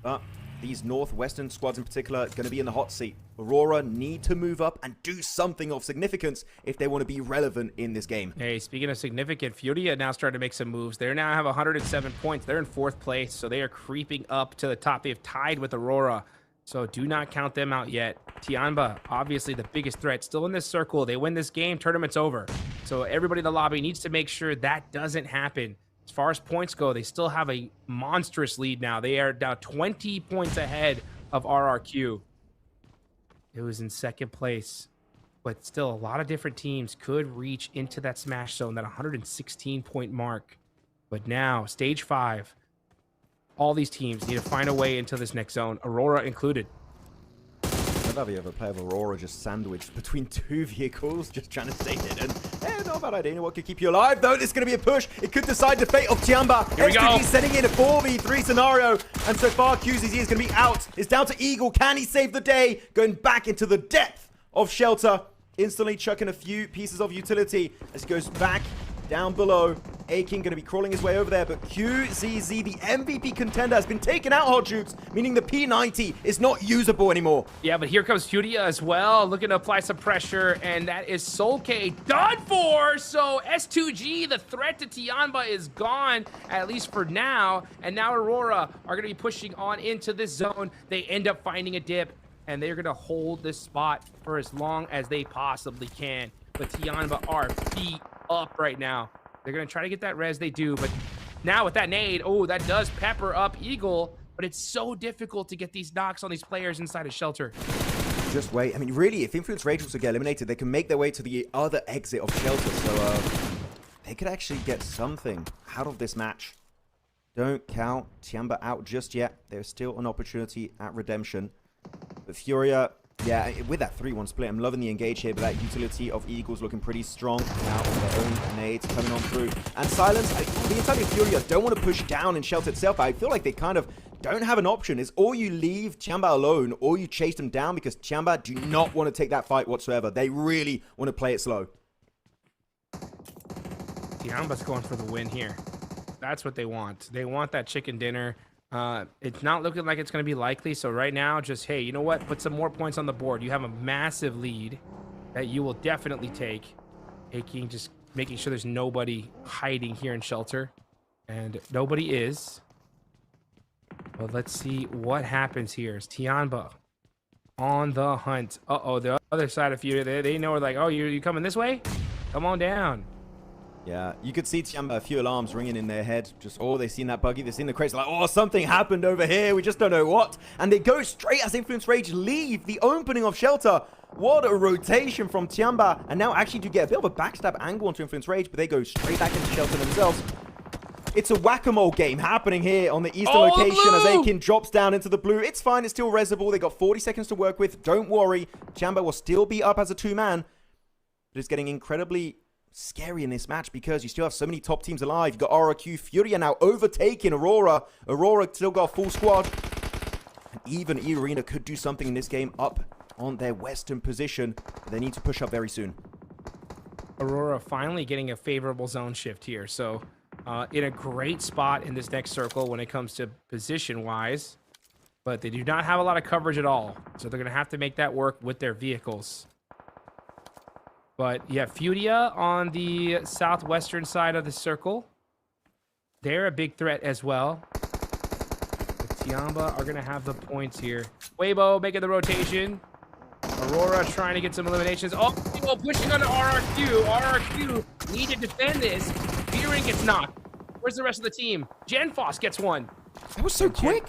But these northwestern squads in particular are going to be in the hot seat. Aurora need to move up and do something of significance if they want to be relevant in this game. Hey, speaking of significant, Furia now starting to make some moves. They now have 107 points. They're in 4th place, so they are creeping up to the top. They have tied with Aurora, so do not count them out yet. Tiamba, obviously the biggest threat, still in this circle. They win this game, tournament's over. So everybody in the lobby needs to make sure that doesn't happen. As far as points go, they still have a monstrous lead now. They are now 20 points ahead of RRQ. It was in 2nd place, but still a lot of different teams could reach into that smash zone, that 116-point mark. But now, stage 5, all these teams need to find a way into this next zone, Aurora included. I'd love you ever play with Aurora just sandwiched between 2 vehicles, just trying to stay hidden. Not a bad idea. You know what could keep you alive, though? This is going to be a push. It could decide the fate of Tiamba. Here we go. Setting in a 4v3 scenario. And so far, QZZ is going to be out. It's down to Eagle. Can he save the day? Going back into the depth of shelter. Instantly chucking a few pieces of utility as he goes back down below. A-King going to be crawling his way over there, but QZZ, the MVP contender, has been taken out, Hot Jukes, meaning the P90 is not usable anymore. Yeah, but here comes Furia as well, looking to apply some pressure, and that is Soulk done for! So S2G, the threat to Tianba, is gone, at least for now, and now Aurora are going to be pushing on into this zone. They end up finding a dip, and they're going to hold this spot for as long as they possibly can. But Tianba are feet up right now. They're going to try to get that res, they do, but now with that nade, oh, that does pepper up Eagle, but it's so difficult to get these knocks on these players inside a shelter. Just wait. I mean, really, if Influence Rage was to get eliminated, they can make their way to the other exit of shelter, so they could actually get something out of this match. Don't count Tianba out just yet. There's still an opportunity at redemption. But Furia, yeah, with that 3-1 split, I'm loving the engage here, but that utility of Eagles looking pretty strong now on their own nades coming on through. And Silence, the entire Furia don't want to push down in shelter itself. I feel like they kind of don't have an option. It's or you leave Tianba alone or you chase them down, because Tianba do not want to take that fight whatsoever. They really want to play it slow. Tianba's going for the win here. That's what they want. They want that chicken dinner. It's not looking like it's going to be likely. So right now, just, hey, you know what? Put some more points on the board. You have a massive lead that you will definitely take. A-King just making sure there's nobody hiding here in shelter. And nobody is. But let's see what happens here. Is Tianba on the hunt? Uh-oh, the other side of Fury, they know, like, oh, you coming this way? Come on down. Yeah, you could see Tianba, a few alarms ringing in their head. Just, oh, they've seen that buggy, they've seen the crates, like, oh, something happened over here, we just don't know what. And they go straight as Influence Rage leave the opening of shelter. What a rotation from Tianba. And now actually do get a bit of a backstab angle onto Influence Rage, but they go straight back into shelter themselves. It's a whack-a-mole game happening here on the eastern location as A-King drops down into the blue. It's fine, it's still resable. They got 40 seconds to work with. Don't worry, Tianba will still be up as a 2-man. But it's getting incredibly scary in this match because you still have so many top teams alive. You got RRQ, Furia now overtaking Aurora. Aurora still got a full squad. And even E-Arena could do something in this game up on their western position. But they need to push up very soon. Aurora finally getting a favorable zone shift here. So in a great spot in this next circle when it comes to position-wise. But they do not have a lot of coverage at all. So they're going to have to make that work with their vehicles. But yeah, Furia on the southwestern side of the circle. They're a big threat as well. But Tianba are going to have the points here. Weibo making the rotation. Aurora trying to get some eliminations. Oh, pushing on to RRQ. RRQ need to defend this. Fearing gets knocked. Where's the rest of the team? Genfos gets one. That was so quick.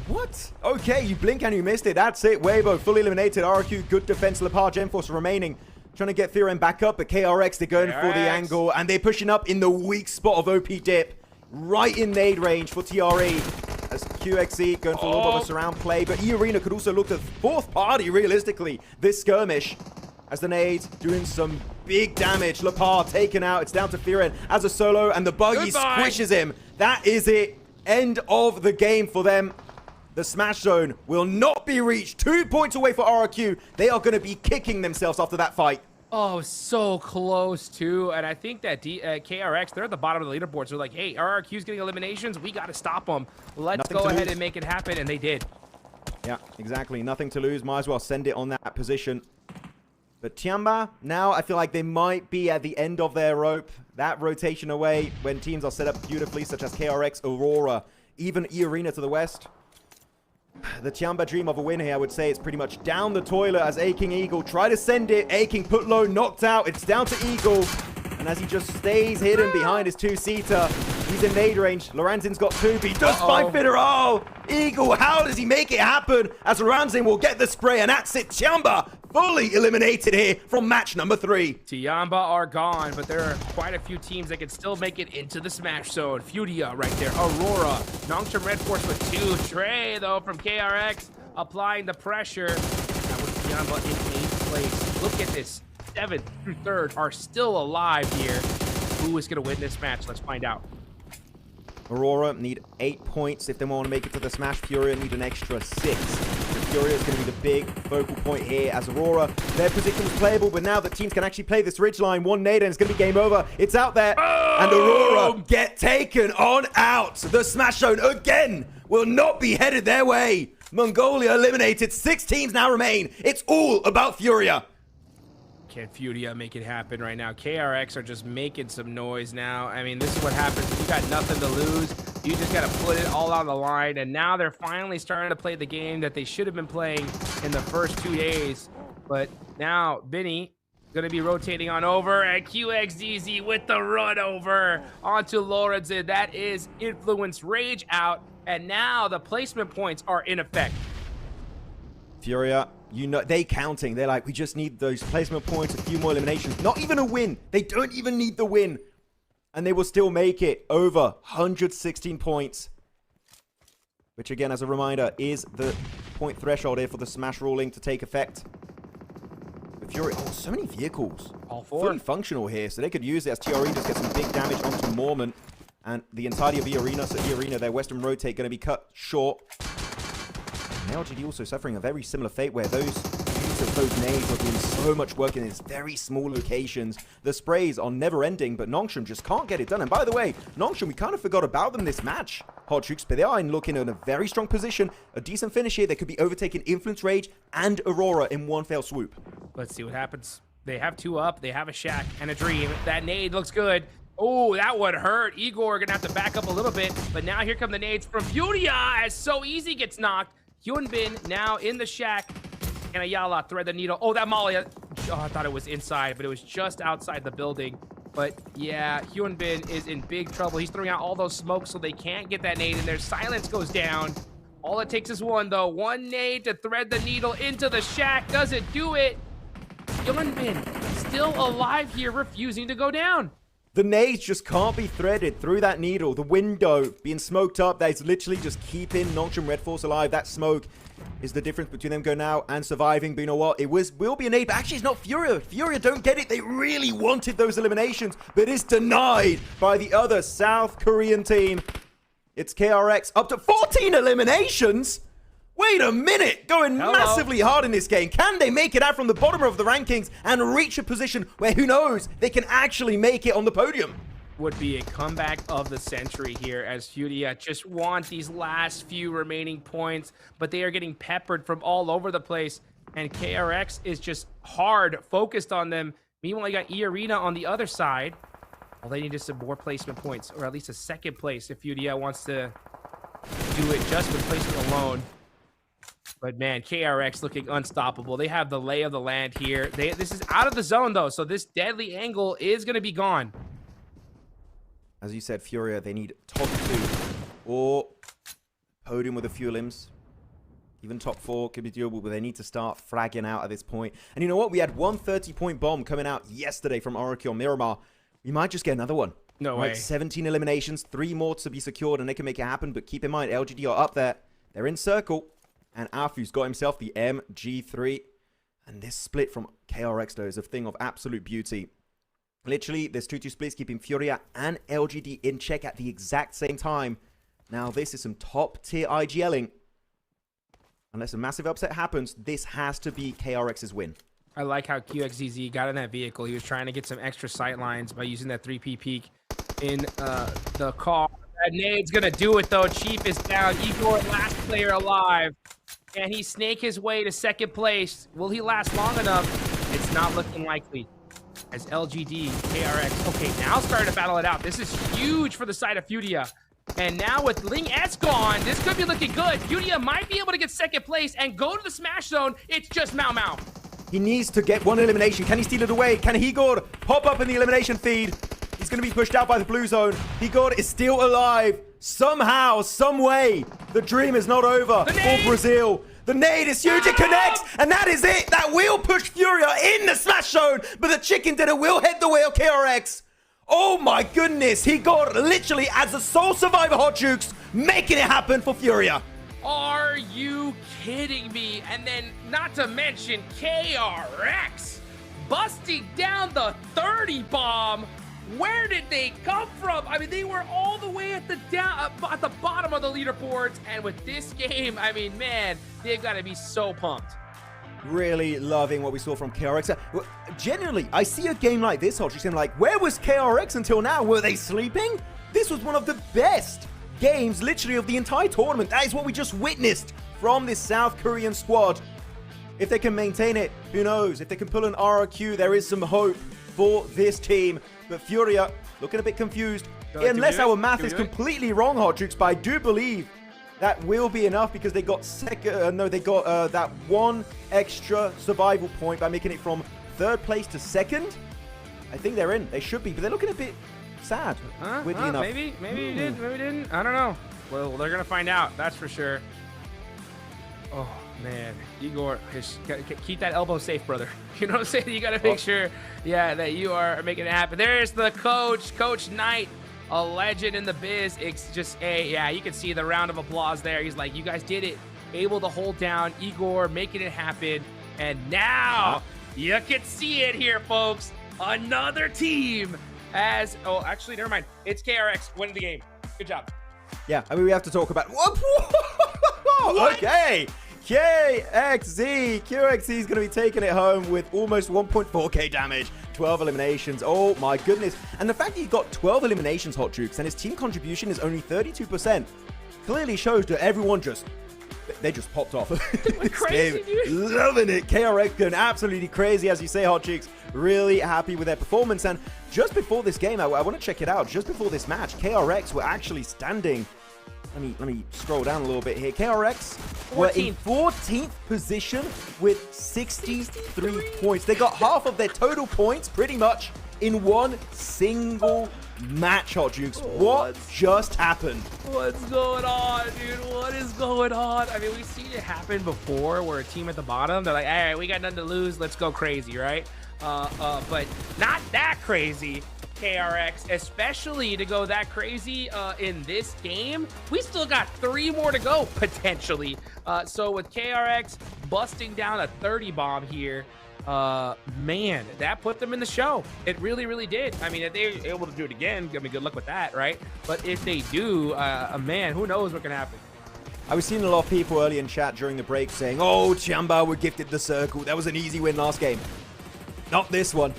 What? Okay, you blink and you missed it. That's it. Weibo fully eliminated. RRQ, good defense. Lepar, Genforce remaining. Trying to get Theorem back up, but KRX, they're going for the angle. And they're pushing up in the weak spot of OP Dip. Right in nade range for TRE. As QXE going for a little bit of a surround play. But E-Arena could also look at fourth party, realistically. This skirmish. As the nades doing some big damage. Lepar taken out. It's down to Theorem as a solo. And the buggy squishes him. That is it. End of the game for them. The smash zone will not be reached. 2 points away for RRQ. They are going to be kicking themselves after that fight. Oh, so close, too. And I think that KRX, they're at the bottom of the leaderboard. So they're like, hey, RRQ's getting eliminations. We got to stop them. Let's go ahead and make it happen. And they did. Yeah, exactly. Nothing to lose. Might as well send it on that position. But Tianba, now I feel like they might be at the end of their rope. That rotation away when teams are set up beautifully, such as KRX, Aurora, even E-Arena to the west. The Tianba dream of a win here, I would say it's pretty much down the toilet as A-King Eagle try to send it. A-King put low, knocked out. It's down to Eagle. And as he just stays hidden behind his 2-seater, he's in nade range. Lorenzin's got 2, but he does find Fitter. Oh, Eagle, how does he make it happen? As Lorenzen will get the spray, and that's it. Tianba fully eliminated here from match number 3. Tianba are gone, but there are quite a few teams that can still make it into the smash zone. Furia right there. Aurora. Long-term Red Force with 2. Trey, though, from KRX applying the pressure. Now with Tianba in 8th place. Look at this. 7th through 3rd are still alive here. Who is going to win this match? Let's find out. Aurora need 8 points if they want to make it to the smash. Furia need an extra 6 to Furia is going to be the big focal point here as Aurora. Their position was playable, but now that teams can actually play this ridge line, one nade and it's going to be game over. It's out there. And Aurora get taken on out. The Smash Zone again will not be headed their way. Mongolia eliminated. 6 teams now remain. It's all about Furia. Can Furia make it happen right now? KRX are just making some noise now. I mean, this is what happens. You got nothing to lose. You just got to put it all on the line. And now they're finally starting to play the game that they should have been playing in the first 2 days. But now, Benny going to be rotating on over. And QXDZ with the run over onto Lorenzen. That is Influence Rage out. And now the placement points are in effect. Furia, you know, they counting. They're like, we just need those placement points, a few more eliminations. Not even a win. They don't even need the win. And they will still make it over 116 points. Which, again, as a reminder, is the point threshold here for the Smash ruling to take effect. But Furia, oh, so many vehicles. All 4. Fully functional here, so they could use it as TRE just get some big damage onto Mormon. And the entirety of E-Arena, so E-Arena, their Western rotate going to be cut short. And LGD also suffering a very similar fate where those nades are doing so much work in these very small locations. The sprays are never ending, but Nongshim just can't get it done. And by the way, Nongshim, we kind of forgot about them this match, Hot Troops, but they are looking in a very strong position. A decent finish here. They could be overtaking Influence Rage and Aurora in one fell swoop. Let's see what happens. They have 2 up. They have a Shack and a Dream. That nade looks good. Oh, that would hurt. Igor gonna have to back up a little bit, but now here come the nades from Furia as So Easy gets knocked. Hyunbin now in the Shack. And Ayala thread the needle. Oh, that Molly. Oh, I thought it was inside, but it was just outside the building. But yeah, Hyunbin is in big trouble. He's throwing out all those smokes so they can't get that nade in there. Silence goes down. All it takes is one, though. One nade to thread the needle into the Shack. Doesn't do it. Hyunbin still alive here, refusing to go down. The nades just can't be threaded through that needle. The window being smoked up, that's literally just keeping Nongshim Red Force alive. That smoke is the difference between them going out and surviving. But you know what? Will be a nade, but actually it's not Furia. Furia don't get it. They really wanted those eliminations, but it's denied by the other South Korean team. It's KRX up to 14 eliminations. Wait a minute, going massively hard in this game. Can they make it out from the bottom of the rankings and reach a position where, who knows, they can actually make it on the podium? Would be a comeback of the century here as Furia just want these last few remaining points, but they are getting peppered from all over the place, and KRX is just hard focused on them. Meanwhile, you got E-Arena on the other side. All they need is some more placement points, or at least a second place if Furia wants to do it just with placement alone. But man, KRX looking unstoppable. They have the lay of the land here. This is out of the zone though, so this deadly angle is going to be gone. As you said, Furia, they need top 2 or podium with a few limbs. Even top 4 could be doable, but they need to start fragging out at this point. And you know what? We had one 30-point bomb coming out yesterday from Oracle Miramar. We might just get another one. No way. 17 eliminations, 3 more to be secured, and they can make it happen. But keep in mind, LGD are up there. They're in circle. And Afu's got himself the MG3. And this split from KRX, though, is a thing of absolute beauty. Literally, there's 2-2 splits keeping Furia and LGD in check at the exact same time. Now, this is some top-tier IGLing. Unless a massive upset happens, this has to be KRX's win. I like how QXZZ got in that vehicle. He was trying to get some extra sight lines by using that 3P peek in the car. That nade's going to do it, though. Chief is down. Igor, last player alive. And he snake his way to second place. Will he last long enough? It's not looking likely. As LGD, KRX, okay, now starting to battle it out. This is huge for the side of Furia. And now with Ling S gone, this could be looking good. Furia might be able to get second place and go to the Smash Zone. It's just Mau Mau. He needs to get one elimination. Can he steal it away? Can Igor pop up in the elimination feed? He's going to be pushed out by the blue zone. Igor is still alive. Somehow, some way, the dream is not over for Brazil. The nade is huge. It connects, and that is it. That will push Furia in the Smash Zone, but the chicken dinner will head the way of KRX. Oh my goodness. He got literally as a sole survivor, Hot Jukes, making it happen for Furia. Are you kidding me? And then, not to mention KRX busting down the 30 bomb Where did they come from? I mean, they were all the way at the at the bottom of the leaderboards, and with this game, I mean, man, they've got to be so pumped. Really loving what we saw from KRX. Genuinely, I see a game like this, Hodge, and like, where was KRX until now? Were they sleeping? This was one of the best games, literally, of the entire tournament. That is what we just witnessed from this South Korean squad. If they can maintain it, who knows? If they can pull an RRQ, there is some hope for this team. But Furia, looking a bit confused. Unless our math is completely wrong, Hotjukes, but I do believe that will be enough because they got that one extra survival point by making it from 3rd place to 2nd. I think they're in. They should be, but they're looking a bit sad. Weirdly enough. Maybe you did, maybe you didn't. I don't know. Well, they're gonna find out. That's for sure. Oh man, Igor, keep that elbow safe, brother. You know what I'm saying? You gotta make sure, yeah, that you are making it happen. There's the coach, Coach Knight, a legend in the biz. It's just yeah, you can see the round of applause there. He's like, you guys did it, able to hold down Igor, making it happen, and now you can see it here, folks. Another team as actually, never mind. It's KRX winning the game. Good job. Yeah, I mean, we have to talk about okay. QXZ is going to be taking it home with almost 1.4k damage, 12 eliminations. Oh my goodness. And the fact that he got 12 eliminations, Hot Jukes, and his team contribution is only 32%, clearly shows that everyone they just popped off. Crazy, dude. Loving it. KRX going absolutely crazy, as you say, Hot Jukes. Really happy with their performance. And just before this game, I want to check it out. Just before this match, KRX were actually standing. Let me scroll down a little bit here. KRX were in 14th position with 63 points. They got half of their total points pretty much in one single match, Hot Jukes. What just happened? What's going on, dude? What is going on? I mean, we've seen it happen before where a team at the bottom, they're like, all right, we got nothing to lose. Let's go crazy, right? But not that crazy. KRX, especially to go that crazy in this game. We still got 3 more to go, potentially. So with KRX busting down a 30 bomb here, man, that put them in the show. It really, really did. I mean, if they're able to do it again, I mean, good luck with that, right? But if they do, man, who knows what can happen. I was seeing a lot of people early in chat during the break saying, oh, Chamba were gifted the circle. That was an easy win last game. Not this one.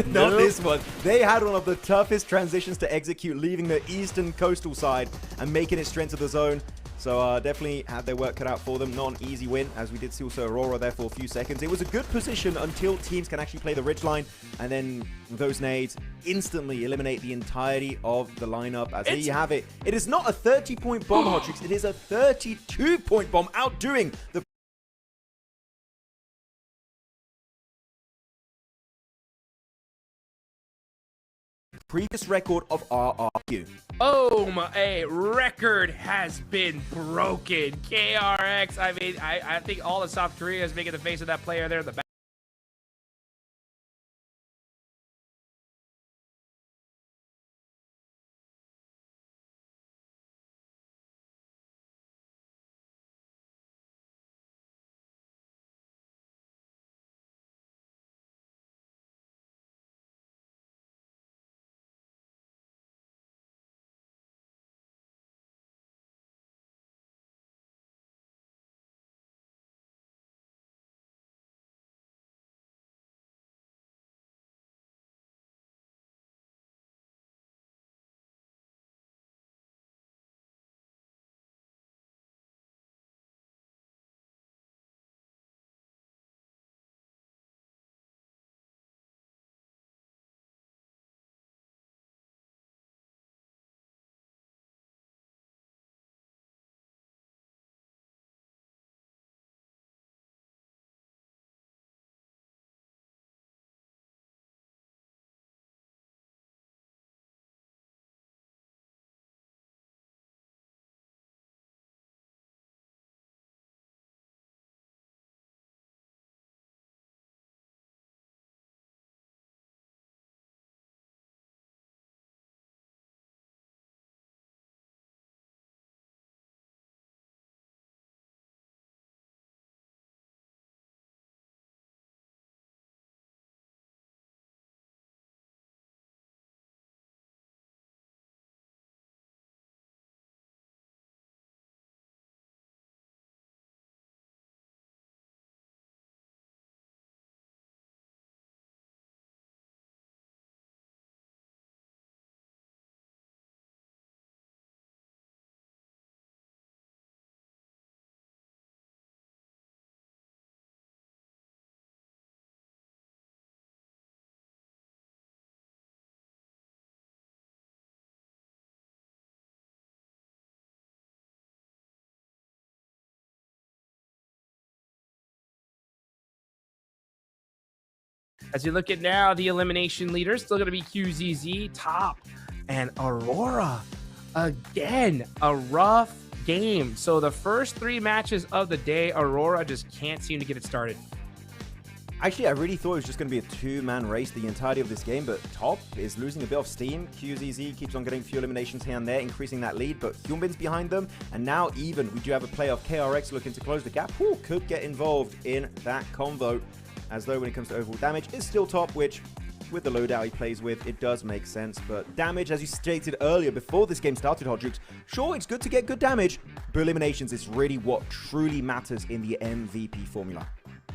Not this one. They had one of the toughest transitions to execute, leaving the eastern coastal side and making it straight to the zone. So definitely had their work cut out for them. Not an easy win, as we did see also Aurora there for a few seconds. It was a good position until teams can actually play the ridgeline, and then those nades instantly eliminate the entirety of the lineup. As there you have it. It is not a 30-point bomb, Hodrix. It is a 32-point bomb, outdoing the previous record of RRQ. A record has been broken. KRX, I mean, I think all of South Korea is making the face of that player there in the back. As you look at now, the elimination leader is still going to be QZZ, Top, and Aurora. Again, a rough game. So the first 3 matches of the day, Aurora just can't seem to get it started. Actually, I really thought it was just going to be a 2-man race the entirety of this game, but Top is losing a bit of steam. QZZ keeps on getting a few eliminations here and there, increasing that lead, but Hyunbin's behind them, and now even we do have a play of KRX looking to close the gap. Who could get involved in that convo, as though when it comes to overall damage, is still Top, which with the loadout he plays with, it does make sense. But damage, as you stated earlier before this game started, Hot Jukes, sure, it's good to get good damage, but eliminations is really what truly matters in the MVP formula.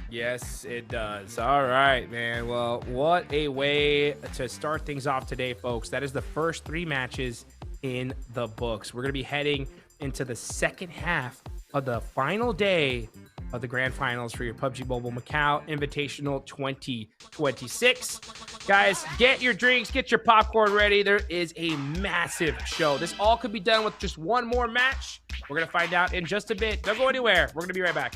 Yes, it does. All right, man. Well, what a way to start things off today, folks. That is the first 3 matches in the books. We're going to be heading into the second half of the final day of the grand finals for your PUBG Mobile Macau Invitational 2026. Guys, get your drinks, get your popcorn ready. There is a massive show. This all could be done with just one more match. We're going to find out in just a bit. Don't go anywhere. We're going to be right back.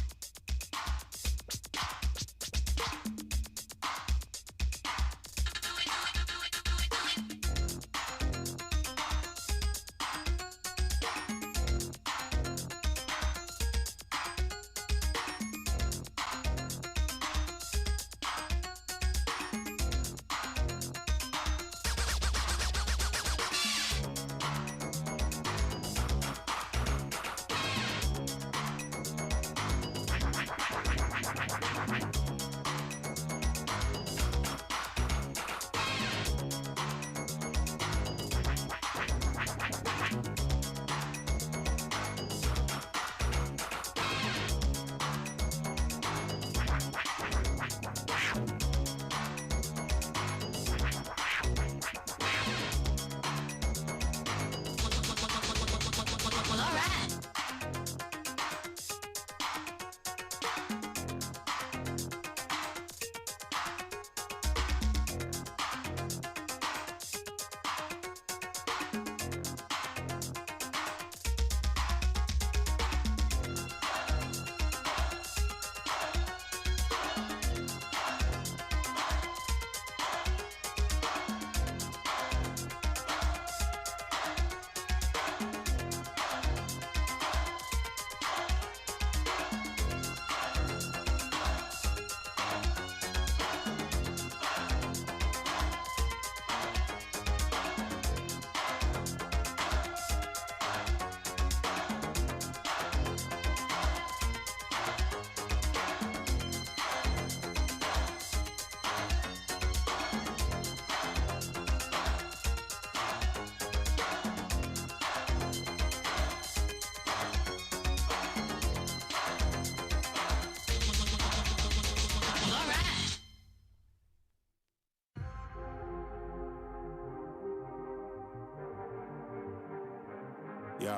Yo.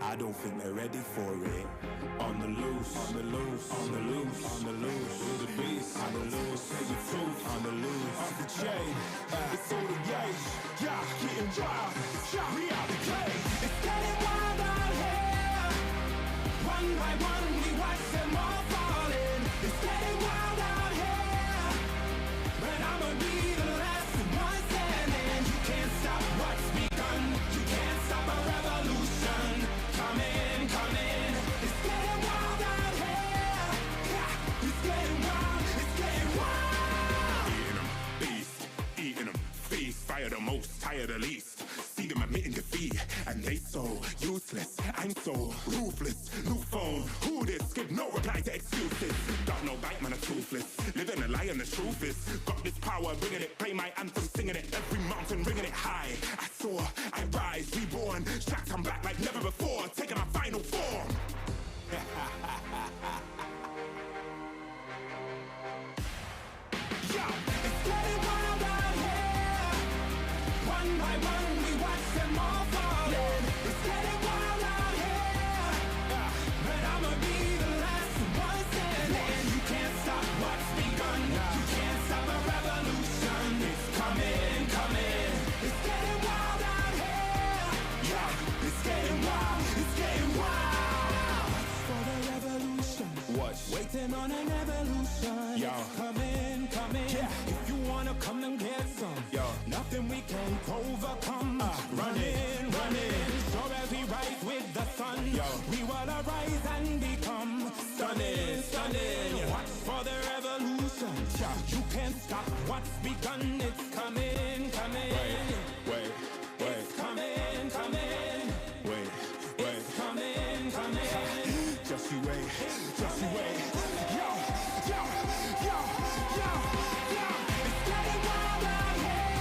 I don't think they're ready for it. On the loose, on the loose, on the loose, on the loose. With the beast, on the loose, say the truth, on the loose. Off the chain, it's all the gauge. Yeah, getting wild, shot me out the cage. It's getting wild out here. One by one, we watch them all falling. It's getting wild out here. But I'ma be the last one standing. You can't stop what's begun. You can't stop a revolution. Come in, come in. It's getting wild out here. Yeah, it's getting wild, it's getting wild. Eating them, beast, eating them, feast. Fire the most, tire the least. See them admitting defeat, and they so useless. I'm so ruthless. New phone, who this? Give no reply to excuses. Got no bite, man, I'm toothless. Living a lie and the truth is, got this power, bringing it. Play my anthem, singing it. Every mountain, ringing it high. I soar, I rise, reborn. Strapped, I'm back like never before. Taking my final form. Yo, it's getting wild out here. One by one, we watch them all falling. It's getting wild out here. But I'ma be the last one standing. You can't stop what's begun. You can't stop a revolution. It's coming, coming. It's getting wild out here. Yeah, it's getting wild. It's getting wild. waiting on an evolution. Yo. Come in, yeah. If you wanna come and get some, yo. Nothing we can't overcome. Running, so as we rise with the sun, yo. We will arise and become stunning. Watch for the revolution. You can't stop what's begun. It's coming. Wait. It's coming. Wait. It's coming. Just you wait. Yo. It's getting wild out here.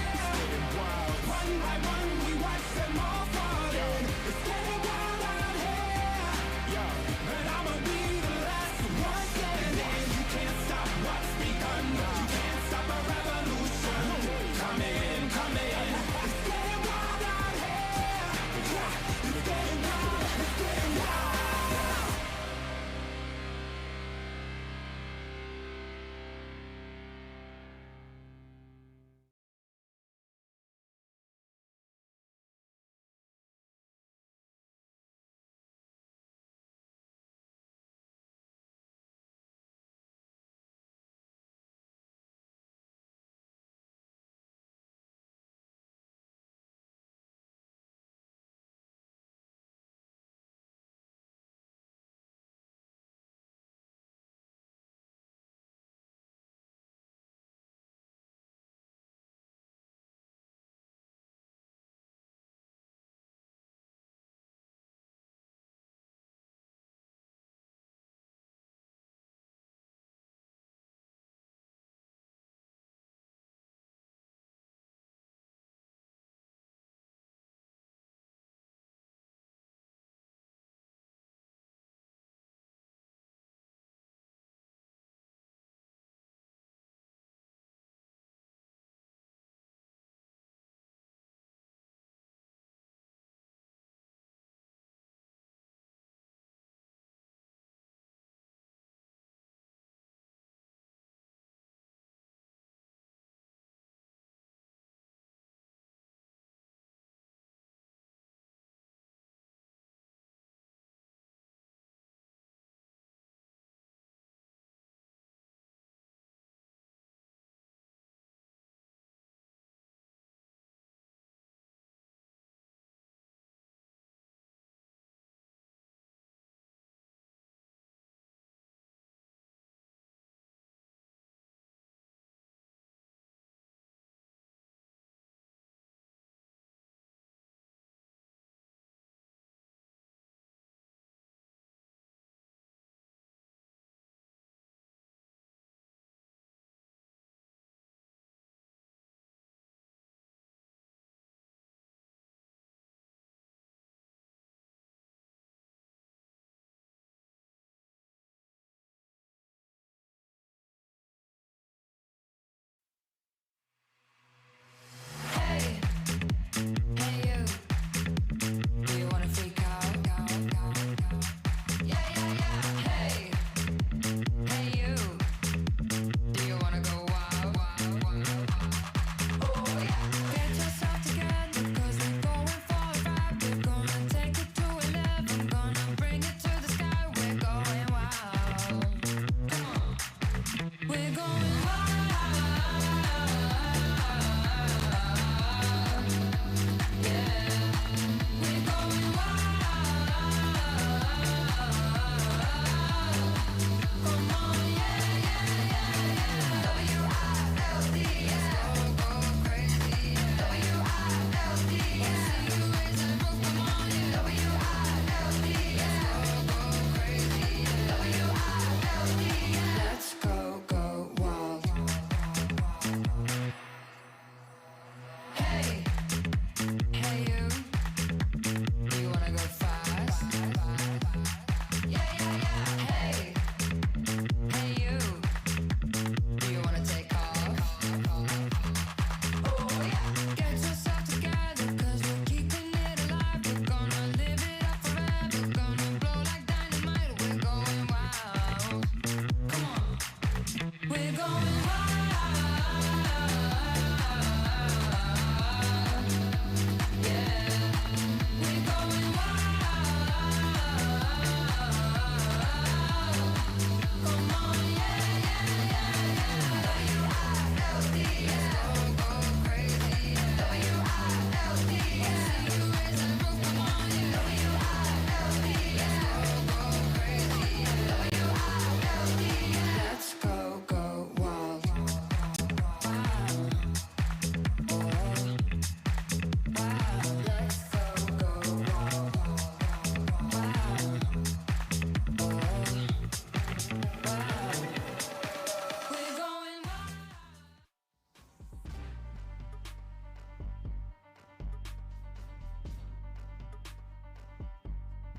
One by one we watch them all falling. It's getting wild out here. And I'm a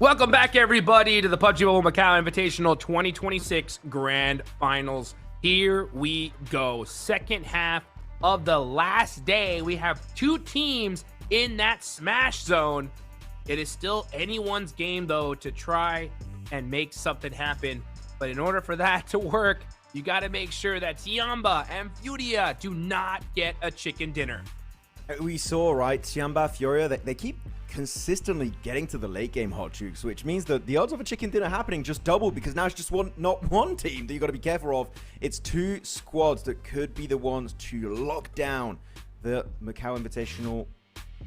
Welcome back, everybody, to the PUBG Mobile Macau Invitational 2026 Grand Finals. Here we go. Second half of the last day. We have two teams in that smash zone. It is still anyone's game, though, to try and make something happen. But in order for that to work, you got to make sure that Tiamba and Furia do not get a chicken dinner. We saw, right, Tiamba, Furia, they keep consistently getting to the late game, Hot Jukes, which means that the odds of a chicken dinner happening just doubled, because now it's just not one team that you got to be careful of. It's two squads that could be the ones to lock down the Macau Invitational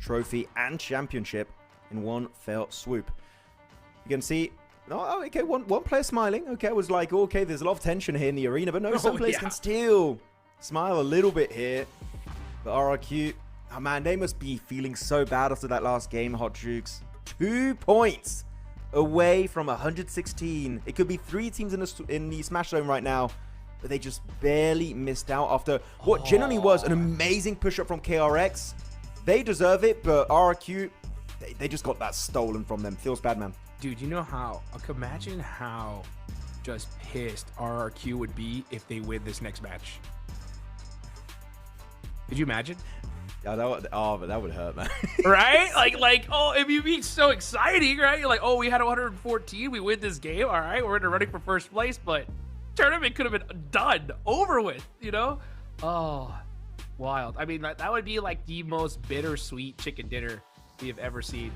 Trophy and Championship in one fell swoop. You can see, oh, okay, one player smiling. Okay, it was like, okay, there's a lot of tension here in the arena, but no, some players can still smile a little bit here. But RRQ, oh man, they must be feeling so bad after that last game, Hot Jukes. 2 points away from 116. It could be 3 teams in the Smash Zone right now, but they just barely missed out after what genuinely was an amazing push-up from KRX. They deserve it, but RRQ, they just got that stolen from them. Feels bad, man. Dude, you know how, imagine how just pissed RRQ would be if they win this next match. Could you imagine? Yeah, but that would hurt, man. Right? Like, oh, if you be so exciting, right? You're like, oh, we had 114, we win this game. All right, we're in the running for first place, but tournament could have been done, over with, you know? Oh, wild. I mean, that would be like the most bittersweet chicken dinner we have ever seen.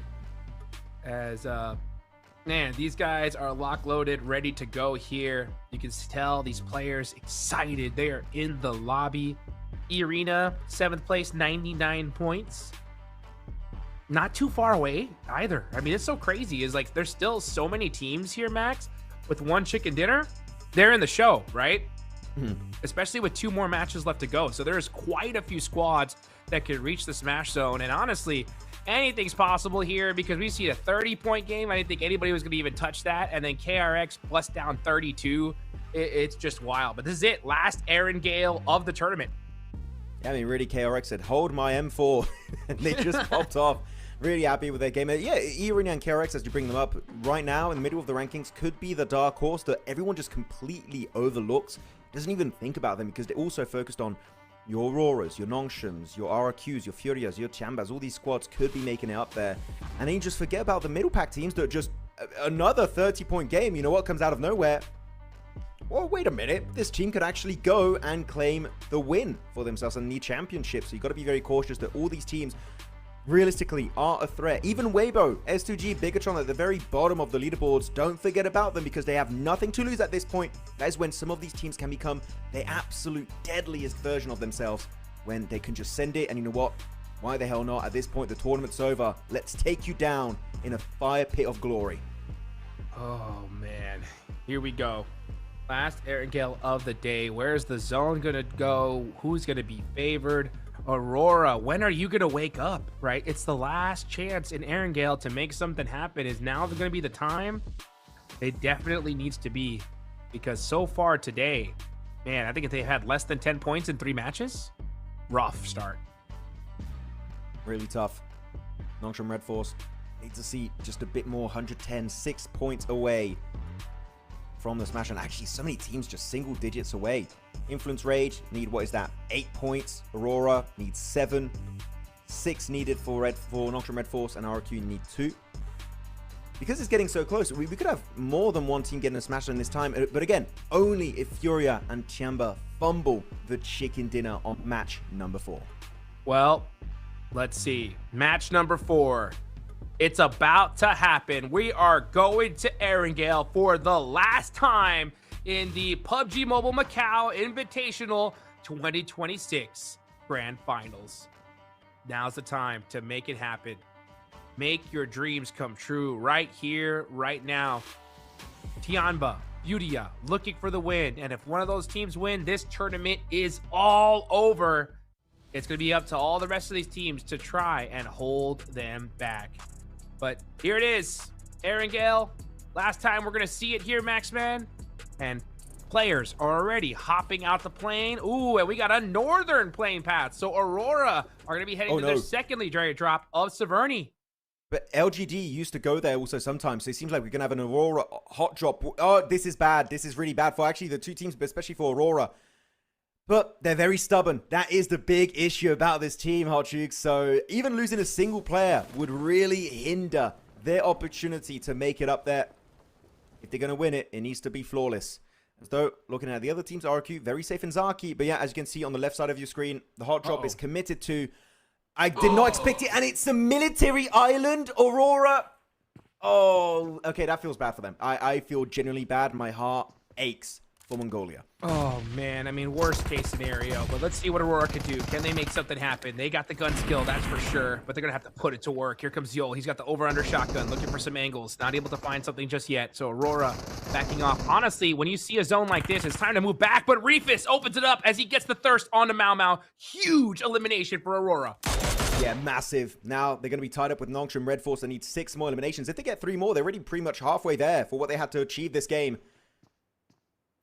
As, man, these guys are lock loaded, ready to go here. You can tell these players excited. They are in the lobby. Arena, 7th place, 99 points. Not too far away either. I mean, it's so crazy. Is like there's still so many teams here, Max, with one chicken dinner. They're in the show, right? Especially with 2 more matches left to go. So there's quite a few squads that could reach the Smash Zone. And honestly, anything's possible here because we see a 30-point game. I didn't think anybody was going to even touch that. And then KRX plus down 32. It's just wild. But this is it. Last Aaron Gale of the tournament. Yeah, I mean, really, KRX said, hold my M4, and they just popped off. Really happy with their game. Yeah, Irina and KRX, as you bring them up, right now in the middle of the rankings, could be the dark horse that everyone just completely overlooks. Doesn't even think about them because they're also focused on your Auroras, your Nongshams, your RRQs, your Furias, your Chambas. All these squads could be making it up there. And then you just forget about the middle pack teams that are just another 30-point game. You know what comes out of nowhere? Well, wait a minute. This team could actually go and claim the win for themselves and the championship. So you've got to be very cautious that all these teams realistically are a threat. Even Weibo, S2G, Bigatron at the very bottom of the leaderboards. Don't forget about them because they have nothing to lose at this point. That is when some of these teams can become the absolute deadliest version of themselves, when they can just send it. And you know what? Why the hell not? At this point, the tournament's over. Let's take you down in a fire pit of glory. Oh, man. Here we go. Last Aaron Gale of the day. Where's the zone gonna go? Who's gonna be favored? Aurora, when are you gonna wake up? Right? It's the last chance in Aaron Gale to make something happen. Is now gonna be the time? It definitely needs to be, because so far today, man, I think if they had less than 10 points in 3 matches, rough start. Really tough. Nongsham Red Force need to see just a bit more. 110, 6 points away from the Smash, and actually so many teams just single digits away. Influence Rage need, what is that, 8 points. Aurora needs 7. 6 needed for Nongsham Red Force, and RRQ need 2. Because it's getting so close, we could have more than one team getting a Smash in this time, but again, only if Furia and Tiamba fumble the chicken dinner on match number 4. Well, let's see. Match number 4. It's about to happen. We are going to Aaron Gale for the last time in the PUBG Mobile Macau Invitational 2026 Grand Finals. Now's the time to make it happen. Make your dreams come true right here, right now. Tiamba, Furia, looking for the win. And if one of those teams win, this tournament is all over. It's going to be up to all the rest of these teams to try and hold them back. But here it is, Aaron Gale. Last time we're going to see it here, Maxman. And players are already hopping out the plane. Ooh, and we got a northern plane path. So Aurora are going to be heading to their second legendary drop of Severny. But LGD used to go there also sometimes, so it seems like we're going to have an Aurora hot drop. Oh, this is bad. This is really bad for actually the two teams, but especially for Aurora. But they're very stubborn. That is the big issue about this team, Hot Jukes. So even losing a single player would really hinder their opportunity to make it up there. If they're going to win it, it needs to be flawless. As though, looking at the other teams, RQ, very safe in Zaki. But yeah, as you can see on the left side of your screen, the hot drop is committed to... I did not expect it, and it's a military island, Aurora. Oh, okay, that feels bad for them. I feel genuinely bad. My heart aches for Mongolia. Oh, man. I mean, worst case scenario. But let's see what Aurora could do. Can they make something happen? They got the gun skill, that's for sure. But they're going to have to put it to work. Here comes Yol. He's got the over-under shotgun, looking for some angles. Not able to find something just yet. So Aurora backing off. Honestly, when you see a zone like this, it's time to move back. But Reefus opens it up as he gets the thirst onto Mau Mau. Huge elimination for Aurora. Yeah, massive. Now they're going to be tied up with Nongshim Red Force. They need 6 more eliminations. If they get 3 more, they're already pretty much halfway there for what they had to achieve this game.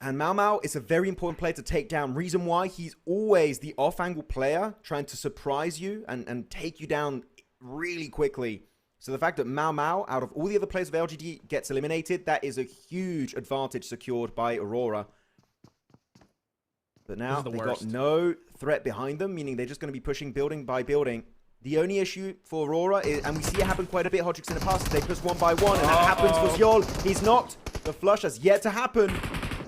And Mau Mau is a very important player to take down. Reason why, he's always the off-angle player trying to surprise you and take you down really quickly. So the fact that Mau Mau, out of all the other players of LGD, gets eliminated, that is a huge advantage secured by Aurora. But now they've got no threat behind them, meaning they're just going to be pushing building by building. The only issue for Aurora is, and we see it happen quite a bit, Hodrix, in the past, they push one by one, and that happens for Zjol. He's knocked. The flush has yet to happen.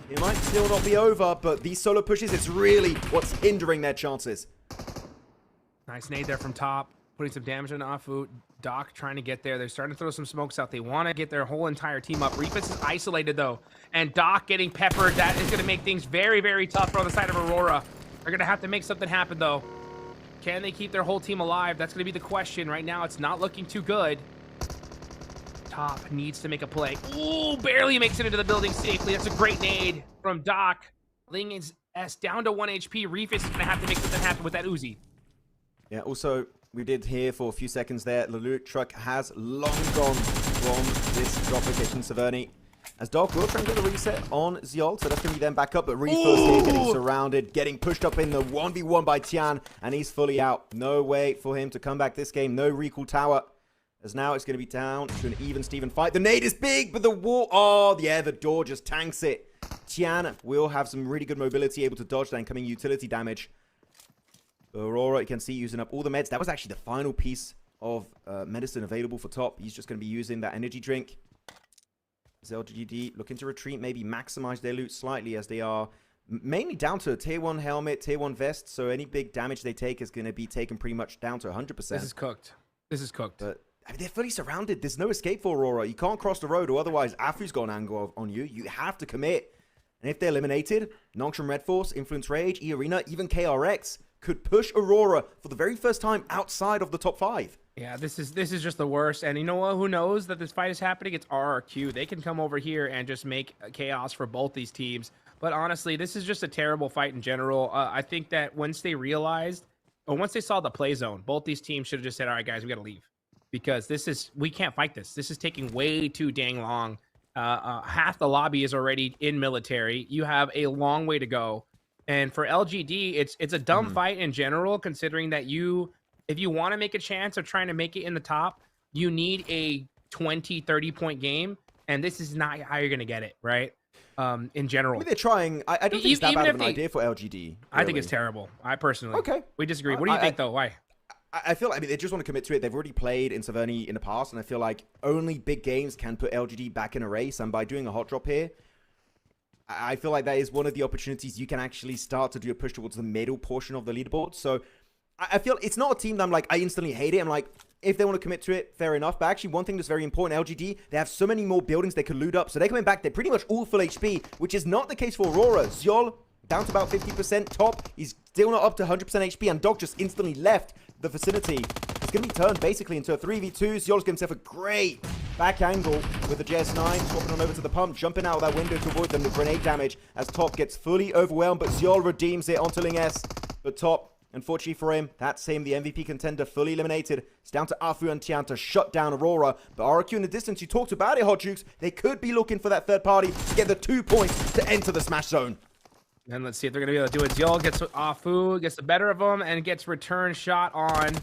It might still not be over, but these solo pushes, it's really what's hindering their chances. Nice nade there from top, putting some damage on Afu. Doc trying to get there. They're starting to throw some smokes out. They want to get their whole entire team up. Reefus is isolated, though, and Doc getting peppered. That is going to make things very, very tough on the side of Aurora. They're going to have to make something happen, though. Can they keep their whole team alive? That's going to be the question. Right now, it's not looking too good. Top needs to make a play. Ooh, barely makes it into the building safely. That's a great nade from Doc. Ling is S down to 1 HP. Reefus is going to have to make something happen with that Uzi. Yeah, also, we did hear for a few seconds there, Lelouch truck has long gone from this drop location, Severny. As Doc will try and get a reset on Zjol, so that's going to be then back up, but Reefus here getting surrounded, getting pushed up in the 1v1 by Tian, and he's fully out. No way for him to come back this game. No recall tower, as now it's going to be down to an even Steven fight. The nade is big, but the wall, oh yeah, the door just tanks it. Tian will have some really good mobility, able to dodge that incoming utility damage. Aurora, you can see, using up all the meds. That was actually the final piece of medicine available for top. He's just going to be using that energy drink. LGD looking to retreat, maybe maximize their loot slightly, as they are mainly down to a tier 1 helmet, tier 1 vest, so any big damage they take is going to be taken pretty much down to 100%. This is cooked. This is cooked. But I mean, they're fully surrounded. There's no escape for Aurora. You can't cross the road, or otherwise Afu's got an angle on you. You have to commit. And if they're eliminated, Nongshim Red Force, Influence Rage, E-Arena, even KRX could push Aurora for the very first time outside of the top 5. Yeah, this is just the worst. And you know what? Who knows that this fight is happening? It's RRQ. They can come over here and just make chaos for both these teams. But honestly, this is just a terrible fight in general. I think that once they realized, or once they saw the play zone, both these teams should have just said, all right, guys, we got to leave. Because we can't fight this. This is taking way too dang long. Half the lobby is already in military. You have a long way to go. And for LGD, it's a dumb fight in general, considering that if you want to make a chance of trying to make it in the top, you need a 20, 30-point game, and this is not how you're going to get it, right? In general. I mean, they're trying. I don't think it's that bad of an idea for LGD. Really. I think it's terrible. I personally. Okay. We disagree. What do you think, though? Why? I feel like, I mean, they just want to commit to it. They've already played in Severny in the past, and I feel like only big games can put LGD back in a race, and by doing a hot drop here, I feel like that is one of the opportunities you can actually start to do a push towards the middle portion of the leaderboard. So I feel it's not a team that I'm like, I instantly hate it. I'm like, if they want to commit to it, fair enough. But actually, one thing that's very important, LGD, they have so many more buildings they could loot up. So they're coming back. They're pretty much all full HP, which is not the case for Aurora. Zjol down to about 50% top. He's still not up to 100% HP, and Dog just instantly left the vicinity. It's going to be turned basically into a 3v2. Zjol's giving himself a great back angle with the JS9, swapping on over to the pump, jumping out of that window to avoid the grenade damage as Top gets fully overwhelmed, but Zjol redeems it onto Ling S. But Top, unfortunately for him, that's him, the MVP contender, fully eliminated. It's down to Afu and Tian to shut down Aurora. But RQ in the distance, you talked about it, Hot Jukes. They could be looking for that third party to get the 2 points to enter the smash zone. And let's see if they're going to be able to do it. Zjol gets Afu, gets the better of him, and gets return shot on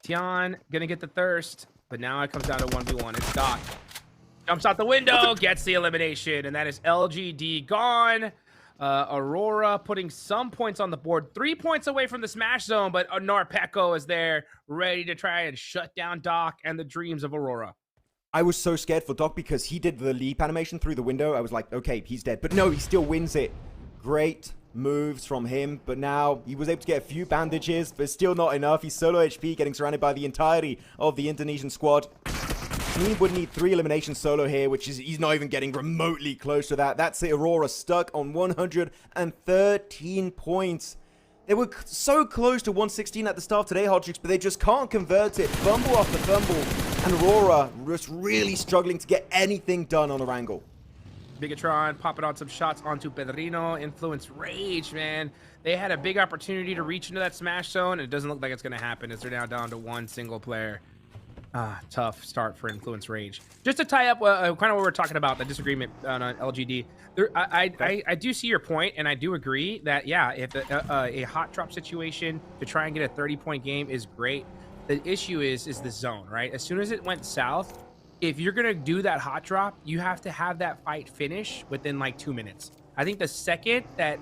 Tian. Going to get the thirst. But now it comes down to 1v1. It's Doc. Jumps out the window, gets the elimination, and that is LGD gone. Aurora putting some points on the board. 3 points away from the smash zone, but Narpeko is there, ready to try and shut down Doc and the dreams of Aurora. I was so scared for Doc because he did the leap animation through the window. I was like, okay, he's dead. But no, he still wins it. Great moves from him, but now he was able to get a few bandages, but still not enough. He's solo HP, getting surrounded by the entirety of the Indonesian squad. He would need 3 eliminations solo here, which is he's not even getting remotely close to that. That's it. Aurora stuck on 113 points. They were so close to 116 at the start of today, Hot Jukes, but they just can't convert it. Fumble after fumble, and Aurora just really struggling to get anything done on Erangel. Bigatron popping on some shots onto Pedrino. Influence Rage, man. They had a big opportunity to reach into that smash zone, and it doesn't look like it's going to happen as they're now down to 1 single player. Tough start for Influence Rage. Just to tie up kind of what we're talking about, the disagreement on LGD. I do see your point, and I do agree that, yeah, if a hot drop situation to try and get a 30-point game is great, the issue is the zone, right? As soon as it went south, if you're going to do that hot drop, you have to have that fight finish within like 2 minutes. I think the second that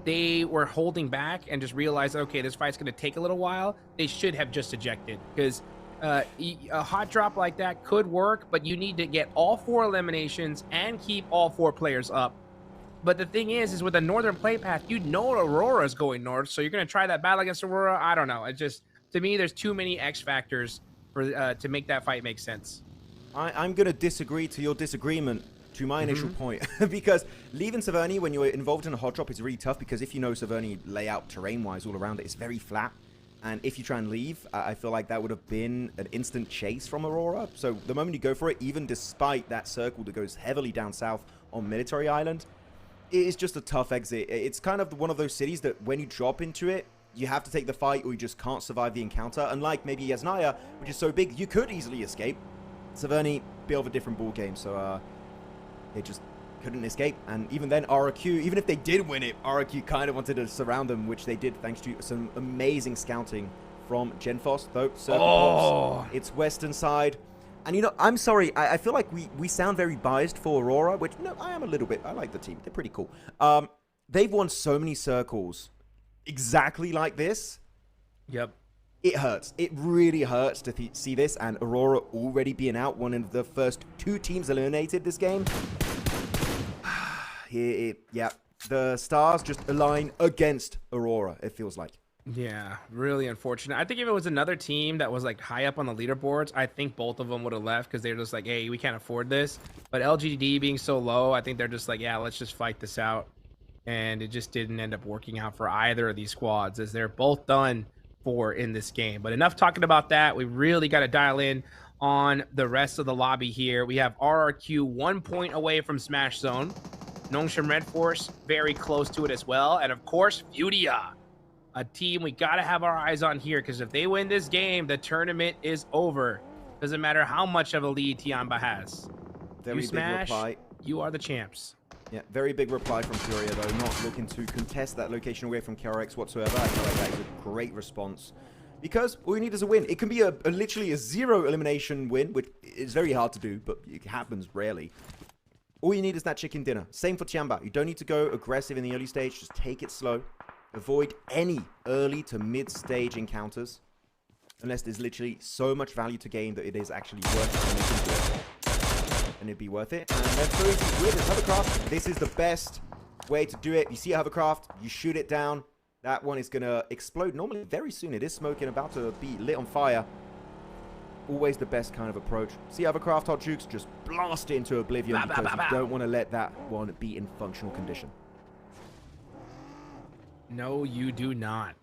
they were holding back and just realized, okay, this fight's going to take a little while, they should have just ejected, because a hot drop like that could work, but you need to get all 4 eliminations and keep all 4 players up. But the thing is with a northern play path, you know Aurora is going north, so you're going to try that battle against Aurora. I don't know. It just, to me, there's too many X factors for to make that fight make sense. I'm going to disagree to your disagreement to my initial point, because leaving Severny when you're involved in a hot drop is really tough, because if you know Severny layout terrain-wise all around it, it's very flat. And if you try and leave, I feel like that would have been an instant chase from Aurora. So the moment you go for it, even despite that circle that goes heavily down south on Military Island, it is just a tough exit. It's kind of one of those cities that when you drop into it, you have to take the fight or you just can't survive the encounter. Unlike maybe Yasnaya, which is so big, you could easily escape. Severny, bit of a different ball game. So they just couldn't escape. And even then, RRQ, even if they did win it, RRQ kind of wanted to surround them, which they did thanks to some amazing scouting from Genfos, though. Pops, it's western side. And, you know, I'm sorry, I feel like we sound very biased for Aurora, which, no, I am a little bit. I like the team. They're pretty cool. They've won so many circles exactly like this. Yep. It hurts. It really hurts to see this, and Aurora already being out, one of the first 2 teams eliminated this game. Yeah, the stars just align against Aurora, it feels like. Yeah, really unfortunate. I think if it was another team that was like high up on the leaderboards, I think both of them would have left, because they're just like, hey, we can't afford this. But LGD being so low, I think they're just like, yeah, let's just fight this out. And it just didn't end up working out for either of these squads, as they're both done for in this game. But enough talking about that. We really got to dial in on the rest of the lobby here. We have RRQ 1 point away from Smash Zone. Nongshim Red Force very close to it as well. And of course, Furia, a team we got to have our eyes on here, because if they win this game, the tournament is over. Doesn't matter how much of a lead Tiamba has. Very you smash, big reply. You are the champs. Yeah, very big reply from Furia, though, not looking to contest that location away from KRX whatsoever. I feel like that is a great response, because all you need is a win. It can be literally a 0 elimination win, which is very hard to do, but it happens rarely. All you need is that chicken dinner. Same for Tiamba. You don't need to go aggressive in the early stage. Just take it slow. Avoid any early to mid-stage encounters, unless there's literally so much value to gain that it is actually worth it. And it'd be worth it. And then with this hovercraft, this is the best way to do it. You see a hovercraft, you shoot it down. That one is going to explode normally very soon. It is smoking, about to be lit on fire. Always the best kind of approach. See hovercraft, Hot Jukes, just blast it into oblivion, because you don't want to let that one be in functional condition. No, you do not.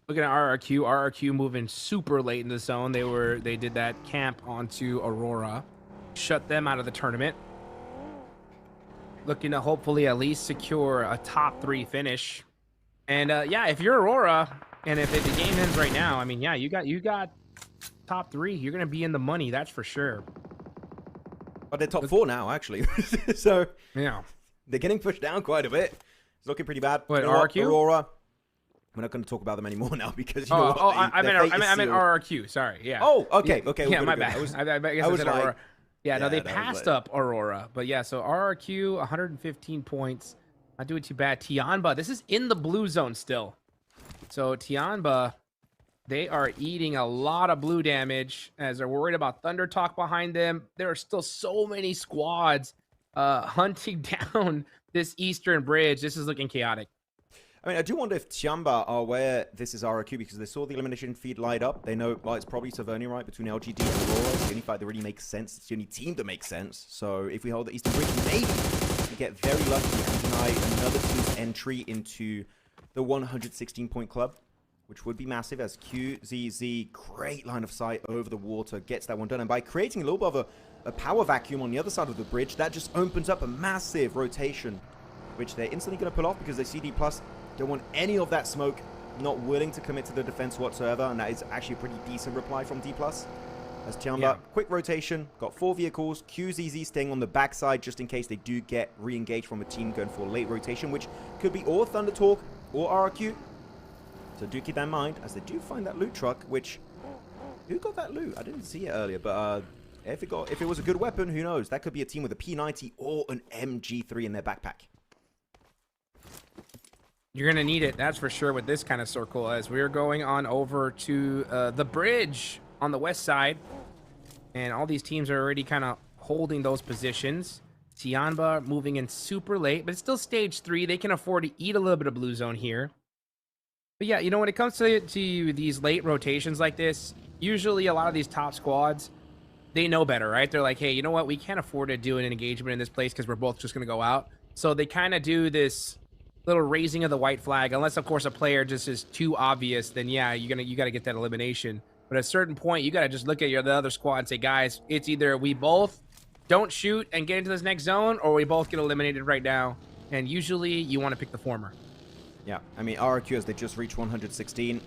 Looking at RRQ, RRQ moving super late in the zone. They did that camp onto Aurora, shut them out of the tournament. Looking to hopefully at least secure a top 3 finish. And yeah, if you're Aurora, and if the game ends right now, I mean, yeah, you got top 3. You're gonna be in the money, that's for sure. But they're top 4 now, actually. So yeah, they're getting pushed down quite a bit. It's looking pretty bad. What, you know RRQ? Aurora. We're not going to talk about them anymore now because you know what? I meant RRQ. Sorry, yeah. Oh, okay, okay. Yeah, well, my good. bad. I guess I said Aurora. Yeah, no, they passed up Aurora, but yeah. So RRQ, 115 points. Not doing too bad. Tianba, this is in the blue zone still. So Tianba, they are eating a lot of blue damage as they're worried about Thunder Talk behind them. There are still so many squads hunting down this eastern bridge. This is looking chaotic. I mean, I do wonder if Tianba are aware this is RRQ because they saw the elimination feed light up. They know, well, it's probably Tavernier, right, between LGD and Aurora. It's the only fight that really makes sense. It's the only team that makes sense. So if we hold the Eastern Bridge, maybe we get very lucky and deny another team's entry into the 116-point club, which would be massive as QZZ, great line of sight over the water, gets that one done. And by creating a little bit of a power vacuum on the other side of the bridge, that just opens up a massive rotation, which they're instantly going to pull off because they CD Plus don't want any of that smoke, not willing to commit to the defense whatsoever, and that is actually a pretty decent reply from D+. As Tianba, quick rotation, got 4 vehicles, QZZ staying on the backside just in case they do get re-engaged from a team going for a late rotation, which could be or Thunder Talk or RRQ. So do keep that in mind, as they do find that loot truck, which, who got that loot? I didn't see it earlier, but if it was a good weapon, who knows? That could be a team with a P90 or an MG3 in their backpack. You're going to need it, that's for sure, with this kind of circle, as we're going on over to the bridge on the west side. And all these teams are already kind of holding those positions. Tianba moving in super late, but it's still stage 3. They can afford to eat a little bit of blue zone here. But yeah, you know, when it comes to these late rotations like this, usually a lot of these top squads, they know better, right? They're like, hey, you know what? We can't afford to do an engagement in this place because we're both just going to go out. So they kind of do this little raising of the white flag, unless of course a player just is too obvious, then yeah, you got to get that elimination. But at a certain point, you got to just look at the other squad and say, guys, it's either we both don't shoot and get into this next zone, or we both get eliminated right now. And usually you want to pick the former. Yeah, I mean, RRQ, as they just reached 116.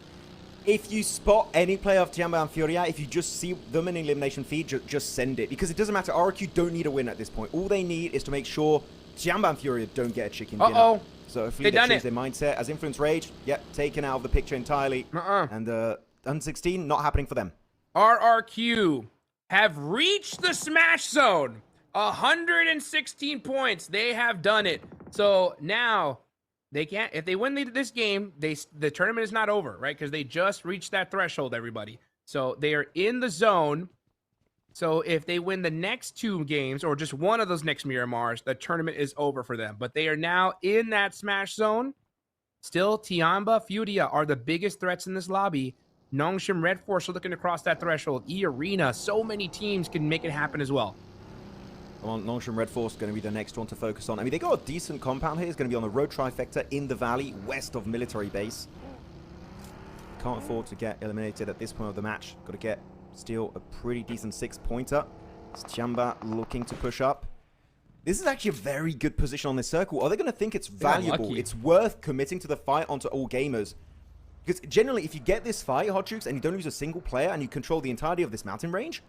If you spot any player of Tianba and Furia, if you just see them in elimination feed, just send it. Because it doesn't matter, RRQ don't need a win at this point. All they need is to make sure Tianba and Furia don't get a chicken dinner. So hopefully they change their mindset. As Influence Rage, yep, taken out of the picture entirely. And 116, not happening for them. RRQ have reached the smash zone. 116 points. They have done it. So now they can't, if they win this game, the tournament is not over, right? Because they just reached that threshold, everybody. So they are in the zone. So if they win the next 2 games, or just one of those next Miramars, the tournament is over for them. But they are now in that smash zone. Still, Tianba, Furia are the biggest threats in this lobby. Nongshim Red Force are looking to cross that threshold. E-Arena, so many teams can make it happen as well. Well, Nongshim Red Force going to be the next one to focus on. I mean, they got a decent compound here. It's going to be on the road trifecta in the valley, west of military base. Can't afford to get eliminated at this point of the match. Got to get still a pretty decent 6-pointer. It's Tianba looking to push up. This is actually a very good position on this circle. Are they going to think it's valuable? It's worth committing to the fight onto all gamers. Because generally, if you get this fight, Hot Troops, and you don't lose a single player, and you control the entirety of this mountain range,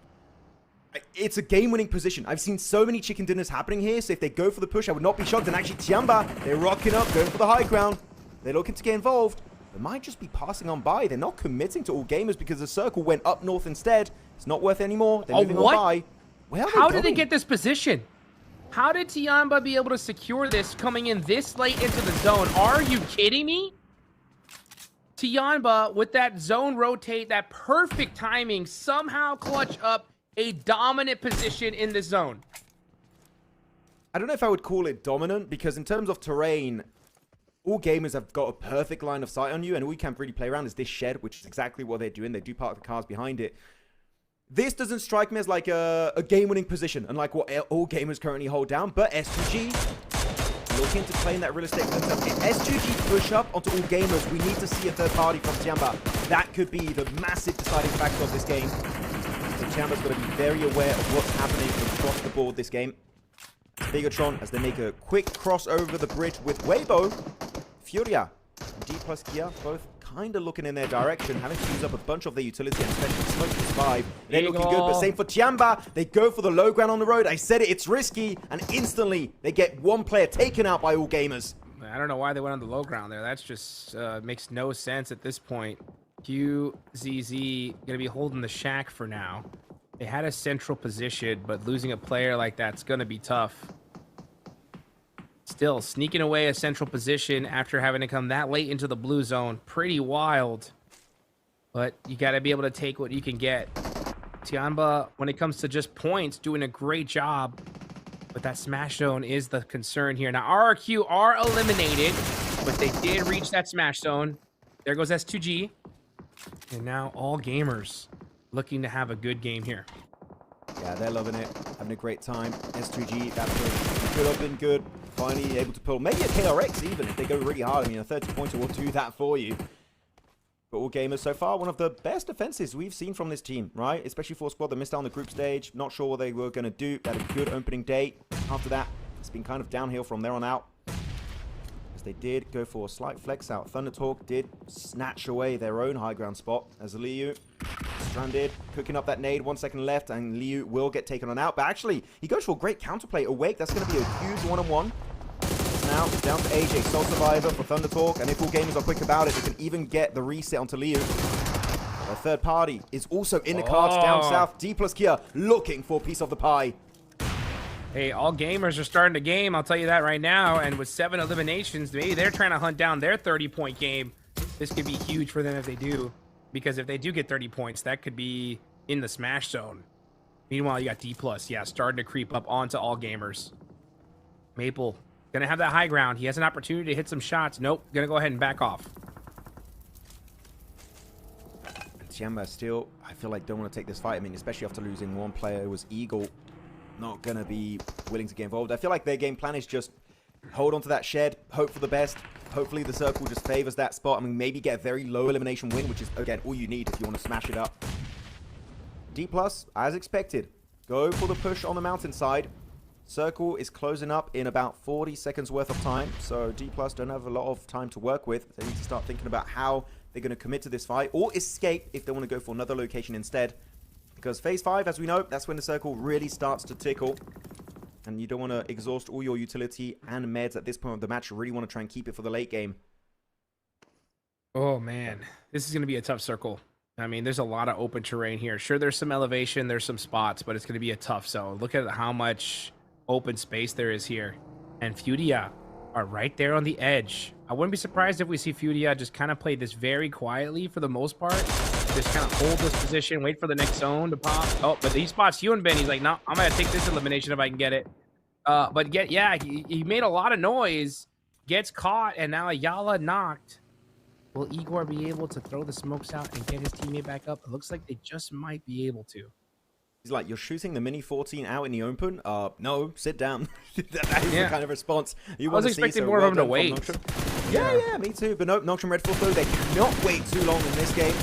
it's a game-winning position. I've seen so many chicken dinners happening here, so if they go for the push, I would not be shocked. And actually, Tianba, they're rocking up, going for the high ground. They're looking to get involved. They might just be passing on by. They're not committing to all gamers because the circle went up north instead. It's not worth anymore. They're moving on by. How did they get this position? How did Tianba be able to secure this coming in this late into the zone? Are you kidding me? Tianba, with that zone rotate, that perfect timing, somehow clutch up a dominant position in the zone. I don't know if I would call it dominant, because in terms of terrain, all gamers have got a perfect line of sight on you, and all you can really play around is this shed, which is exactly what they're doing. They do park the cars behind it. This doesn't strike me as like a game-winning position, unlike what all gamers currently hold down, but S2G looking to claim that real estate. S2G push up onto all gamers. We need to see a third party from Tianba. That could be the massive deciding factor of this game. So Tianba's got to be very aware of what's happening across the board this game. Bigatron, as they make a quick cross over the bridge with Weibo, Furia, and D plus Kia, both kind of looking in their direction, having to use up a bunch of their utility and especially smoke to survive. They're looking good, but same for Tianba. They go for the low ground on the road. I said it, it's risky, and instantly they get one player taken out by all gamers. I don't know why they went on the low ground there. That's just makes no sense at this point. QZZ gonna be holding the shack for now. They had a central position, but losing a player like that's gonna be tough. Still sneaking away a central position after having to come that late into the blue zone. Pretty wild. But you got to be able to take what you can get. Tianba, when it comes to just points, doing a great job. But that smash zone is the concern here. Now, RRQ are eliminated, but they did reach that smash zone. There goes S2G. And now all gamers looking to have a good game here. Yeah, they're loving it. Having a great time. S2G, that could have been good. Finally able to pull maybe a KRX even if they go really hard. I mean, a 30-pointer will do that for you. But all gamers so far, one of the best defenses we've seen from this team, right? Especially for a squad that missed out on the group stage. Not sure what they were going to do. They had a good opening day. After that, it's been kind of downhill from there on out. As they did go for a slight flex out. Thunder Talk did snatch away their own high ground spot. As Liu stranded, cooking up that nade, 1 second left, and Liu will get taken on out. But actually, he goes for a great counterplay. Awake, that's going to be a huge one-on-one. Now it's down to AJ, sole survivor for Thunder Talk, and if all gamers are quick about it, they can even get the reset onto Liu. The third party is also in the cards down south. D plus Kia looking for a piece of the pie. Hey, all gamers are starting to game, I'll tell you that right now, and with 7 eliminations, maybe they're trying to hunt down their 30-point game. This could be huge for them if they do, because if they do get 30 points, that could be in the smash zone. Meanwhile, you got D plus, yeah, starting to creep up onto all gamers. Maple gonna have that high ground. He has an opportunity to hit some shots. Nope, gonna go ahead and back off. Tianba still, I feel like, don't want to take this fight. I mean, especially after losing one player who was Eagle. Not gonna be willing to get involved. I feel like their game plan is just hold on to that shed, hope for the best. Hopefully the circle just favors that spot. I mean, maybe get a very low elimination win, which is, again, all you need if you want to smash it up. D plus, as expected, go for the push on the mountainside. Circle is closing up in about 40 seconds worth of time, so D plus don't have a lot of time to work with. They need to start thinking about how they're going to commit to this fight or escape if they want to go for another location instead. Because phase 5, as we know, that's when the circle really starts to tickle. And you don't want to exhaust all your utility and meds at this point of the match. You really want to try and keep it for the late game. Oh, man. This is going to be a tough circle. I mean, there's a lot of open terrain here. Sure, there's some elevation, there's some spots, but it's going to be a tough zone. Look at how much open space there is here. And Fudia are right there on the edge. I wouldn't be surprised if we see Fudia just kind of play this very quietly for the most part. Just kind of hold this position, wait for the next zone to pop. Oh, but he spots Hyunbin. He's like, no, I'm going to take this elimination if I can get it. He made a lot of noise, gets caught, and now Ayala knocked. Will Igor be able to throw the smokes out and get his teammate back up? It looks like they just might be able to. He's like, you're shooting the Mini 14 out in the open? No, sit down. That is the kind of response you want to see. I was expecting more of him to wait. Yeah, me too. But no, Nocturne Red Force, though, they cannot wait too long in this game.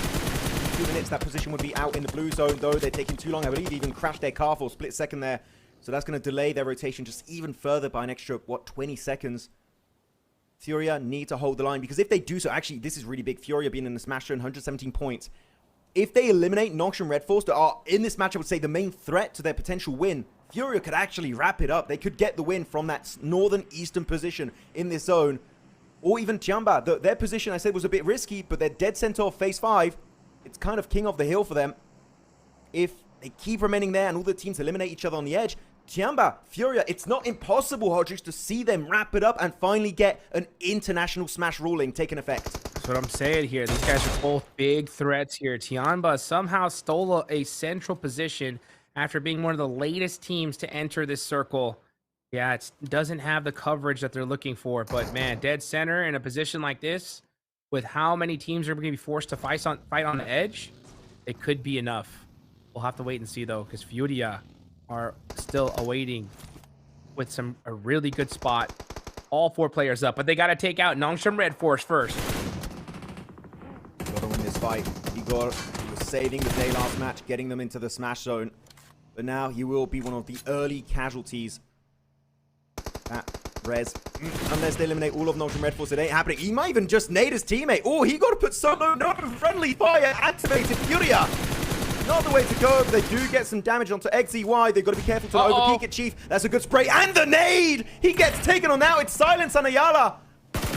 2 minutes, that position would be out in the blue zone, though. They're taking too long. I believe even crashed their car for a split second there. So that's going to delay their rotation just even further by an extra, 20 seconds. Furia need to hold the line, because if they do so, actually, this is really big. Furia being in the smash zone, 117 points. If they eliminate Nocturne Red Force, that are in this match, I would say, the main threat to their potential win, Furia could actually wrap it up. They could get the win from that northern eastern position in this zone. Or even Tianba. Their position, I said, was a bit risky, but they're dead center of phase 5. It's kind of king of the hill for them. If they keep remaining there and all the teams eliminate each other on the edge, Tianba, Furia, it's not impossible, Hodges, to see them wrap it up and finally get an international smash ruling taking effect. That's what I'm saying here. These guys are both big threats here. Tianba somehow stole a central position after being one of the latest teams to enter this circle. Yeah, it doesn't have the coverage that they're looking for, but man, dead center in a position like this, with how many teams are going to be forced to fight on the edge, it could be enough. We'll have to wait and see, though, because Furia are still awaiting with a really good spot. All 4 players up, but they got to take out Nongshim Red Force first. Gotta win this fight. Igor was saving the day last match, getting them into the smash zone. But now he will be one of the early casualties at Rez. Unless they eliminate all of Nocturne Red Force, it ain't happening. He might even just nade his teammate. Oh, he got to put solo. No, friendly fire activated. Furia. Not the way to go. They do get some damage onto XEY. They've got to be careful to overpeak it, Chief. That's a good spray. And the nade! He gets taken on now. It's Silence on Ayala.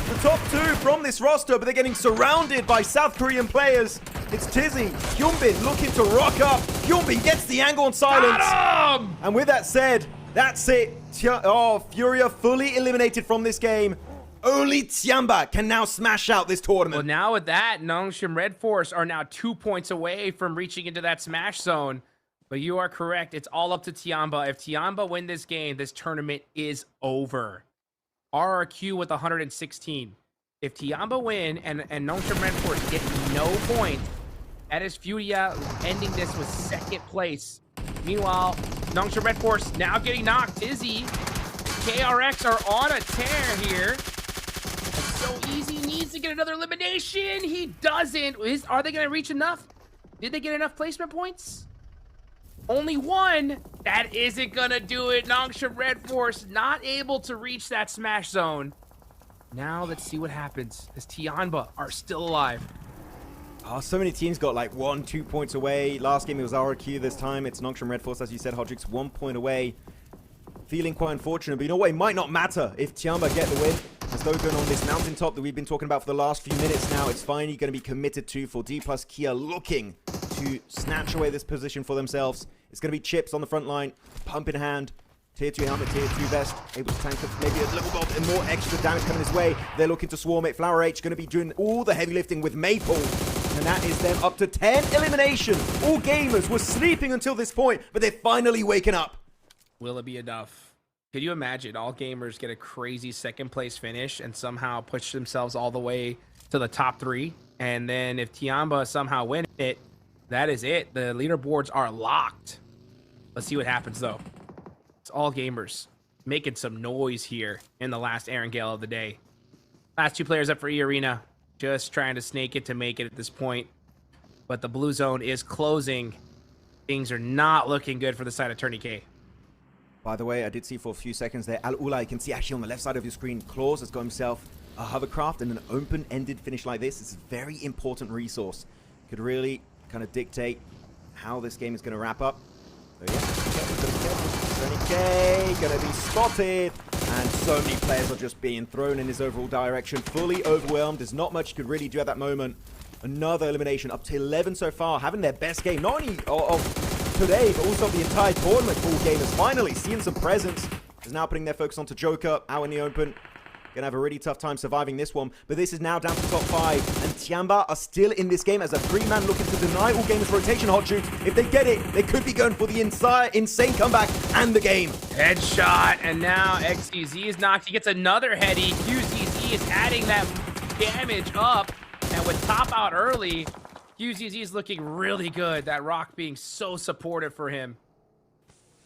the top two from this roster, but they're getting surrounded by South Korean players. It's Tizzy, Hyunbin looking to rock up. Hyunbin gets the angle on silence. Got him! And with that said, that's it. Furia fully eliminated from this game. Only Tiamba can now smash out this tournament. Well, now with that, Nongshim Red Force are now 2 points away from reaching into that smash zone. But you are correct. It's all up to Tiamba. If Tiamba win this game, this tournament is over. RRQ with 116. If Tiamba win and Nongshim Red Force get no point, that is Furia ending this with second place. Meanwhile, Nongshim Red Force now getting knocked. Tizzy, KRX are on a tear here. It's so easy. He needs to get another elimination. He doesn't. Are they going to reach enough? Did they get enough placement points? Only one. That isn't going to do it. Nongshim Red Force not able to reach that smash zone. Now let's see what happens as Tiamba are still alive. Oh, so many teams got like 1-2 points away. Last game it was RRQ. This time it's Nongshim Red Force, as you said, Hodrix, 1 point away. Feeling quite unfortunate, but you know what? It might not matter if Tiamba get the win. As though going on this mountaintop that we've been talking about for the last few minutes now, it's finally going to be committed to for D plus Kia, looking to snatch away this position for themselves. It's going to be Chips on the front line, pump in hand. Tier 2 helmet, Tier 2 vest, able to tank maybe a little bit and more extra damage coming his way. They're looking to swarm it. Flower H going to be doing all the heavy lifting with Maple. And that is them up to 10 elimination. All gamers were sleeping until this point, but they're finally waking up. Will it be enough? Could you imagine all gamers get a crazy second place finish and somehow push themselves all the way to the top 3? And then if Tiamba somehow win it, that is it. The leaderboards are locked. Let's see what happens though. It's all gamers making some noise here in the last Aaron Gale of the day. Last 2 players up for E-Arena. Just trying to snake it to make it at this point. But the blue zone is closing. Things are not looking good for the side of Tourney K. By the way, I did see for a few seconds there, Al-Ula, you can see actually on the left side of your screen, Claus has got himself a hovercraft, and an open-ended finish like this is a very important resource. Could really kind of dictate how this game is going to wrap up. So yeah, Tourney K going to be spotted, and so many players are just being thrown in his overall direction, fully overwhelmed. There's not much you could really do at that moment. Another elimination, up to 11 so far, having their best game, not only of today, but also the entire tournament for all gamers. Finally seeing some presence. Is now putting their focus onto Joker, out in the open. Gonna have a really tough time surviving this one, but this is now down to top 5, and Tiamba are still in this game as a 3-man looking to deny all gamers rotation hot shoot. If they get it, they could be going for the insane comeback and the game. Headshot, and now XCZ is knocked. He gets another heady. QZZ is adding that damage up, and with top out early, QZZ is looking really good. That rock being so supportive for him.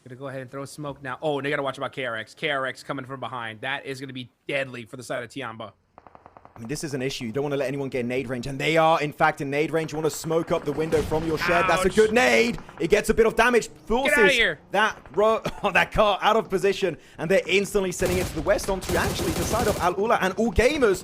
Gonna go ahead and throw smoke now. Oh, and they gotta watch about KRX. KRX coming from behind. That is gonna be deadly for the side of Tiamba. I mean, this is an issue. You don't want to let anyone get nade range, and they are, in fact, in nade range. You want to smoke up the window from your shed. Ouch. That's a good nade. It gets a bit of damage. Forces get out of here. that car out of position, and they're instantly sending it to the west onto actually the side of Al-Ula, and all gamers.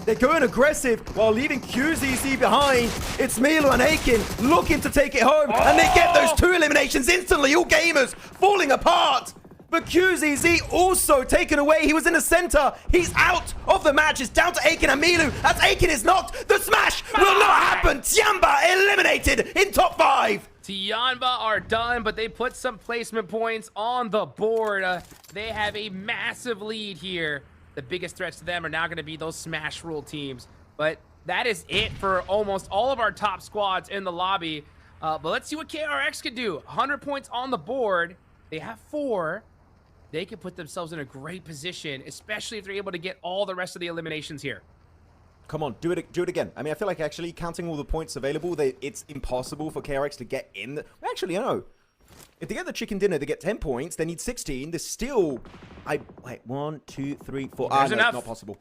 They're going aggressive while leaving QZZ behind. It's Milo and Aiken looking to take it home. And they get those 2 eliminations instantly. All gamers falling apart. But QZZ also taken away. He was in the center. He's out of the match. It's down to Aiken and Milu. As Aiken is knocked, the smash will not happen. Tiamba eliminated in top 5. Tiamba are done, but they put some placement points on the board. They have a massive lead here. The biggest threats to them are now going to be those smash rule teams. But that is it for almost all of our top squads in the lobby. But let's see what KRX can do. 100 points on the board. They have 4. They can put themselves in a great position, especially if they're able to get all the rest of the eliminations here. Come on, do it again. I mean, I feel like actually counting all the points available, it's impossible for KRX to get in. Actually, I know. If they get the chicken dinner, they get 10 points. They need 16. There's still... Wait, 1, 2, 3, 4... There's no, enough. It's not possible.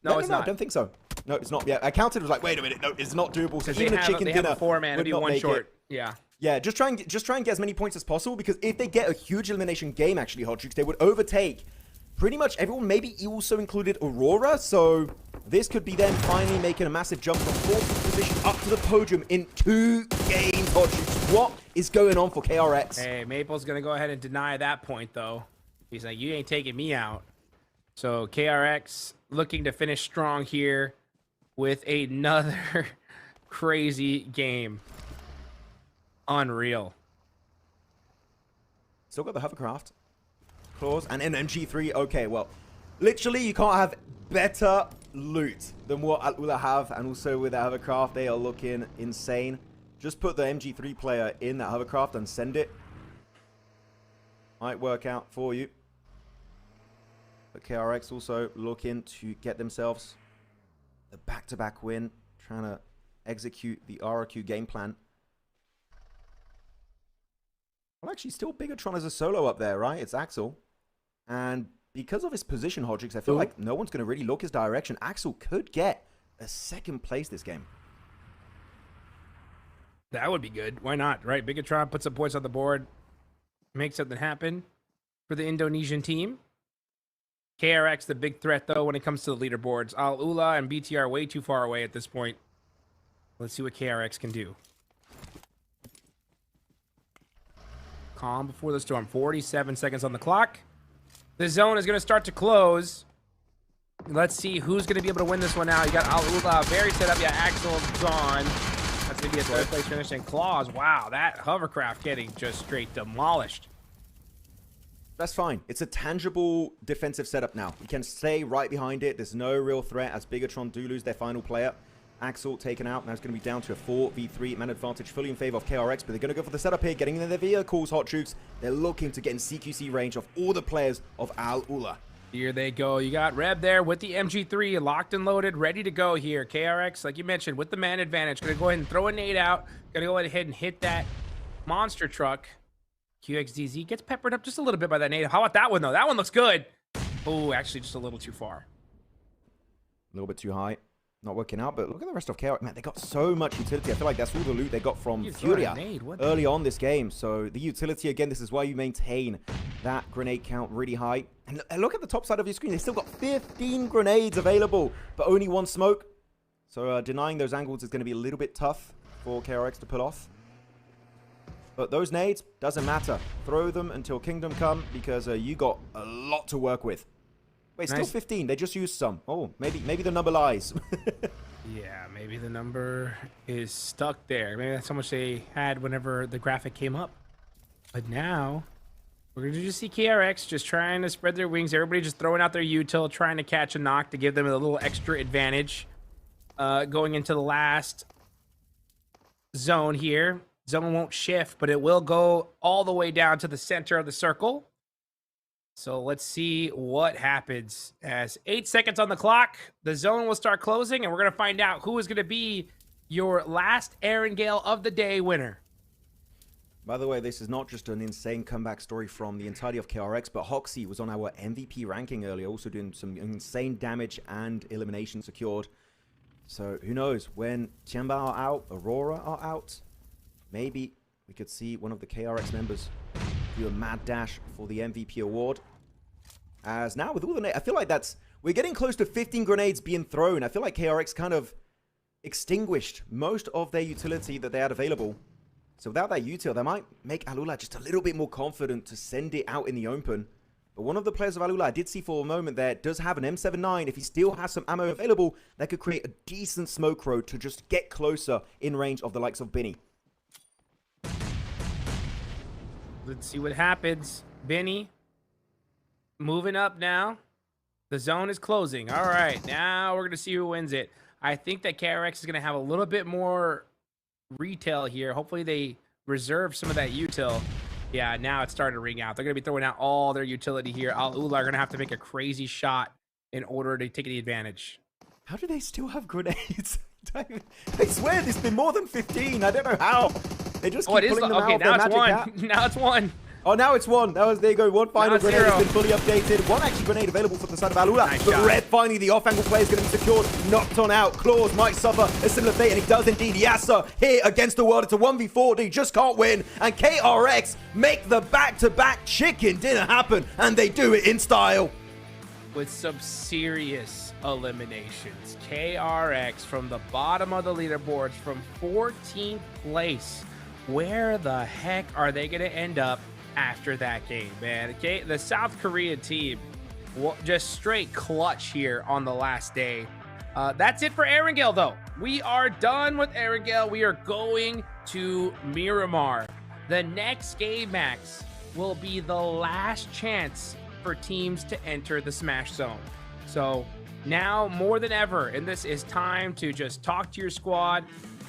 No, it's not. I don't think so. No, it's not. Yeah, I counted. It was like, wait a minute. No, it's not doable. So even a chicken dinner have a 4-man. It'd be 1 short. Yeah. Yeah, just try and get as many points as possible, because if they get a huge elimination game, actually, Hot Tricks, they would overtake pretty much everyone. Maybe you also included Aurora, so this could be them finally making a massive jump from 4th position up to the podium in 2 games, Hot Tricks. What is going on for KRX? Hey, Maple's gonna go ahead and deny that point, though. He's like, you ain't taking me out. So KRX looking to finish strong here with another crazy game. Unreal. Still got the hovercraft. Claws and an MG3. Okay, well, literally you can't have better loot than what Al-Ula have. And also with the hovercraft, they are looking insane. Just put the MG3 player in that hovercraft and send it. Might work out for you. But KRX also looking to get themselves the back-to-back win. Trying to execute the RRQ game plan. Well, actually, still Bigatron as a solo up there, right? It's Axel. And because of his position, Hodgix, I feel like no one's going to really look his direction. Axel could get a second place this game. That would be good. Why not, right? Bigatron puts some points on the board. Make something happen for the Indonesian team. KRX, the big threat, though, when it comes to the leaderboards. Al-Ula and BTR are way too far away at this point. Let's see what KRX can do. Calm before the storm. 47 seconds on the clock. The zone is going to start to close. Let's see who's going to be able to win this one now. You got Al-Ula very set up. Yeah, Axel gone. That's going to be a third place finish. And Claws, wow, that hovercraft getting just straight demolished. That's fine. It's a tangible defensive setup now. You can stay right behind it. There's no real threat as Bigatron do lose their final player. Axel taken out. Now it's going to be down to a 4v3 man advantage, fully in favor of KRX, but they're going to go for the setup here, getting in their vehicles, Hot Troops. They're looking to get in CQC range of all the players of Al-Ula. Here they go. You got Reb there with the MG3 locked and loaded, ready to go here. KRX, like you mentioned, with the man advantage. Going to go ahead and throw a nade out. Going to go ahead and hit that monster truck. QXDZ gets peppered up just a little bit by that nade. How about that one, though? That one looks good. Oh, actually just a little too far. A little bit too high. Not working out, but look at the rest of KRX. Man, they got so much utility. I feel like that's all the loot they got from Furia early on this game. So the utility, again, this is why you maintain that grenade count really high. And look at the top side of your screen. They still got 15 grenades available, but only one smoke. So denying those angles is going to be a little bit tough for KRX to pull off. But those nades, doesn't matter. Throw them until Kingdom Come, because you got a lot to work with. Wait, nice. Still 15. They just used some. Oh, maybe the number lies. Yeah, maybe the number is stuck there. Maybe that's how much they had whenever the graphic came up. But now, we're going to just see KRX just trying to spread their wings. Everybody just throwing out their util, trying to catch a knock to give them a little extra advantage. Going into the last zone here. Zone won't shift, but it will go all the way down to the center of the circle. So let's see what happens. As 8 seconds on the clock, the zone will start closing, and we're going to find out who is going to be your last Erangel of the day winner. By the way, this is not just an insane comeback story from the entirety of KRX, but Hoxie was on our MVP ranking earlier, also doing some insane damage and elimination secured. So who knows, when Tiamba are out, Aurora are out, maybe we could see one of the KRX members do a mad dash for the MVP award. As now with all the I feel like we're getting close to 15 grenades being thrown. I feel like KRX kind of extinguished most of their utility that they had available. So without that util, they might make Al-Ula just a little bit more confident to send it out in the open. But one of the players of Al-Ula I did see for a moment there does have an M79. If he still has some ammo available, that could create a decent smoke road to just get closer in range of the likes of Binny. Let's see what happens. Benny moving up now. The zone is closing. All right, now we're going to see who wins it. I think that KRX is going to have a little bit more retail here. Hopefully they reserve some of that util. Yeah, now it's starting to ring out. They're going to be throwing out all their utility here. Al-Ula are going to have to make a crazy shot in order to take the advantage. How do they still have grenades? I swear there's been more than 15. I don't know how. They just keep pulling them out of their magic hat. Now it's one. Oh, now it's one. There you go. One final grenade has been fully updated. One actually grenade available for the side of Al-Ula. Nice but shot. Red, finally, the off-angle play is going to be secured. Knocked on out. Claws might suffer a similar fate, and he does indeed. Yasser here against the world. It's a 1v4. They just can't win. And KRX make the back-to-back chicken dinner happen, and they do it in style. With some serious eliminations. KRX from the bottom of the leaderboards from 14th place. Where the heck are they going to end up after that game, man? Okay, the South Korea team just straight clutch here on the last day. That's it for Erangel, though. We are done with Erangel. We are going to Miramar. The next game, Max, will be the last chance for teams to enter the Smash Zone. So now more than ever, and this is time to just talk to your squad,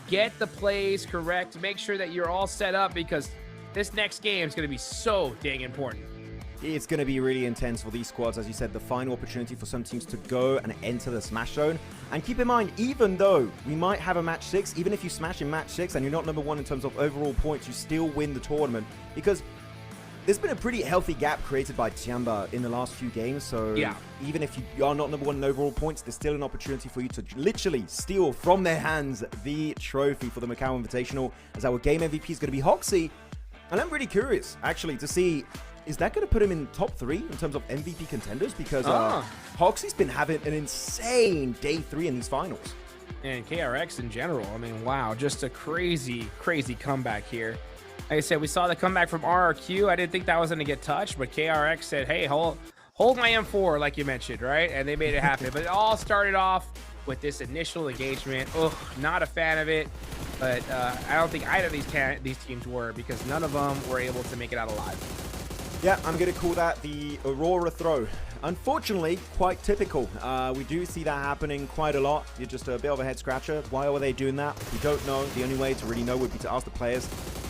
get the plays correct, make sure that you're all set up, because this next game is going to be so dang important. It's going to be really intense for these squads. As you said, the final opportunity for some teams to go and enter the Smash Zone. And keep in mind, even though we might have a match 6, even if you smash in match 6 and you're not number 1 in terms of overall points, you still win the tournament. Because there's been a pretty healthy gap created by Tiamba in the last few games. So yeah, even if you are not number 1 in overall points, there's still an opportunity for you to literally steal from their hands the trophy for the Macau Invitational, as our game MVP is going to be Hoxie. And I'm really curious, actually, to see, is that going to put him in top 3 in terms of MVP contenders? Because Hoxie's been having an insane day 3 in these finals. And KRX in general, I mean, wow, just a crazy, crazy comeback here. Like I said, we saw the comeback from RRQ. I didn't think that was going to get touched, but KRX said, hey, hold my M4, like you mentioned, right? And they made it happen. But it all started off with this initial engagement. Ugh, not a fan of it. But I don't think either of these teams were, because none of them were able to make it out alive. Yeah, I'm going to call that the Aurora throw. Unfortunately, quite typical. We do see that happening quite a lot. You're just a bit of a head scratcher. Why were they doing that? We don't know. The only way to really know would be to ask the players.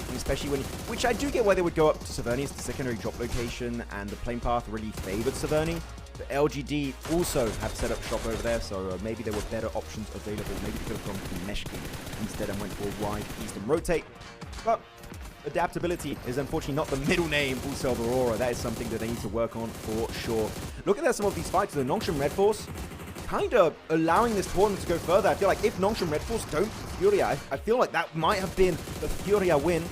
And especially when, which I do get why they would go up to Severny as the secondary drop location, and the plane path really favored Severny. But LGD also have set up shop over there, so maybe there were better options available. Maybe they could have gone for the mesh key instead and went for a wide east and rotate. But adaptability is unfortunately not the middle name also of Aurora. That is something that they need to work on for sure. Look at some of these fights. The Nongshim Red Force kind of allowing this tournament to go further. I feel like if Nongshim Red Force don't Furia, I feel like that might have been the Furia win.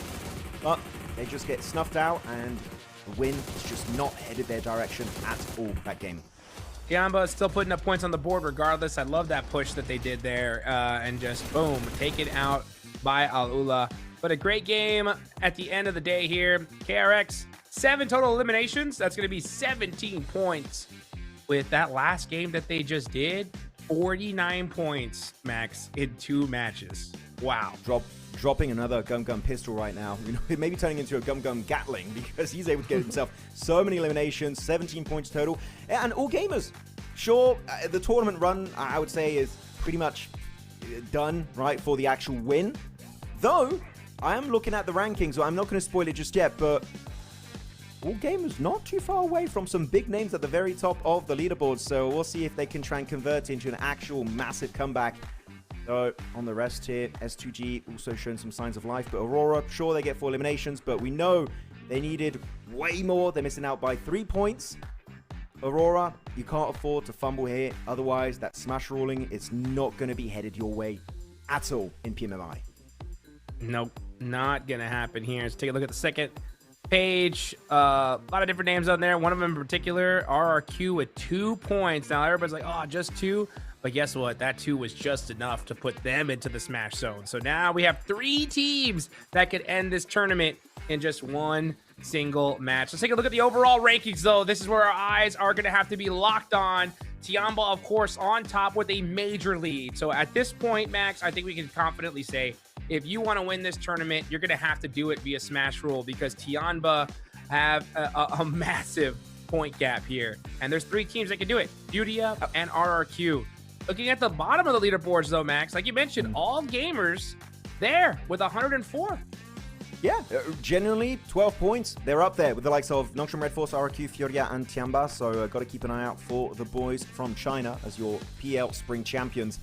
But they just get snuffed out, and the win is just not headed their direction at all that game. Tiamba is still putting up points on the board regardless. I love that push that they did there, and just boom, taken out by Alula. But a great game at the end of the day here. KRX, 7 total eliminations. That's going to be 17 points with that last game that they just did. 49 points, Max, in 2 matches. Wow. Dropping another Gum Gum pistol right now. You know, it may be turning into a Gum Gum Gatling, because he's able to get himself so many eliminations, 17 points total. And all gamers. Sure, the tournament run, I would say, is pretty much done, right, for the actual win. Though, I am looking at the rankings, so I'm not going to spoil it just yet, but all gamers not too far away from some big names at the very top of the leaderboard. So we'll see if they can try and convert into an actual massive comeback. So on the rest here, S2G also showing some signs of life, but Aurora, sure, they get 4 eliminations, but we know they needed way more. They're missing out by 3 points. Aurora, you can't afford to fumble here. Otherwise, that smash ruling, it's not going to be headed your way at all in PMMI. Nope, not going to happen here. Let's take a look at the second page. A lot of different names on there. One of them in particular, RRQ with 2 points. Now, everybody's like, oh, just 2? But guess what? That 2 was just enough to put them into the Smash Zone. So now we have 3 teams that could end this tournament in just 1 single match. Let's take a look at the overall rankings, though. This is where our eyes are going to have to be locked on. Tiamba, of course, on top with a major lead. So at this point, Max, I think we can confidently say, if you want to win this tournament, you're going to have to do it via Smash Rule, because Tiamba have a massive point gap here. And there's 3 teams that can do it, Furia and RRQ. Looking at the bottom of the leaderboards, though, Max, like you mentioned, all gamers there with 104. Yeah, generally 12 points. They're up there with the likes of Nongshim Red Force, RRQ, Furia, and Tiamba. So got to keep an eye out for the boys from China as your PL Spring champions.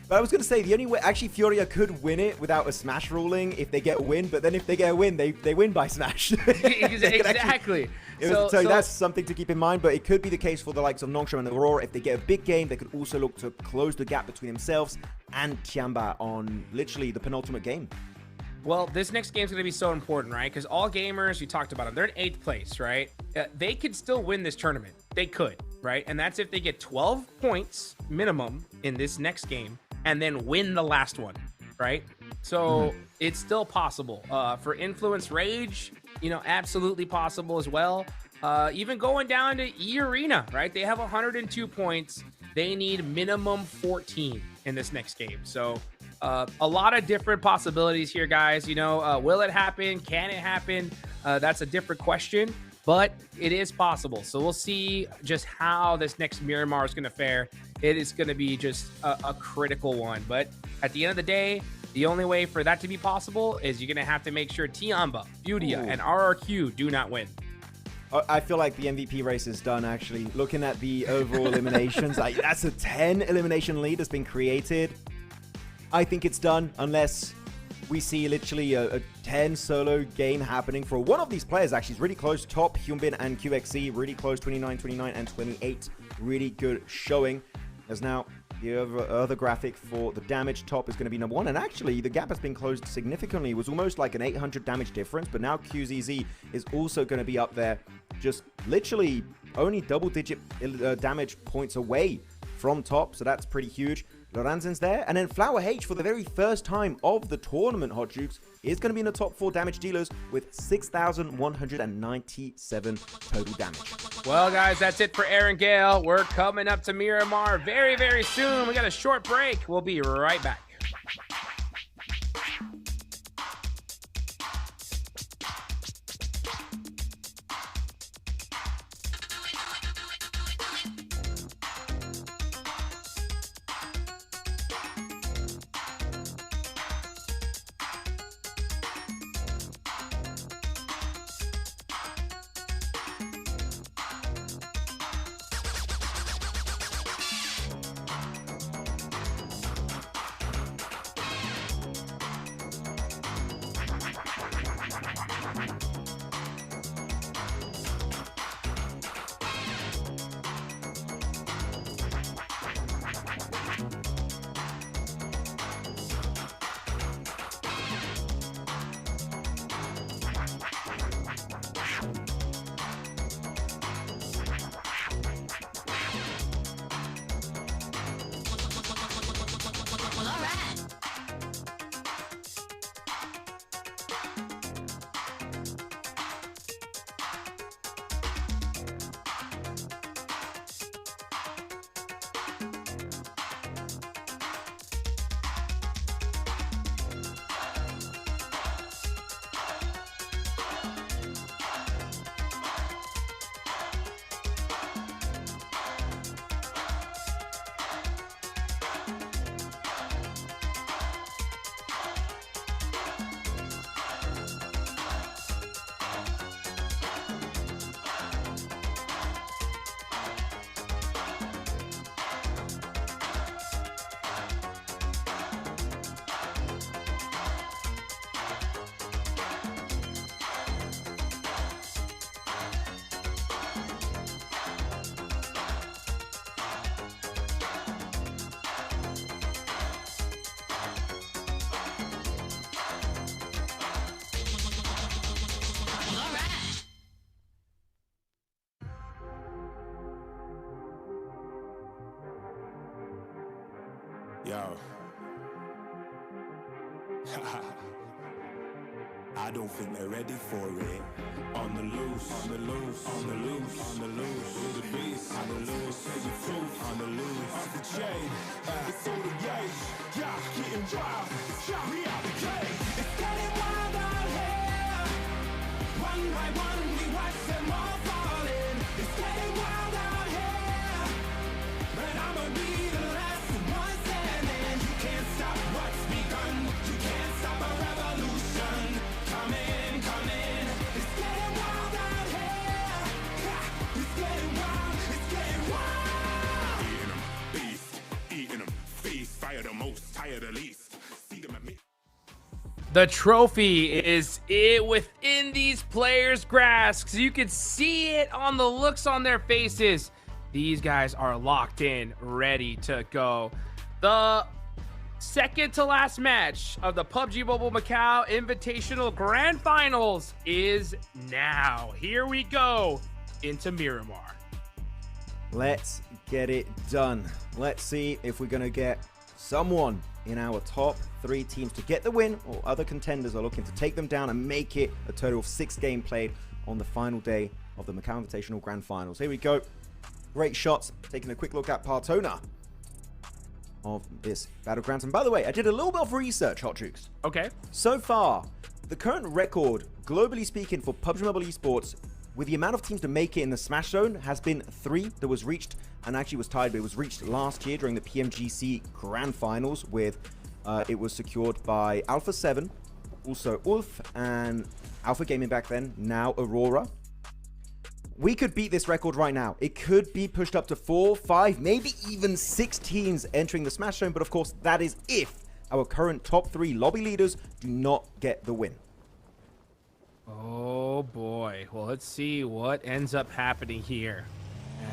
But I was going to say, the only way, actually, Furia could win it without a Smash ruling if they get a win. But then if they get a win, they win by Smash. Exactly. So that's something to keep in mind. But it could be the case for the likes of Nongshim and Aurora. If they get a big game, they could also look to close the gap between themselves and Tiamba on literally the penultimate game. Well, this next game is going to be so important, right? Because all gamers, you talked about them, they're in 8th place, right? They could still win this tournament. They could, right? And that's if they get 12 points minimum in this next game and then win the last one, right? So it's still possible. For Influence Rage, you know, absolutely possible as well. Even going down to E Arena, right? They have 102 points. They need minimum 14 in this next game. So a lot of different possibilities here, guys. You know, will it happen? Can it happen? That's a different question, but it is possible. So we'll see just how this next Miramar is going to fare. It is going to be just a critical one. But at the end of the day, the only way for that to be possible is you're going to have to make sure Tiamba, Budia, and RRQ do not win. I feel like the MVP race is done, actually. Looking at the overall eliminations, that's a 10 elimination lead that's been created. I think it's done unless we see literally a 10 solo game happening for one of these players. Actually, it's really close. Top, Hyunbin and QXC, really close, 29, 29, and 28. Really good showing. As now the other graphic for the damage, Top is going to be number 1. And actually, the gap has been closed significantly. It was almost like an 800 damage difference. But now QZZ is also going to be up there. Just literally only double-digit damage points away from Top. So that's pretty huge. Lorenzen's there. And then Flower H, for the very first time of the tournament, Hot Jukes, is going to be in the top 4 damage dealers with 6,197 total damage. Well, guys, that's it for Aaron Gale. We're coming up to Miramar very, very soon. We got a short break. We'll be right back. Yo. I don't think they're ready for it. On the loose, on the loose, on the loose, on the loose. With the beast, on the loose, say the truth, on the loose. Off the chain, it's all the gauge. Yeah, getting wild, shot me out the gate. It's getting wild out here. One by one, we watch them all falling. It's getting wild out here. But I'ma be the last one standing. You can't stop what's begun. You can't stop a revolution. Come in, come in. It's getting wild out here. It's getting wild, it's getting wild. Eating them, beast, eating them, feast. Fire the most, tire the least. See them at me. The trophy is within these players' grasps. You can see it on the looks on their faces. These guys are locked in, ready to go. The second to last match of the PUBG Mobile Macau Invitational Grand Finals is now. Here we go into Miramar. Let's get it done. Let's see if we're going to get someone in our top 3 teams to get the win, or other contenders are looking to take them down and make it a total of 6 games played on the final day of the Macau Invitational Grand Finals. Here we go. Great shots. Taking a quick look at Partona of this Battlegrounds. And by the way, I did a little bit of research, Hot Jukes. Okay. So far, the current record, globally speaking, for PUBG Mobile Esports, with the amount of teams to make it in the Smash Zone, has been 3 that was reached, and actually was tied, but it was reached last year during the PMGC Grand Finals with, it was secured by Alpha 7, also Ulf, and Alpha Gaming back then, now Aurora. We could beat this record right now. It could be pushed up to 4, 5, maybe even 6 teams entering the Smash Zone, but of course, that is if our current top 3 lobby leaders do not get the win. Oh boy. Well, let's see what ends up happening here.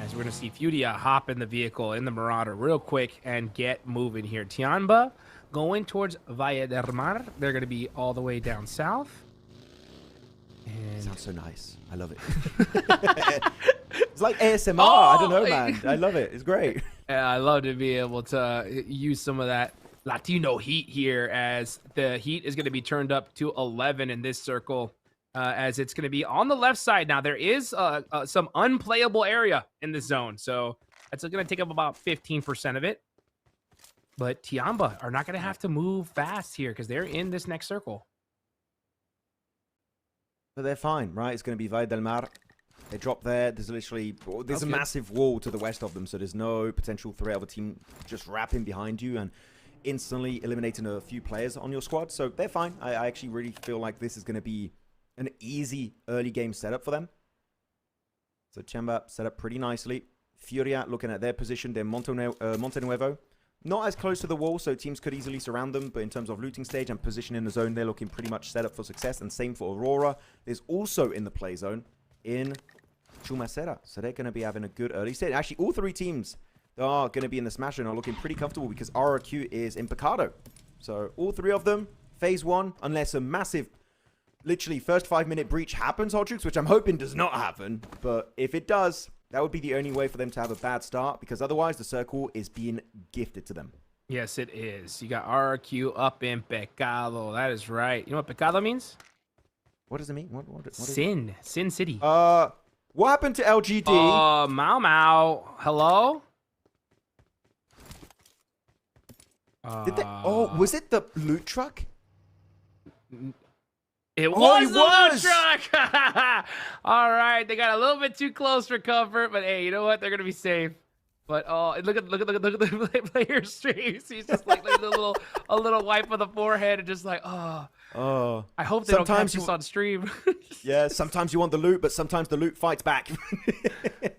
As we're going to see Fudia hop in the vehicle in the Marauder real quick and get moving here. Tianba going towards Valle del Mar. They're going to be all the way down south. And Sounds so nice. I love it. It's like ASMR. I don't know, man. I love it. It's great. I love to be able to use some of that Latino heat here, as the heat is going to be turned up to 11 in this circle, as it's going to be on the left side. Now, there is some unplayable area in the zone, so that's going to take up about 15% of it. But Tiamba are not going to have to move fast here because they're in this next circle. But they're fine, right? It's going to be Valle del Mar. They drop there. There's literally... There's a massive wall to the west of them, so there's no potential threat of a team just wrapping behind you and instantly eliminating a few players on your squad. So they're fine. I actually really feel like this is going to be an easy early game setup for them. So Chamba set up pretty nicely. Furia looking at their position. They're Montenuevo. Not as close to the wall, so teams could easily surround them. But in terms of looting stage and position in the zone, they're looking pretty much set up for success. And same for Aurora. There's also in the play zone in Chumacera. So they're going to be having a good early stage. Actually, all 3 teams that are going to be in the Smash Zone are looking pretty comfortable because RRQ is in Picado. So all 3 of them, phase 1, unless a massive, literally first 5-minute breach happens, Hodrix, which I'm hoping does not happen. But if it does, that would be the only way for them to have a bad start, because otherwise the circle is being gifted to them. Yes, it is. You got RRQ up in Pecado. That is right. You know what Pecado means? What does it mean? What Sin. Sin City. What happened to LGD? Mau Mau. Hello? Did they... Oh, was it the loot truck? It was the was! loot truck! All right, they got a little bit too close for comfort, but hey, you know what? They're gonna be safe. But look at the player's streams. He's just like a little wipe on the forehead and just like, oh. I hope they don't catch this on stream. Yeah, sometimes you want the loot, but sometimes the loot fights back.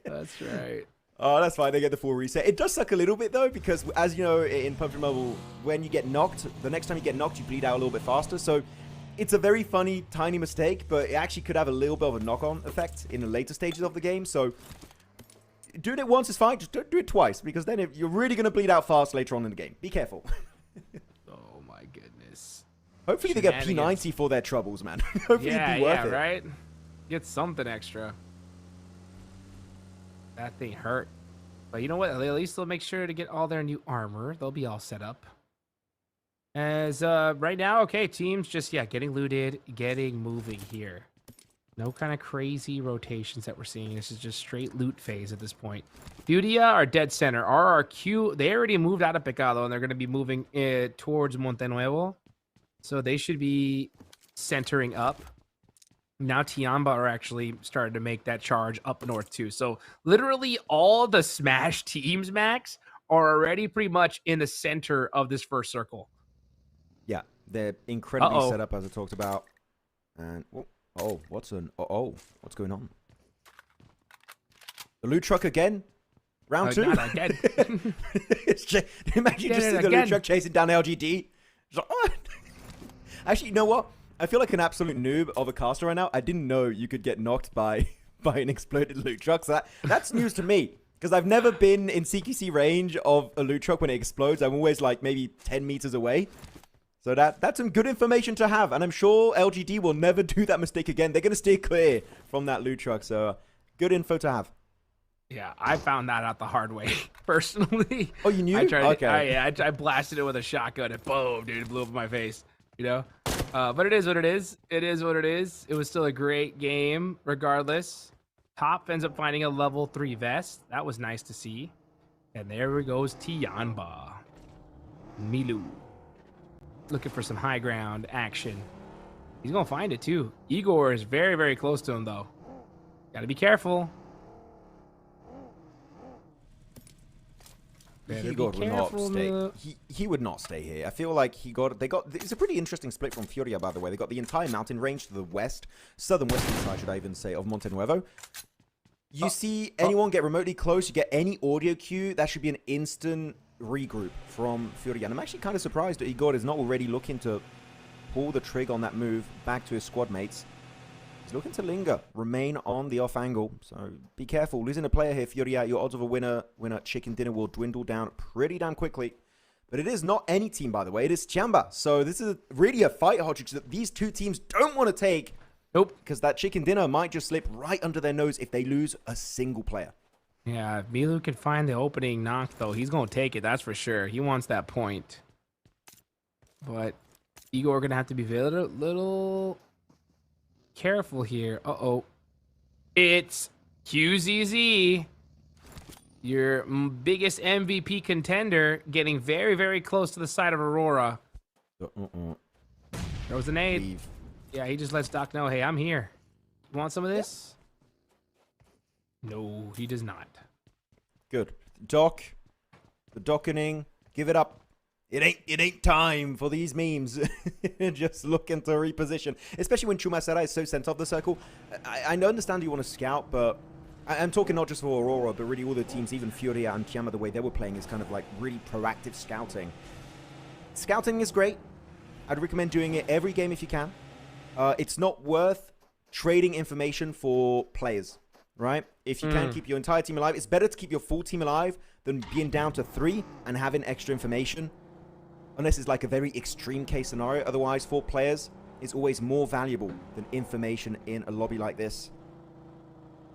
That's right. Oh, that's fine. They get the full reset. It does suck a little bit, though, because as you know, in PUBG Mobile, when you get knocked, the next time you get knocked, you bleed out a little bit faster. So it's a very funny, tiny mistake, but it actually could have a little bit of a knock-on effect in the later stages of the game. So doing it once is fine. Just don't do it twice, because then if you're really going to bleed out fast later on in the game. Be careful. Oh, my goodness. Hopefully they get P90 for their troubles, man. Hopefully it'd be worth it. Right? Get something extra. That thing hurt. But you know what? At least they'll make sure to get all their new armor. They'll be all set up. As right now, okay, teams just, getting looted, getting moving here. No kind of crazy rotations that we're seeing. This is just straight loot phase at this point. Fudia are dead center. RRQ, they already moved out of Pecado, and they're going to be moving towards Montenuevo. So they should be centering up. Now Tiamba are actually starting to make that charge up north too. So literally all the Smash teams, Max, are already pretty much in the center of this first circle. Yeah, they're incredibly set up, as I talked about. And what's going on? The loot truck again? Round 2? Not again. Imagine just seeing the loot truck chasing down LGD. Like, oh. Actually, you know what? I feel like an absolute noob of a caster right now. I didn't know you could get knocked by an exploded loot truck. So that's news to me, because I've never been in CQC range of a loot truck when it explodes. I'm always like maybe 10 meters away. So that's some good information to have. And I'm sure LGD will never do that mistake again. They're going to stay clear from that loot truck. So good info to have. Yeah, I found that out the hard way, personally. Oh, you knew? I blasted it with a shotgun and boom, dude, it blew up in my face. You know? But it is what it is. It is what it is. It was still a great game, regardless. Top ends up finding a level 3 vest. That was nice to see. And there goes Tianba. Milu. Looking for some high ground action. He's going to find it, too. Igor is very, very close to him, though. Got to be careful. Igor would not stay. He would not stay here. I feel like it's a pretty interesting split from Furia, by the way. They got the entire mountain range to the west, southern western side, should I even say, of Monte Nuevo. You see anyone get remotely close, you get any audio cue, that should be an instant regroup from Furia. And I'm actually kind of surprised that Igor is not already looking to pull the trigger on that move back to his squad mates. He's looking to linger, remain on the off angle. So be careful. Losing a player here, Furia, your odds of a winner chicken dinner will dwindle down pretty damn quickly. But it is not any team, by the way. It is Tianba. So this is really a fight, Hodrich, that these two teams don't want to take. Nope. Because that chicken dinner might just slip right under their nose if they lose a single player. Yeah, if Milu can find the opening knock, though, he's going to take it. That's for sure. He wants that point. But Igor going to have to be a little careful here. Uh-oh. It's QZZ, your biggest MVP contender, getting very, very close to the side of Aurora. There was an nade. Leave. Yeah, he just lets Doc know, hey, I'm here. You want some of this? No, he does not. Good. Doc, the dockening, give it up. It ain't time for these memes. Just looking to reposition. Especially when Chumasera is so sent off the circle. I understand you want to scout, but I'm talking not just for Aurora, but really all the teams, even Furia and Tianba, the way they were playing is kind of like really proactive scouting. Scouting is great. I'd recommend doing it every game if you can. It's not worth trading information for players, right? If you can keep your entire team alive, it's better to keep your full team alive than being down to 3 and having extra information. Unless it's like a very extreme case scenario. Otherwise, 4 players is always more valuable than information in a lobby like this.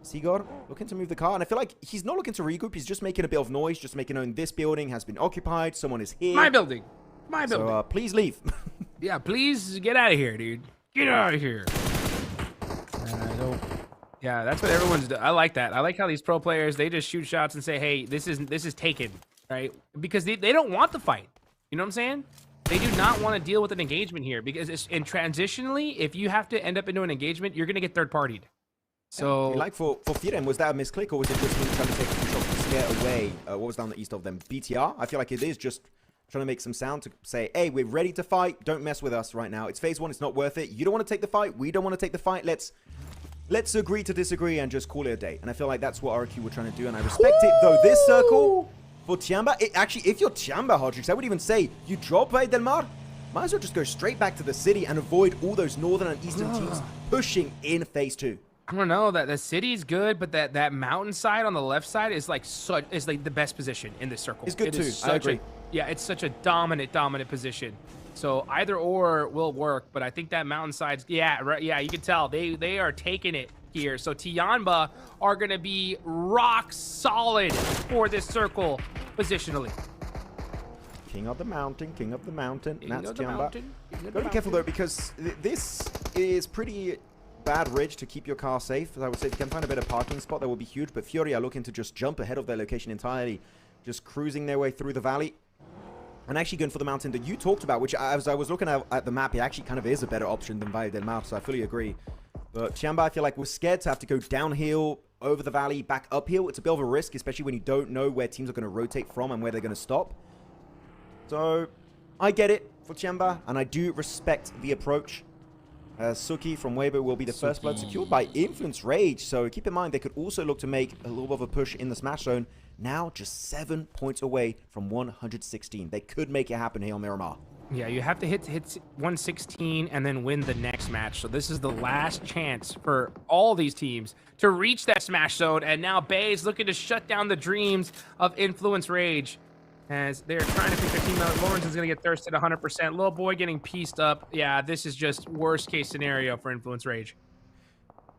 Sigurd looking to move the car. And I feel like he's not looking to regroup. He's just making a bit of noise. Just making known this building has been occupied. Someone is here. My building. My building. So please leave. Yeah, please get out of here, dude. Get out of here. Yeah, that's what everyone's doing. I like that. I like how these pro players, they just shoot shots and say, hey, this is taken, right? Because they don't want the fight. You know what I'm saying? They do not want to deal with an engagement here because transitionally, if you have to end up into an engagement, you're going to get third-partied. So, like for Firem, was that a misclick or was it just him trying to take control to scare away what was down the east of them? BTR? I feel like it is just trying to make some sound to say, hey, we're ready to fight. Don't mess with us right now. It's phase 1. It's not worth it. You don't want to take the fight. We don't want to take the fight. Let's agree to disagree and just call it a day. And I feel like that's what RQ were trying to do, and I respect it. Though this circle for Tianba, actually, if you're Tianba, Hodrix, I would even say you drop Valle del Mar, might as well just go straight back to the city and avoid all those northern and eastern teams pushing in phase 2. I don't know, that the city's good, but that mountainside on the left side is like the best position in this circle. It's good too. I agree. Yeah, it's such a dominant position. So either or will work, but I think that mountainside's right. Yeah, you can tell they are taking it here. So Tianba are gonna be rock solid for this circle positionally. King of the mountain, king of the mountain. That's Tianba. Gotta be careful though, because this is pretty bad ridge to keep your car safe. I would say if you can find a better parking spot, that would be huge. But Fury are looking to just jump ahead of their location entirely, just cruising their way through the valley. And actually going for the mountain that you talked about, which as I was looking at the map, it actually kind of is a better option than Valle del Mar, so I fully agree. But Tianba, I feel like we're scared to have to go downhill, over the valley, back uphill. It's a bit of a risk, especially when you don't know where teams are going to rotate from and where they're going to stop. So, I get it for Tianba, and I do respect the approach. Suki from Weibo will be the first blood secured by Influence Rage, so keep in mind they could also look to make a little bit of a push in the Smash Zone. Now just 7 points away from 116. They could make it happen here on Miramar. Yeah, you have to hit 116 and then win the next match. So this is the last chance for all these teams to reach that Smash Zone. And now Bay is looking to shut down the dreams of Influence Rage as they're trying to pick their team out. Lawrence is going to get thirsted 100%. Little boy getting pieced up. Yeah, this is just worst case scenario for Influence Rage.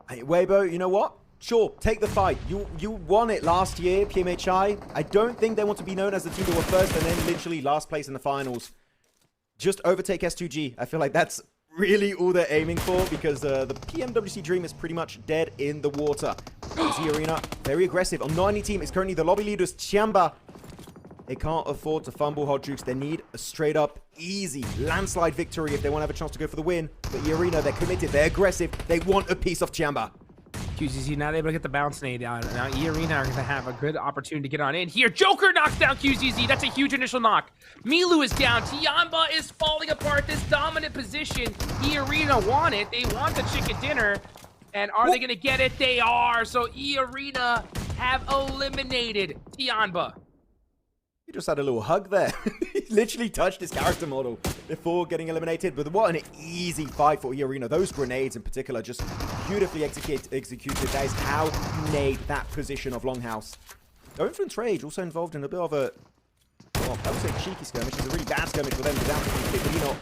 Hey, Weibo, you know what? Sure, take the fight. You won it last year, PMHI. I don't think they want to be known as the team that were first and then literally last place in the finals. Just overtake S2G. I feel like that's really all they're aiming for, because the PMWC Dream is pretty much dead in the water. Z Arena, very aggressive. On 90 team, it's currently the lobby leaders, Chiamba. They can't afford to fumble Hot Jukes. They need a straight up, easy, landslide victory if they want to have a chance to go for the win. But E Arena, they're committed, they're aggressive. They want a piece of Chiamba. QZZ now able to get the bounce nade down. Now E Arena are going to have a good opportunity to get on in here. Joker knocks down QZZ. That's a huge initial knock. Milu is down. Tiamba is falling apart. This dominant position. E Arena want it. They want the chicken dinner. And are they going to get it? They are. So E Arena have eliminated Tiamba. He just had a little hug there. He literally touched his character model before getting eliminated. But what an easy fight for E Arena. Those grenades in particular just beautifully executed. That is how you made that position of Longhouse. Their Influence Rage also involved in a bit of a, well, I would say cheeky skirmish. It's a really bad skirmish for them without Picolino,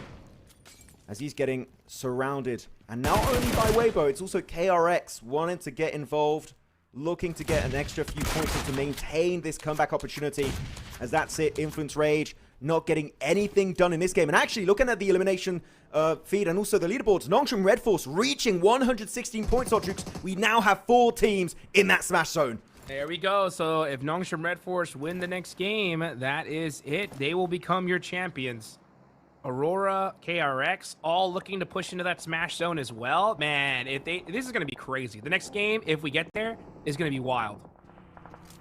as he's getting surrounded. And not only by Weibo, it's also KRX wanting to get involved, looking to get an extra few points to maintain this comeback opportunity. As that's it, Influence Rage not getting anything done in this game. And actually, looking at the elimination feed and also the leaderboards, Nongshim Red Force reaching 116 points, Hot. We now have 4 teams in that smash zone. There we go. So if Nongshim Red Force win the next game, that is it. They will become your champions. Aurora, KRX, all looking to push into that smash zone as well. Man, this is going to be crazy. The next game, if we get there, is going to be wild.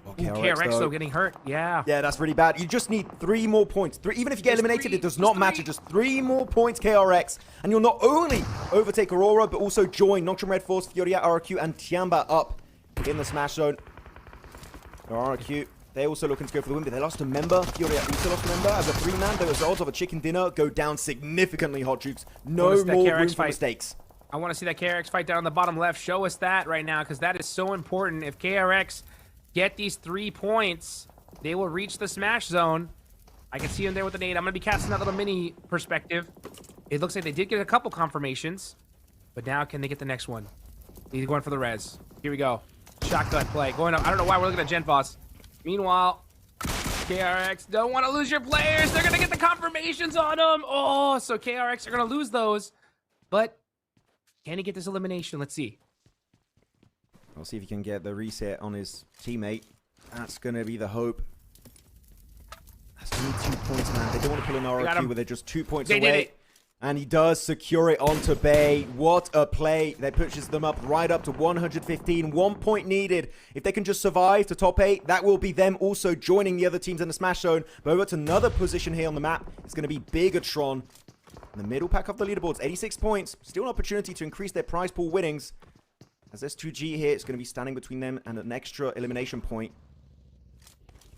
Oh, KRX though getting hurt. Yeah. Yeah, that's really bad. You just need 3 more points. Even if you get eliminated, it does not matter. Just 3 more points, KRX. And you'll not only overtake Aurora, but also join Nongshim Red Force, Fioria, RRQ, and Tiamba up in the smash zone. RRQ, they're also looking to go for the win, but they lost a member. Fioria also lost a member. As a 3-man, the results of a chicken dinner go down significantly, Hot Jukes. No more room for mistakes. I want to see that KRX fight down on the bottom left. Show us that right now, because that is so important. If KRX get these 3 points, they will reach the smash zone. I can see him there with the nade. I'm going to be casting that little mini perspective. It looks like they did get a couple confirmations, but now can they get the next one? He's going for the res. Here we go. Shotgun play. Going up. I don't know why we're looking at Gen Boss. Meanwhile, KRX don't want to lose your players. They're going to get the confirmations on them. Oh, so KRX are going to lose those. But can he get this elimination? Let's see. I'll see if he can get the reset on his teammate. That's going to be the hope. That's only 2 points, man. They don't want to pull an RRQ where they're just 2 points away. Did it. And he does secure it onto Bay. What a play. That pushes them up right up to 115. 1 point needed. If they can just survive to top 8, that will be them also joining the other teams in the smash zone. But over to another position here on the map. It's going to be Bigatron. In the middle pack of the leaderboards, 86 points. Still an opportunity to increase their prize pool winnings. As S2G here, it's going to be standing between them and an extra elimination point.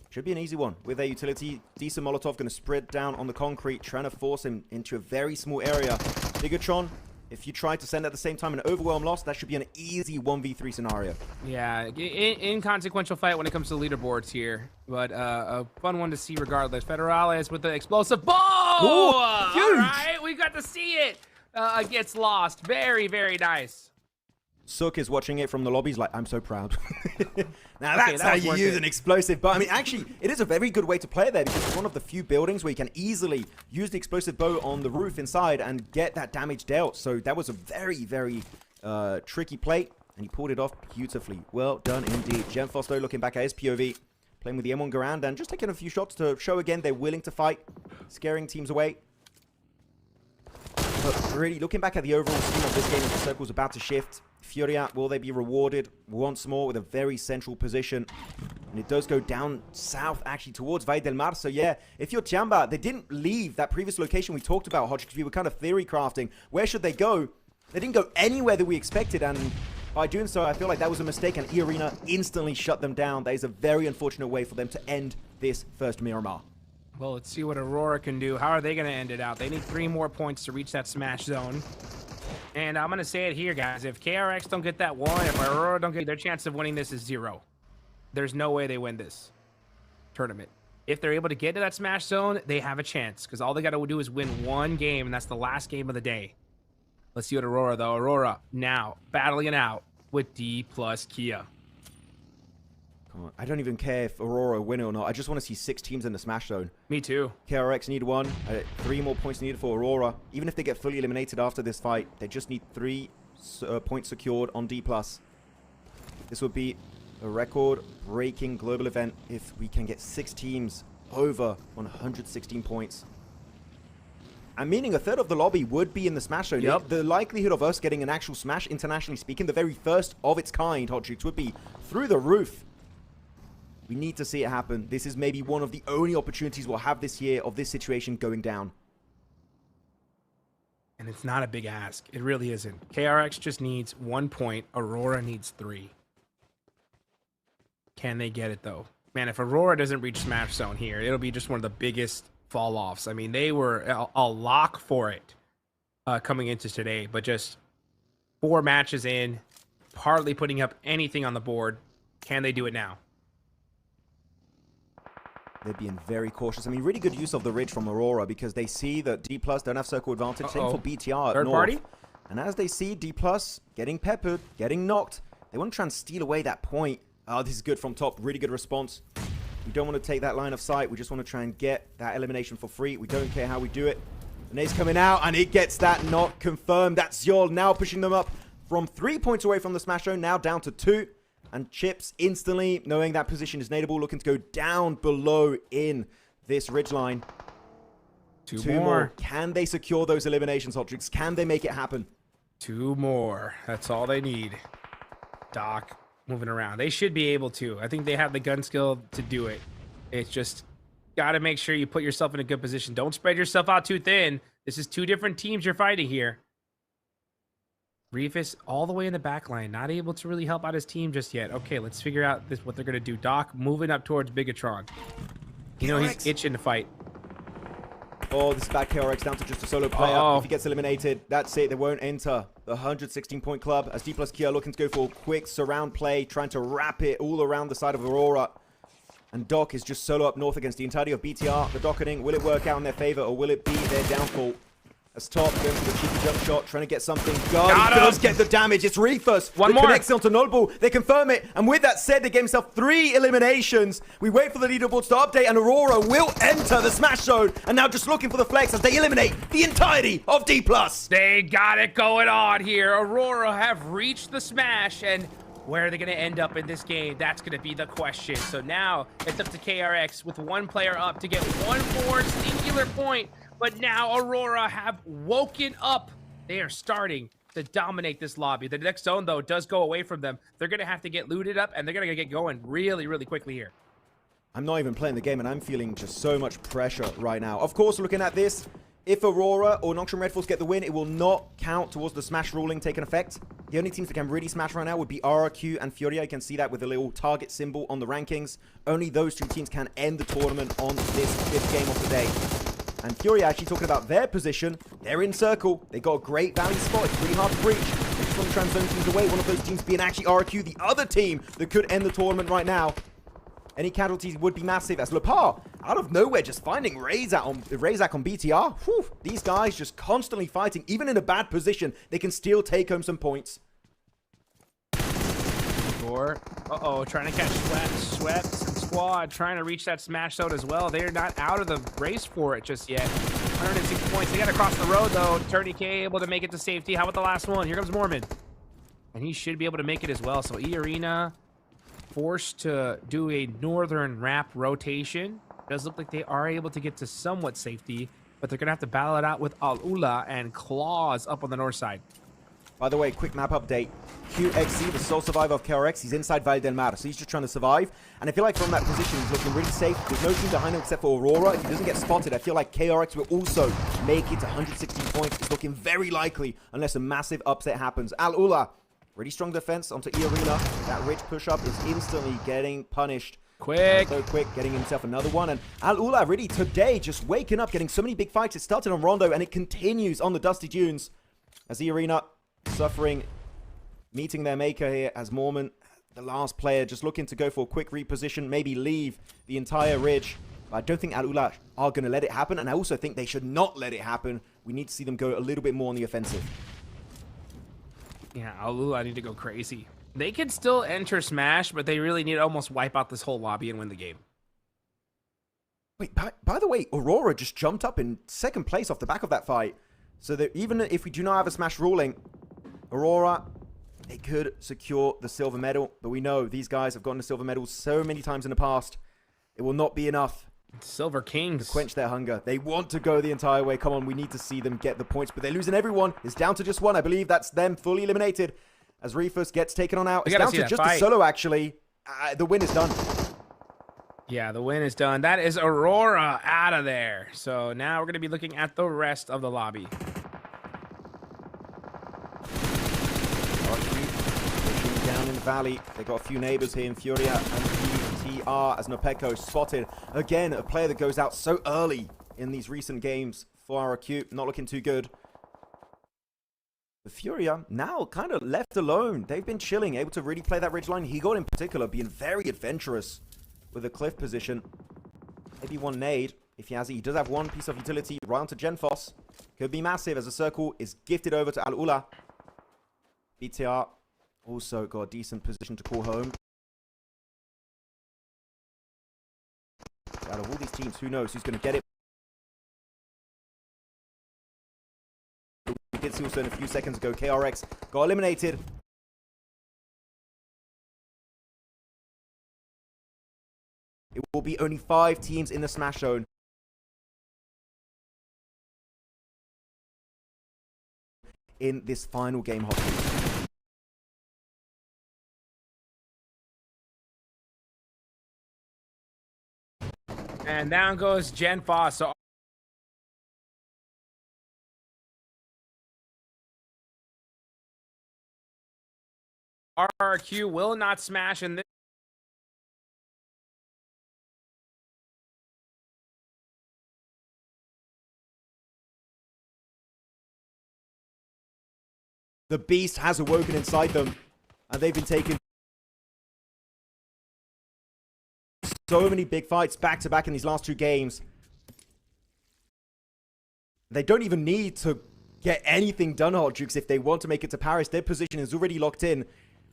Should be an easy one. With their utility, decent Molotov going to spread down on the concrete, trying to force him into a very small area. Bigatron, if you try to send at the same time an overwhelm loss, that should be an easy 1v3 scenario. Yeah, inconsequential fight when it comes to leaderboards here, but a fun one to see regardless. Federales with the explosive bomb! Ooh, All huge! right, we got to see it. Gets lost. Very, very nice. Sook is watching it from the lobby. He's like, I'm so proud. Now that's how you use an explosive. But I mean, actually, it is a very good way to play there, because it's one of the few buildings where you can easily use the explosive bow on the roof inside and get that damage dealt. So that was a very, very tricky play, and he pulled it off beautifully. Well done indeed. Gemfos, though, looking back at his POV, playing with the M1 Garand and just taking a few shots to show again they're willing to fight, scaring teams away. But really, looking back at the overall scheme of this game, as the circle's about to shift, Fioria, will they be rewarded once more with a very central position? And it does go down south, actually, towards Valle del Mar. So, yeah, if you're Tiamba, they didn't leave that previous location we talked about, Hodge, because we were kind of theory crafting. Where should they go? They didn't go anywhere that we expected, and by doing so, I feel like that was a mistake, and E-Arena instantly shut them down. That is a very unfortunate way for them to end this first Miramar. Well, let's see what Aurora can do. How are they going to end it out? They need 3 more points to reach that smash zone. And I'm going to say it here, guys. If KRX don't get that one, if Aurora don't get, their chance of winning this is 0. There's no way they win this tournament. If they're able to get to that smash zone, they have a chance, because all they got to do is win 1 game, and that's the last game of the day. Let's see what Aurora, though. Aurora now battling it out with D plus Kia. Come on. I don't even care if Aurora win or not. I just want to see 6 teams in the Smash Zone. Me too. KRX need 1. 3 more points needed for Aurora. Even if they get fully eliminated after this fight, they just need 3 points secured on D+. This would be a record-breaking global event if we can get 6 teams over 116 points. And meaning a third of the lobby would be in the Smash Zone. Yep. The likelihood of us getting an actual Smash, internationally speaking, the very first of its kind, Hot Jukes, would be through the roof. We need to see it happen. This is maybe one of the only opportunities we'll have this year of this situation going down. And it's not a big ask. It really isn't. KRX just needs 1 point. Aurora needs 3. Can they get it, though? Man, if Aurora doesn't reach Smash Zone here, it'll be just one of the biggest fall-offs. I mean, they were a lock for it coming into today, but just 4 matches in, hardly putting up anything on the board. Can they do it now? They're being very cautious. I mean, really good use of the ridge from Aurora because they see that D+ don't have circle advantage. Same for BTR at Third North. party? And as they see D+ getting peppered, getting knocked, they want to try and steal away that point. Oh, this is good from top. Really good response. We don't want to take that line of sight. We just want to try and get that elimination for free. We don't care how we do it. The nade's coming out, and it gets that knock confirmed. That's Yol now pushing them up from 3 points away from the Smash Zone, now down to 2. And Chips instantly, knowing that position is nadeable, looking to go down below in this ridgeline. Two more. Can they secure those eliminations, Hot Jukes? Can they make it happen? 2 more. That's all they need. Doc moving around. They should be able to. I think they have the gun skill to do it. It's just got to make sure you put yourself in a good position. Don't spread yourself out too thin. This is 2 different teams you're fighting here. Reefus all the way in the back line, not able to really help out his team just yet. Okay, let's figure out what they're going to do. Doc moving up towards Bigatron. You know, he's itching to fight. Oh, this is back KRX down to just a solo player. If he gets eliminated, that's it. They won't enter the 116-point club as D+ Kia looking to go for a quick surround play, trying to wrap it all around the side of Aurora. And Doc is just solo up north against the entirety of BTR. The docketing, will it work out in their favor or will it be their downfall? As Top going for the cheeky jump shot, trying to get something. God, he does get the damage. It's Reefus. One more. Connects onto Noble. They confirm it. And with that said, they gave himself 3 eliminations. We wait for the leaderboards to update, and Aurora will enter the Smash Zone. And now just looking for the flex as they eliminate the entirety of D+. They got it going on here. Aurora have reached the Smash, and where are they going to end up in this game? That's going to be the question. So now it's up to KRX with 1 player up to get 1 more singular point. But now Aurora have woken up. They are starting to dominate this lobby. The next zone, though, does go away from them. They're going to have to get looted up, and they're going to get going really, really quickly here. I'm not even playing the game, and I'm feeling just so much pressure right now. Of course, looking at this, if Aurora or Noxian Red Force get the win, it will not count towards the Smash ruling taking effect. The only teams that can really smash right now would be RRQ and Furia. You can see that with the little target symbol on the rankings. Only those 2 teams can end the tournament on this 5th game of the day. And Furia actually talking about their position. They're in circle. They got a great valley spot. It's pretty hard to breach. They just want to trans zone teams away. One of those teams being actually RRQ, the other team that could end the tournament right now. Any casualties would be massive as Lepar, out of nowhere, just finding Razak on BTR. Whew, these guys just constantly fighting. Even in a bad position, they can still take home some points. Uh-oh, trying to catch Sweat and Squad, trying to reach that Smash Zone as well. They're not out of the race for it just yet. 106 points. They got to cross the road, though. Turney K able to make it to safety. How about the last one? Here comes Mormon. And he should be able to make it as well. So E-Arena forced to do a northern wrap rotation. Does look like they are able to get to somewhat safety, but they're going to have to battle it out with Al-Ula and Claws up on the north side. By the way, quick map update. QXC, the sole survivor of KRX, he's inside Valle del Mar, so he's just trying to survive. And I feel like from that position, he's looking really safe. There's no team behind him except for Aurora. If he doesn't get spotted, I feel like KRX will also make it to 116 points. It's looking very likely unless a massive upset happens. Al-Ula, really strong defense onto E-Arena. That rich push-up is instantly getting punished. Quick. So quick, getting himself another one. And Al-Ula really today just waking up, getting so many big fights. It started on Rondo and it continues on the Dusty Dunes. As E-Arena suffering, meeting their maker here as Mormon, the last player, just looking to go for a quick reposition, maybe leave the entire ridge. But I don't think Al-Ula are going to let it happen, and I also think they should not let it happen. We need to see them go a little bit more on the offensive. Yeah, Al-Ula need to go crazy. They could still enter Smash, but they really need to almost wipe out this whole lobby and win the game. Wait, by the way, Aurora just jumped up in second place off the back of that fight. So that even if we do not have a Smash ruling, Aurora, they could secure the silver medal. But we know these guys have gotten the silver medals so many times in the past. It will not be enough. Silver Kings. To quench their hunger. They want to go the entire way. Come on, we need to see them get the points. But they're losing everyone. It's down to just one. I believe that's them fully eliminated. As Reefus gets taken on out. It's down to just a solo, actually. The win is done. Yeah, the win is done. That is Aurora out of there. So now we're going to be looking at the rest of the lobby. Pushing down in the valley. They got a few neighbors here in Furia and TR as Nopeko spotted. Again, a player that goes out so early in these recent games for RQ. Not looking too good. The Furia now kind of left alone. They've been chilling, able to really play that ridgeline. He in particular being very adventurous with a cliff position. Maybe one nade if he has it. He does have one piece of utility right onto Genfos. Could be massive as a circle is gifted over to Al-Ula. BTR also got a decent position to call home. Out of all these teams, who knows who's going to get it? We did see also in a few seconds ago, KRX got eliminated. It will be only 5 teams in the Smash Zone. In this final game, Hockey. And down goes Genfos. So RRQ will not smash in this. The beast has awoken inside them, and they've been taking so many big fights back-to-back in these last 2 games. They don't even need to get anything done, Hot Jukes, if they want to make it to Paris. Their position is already locked in.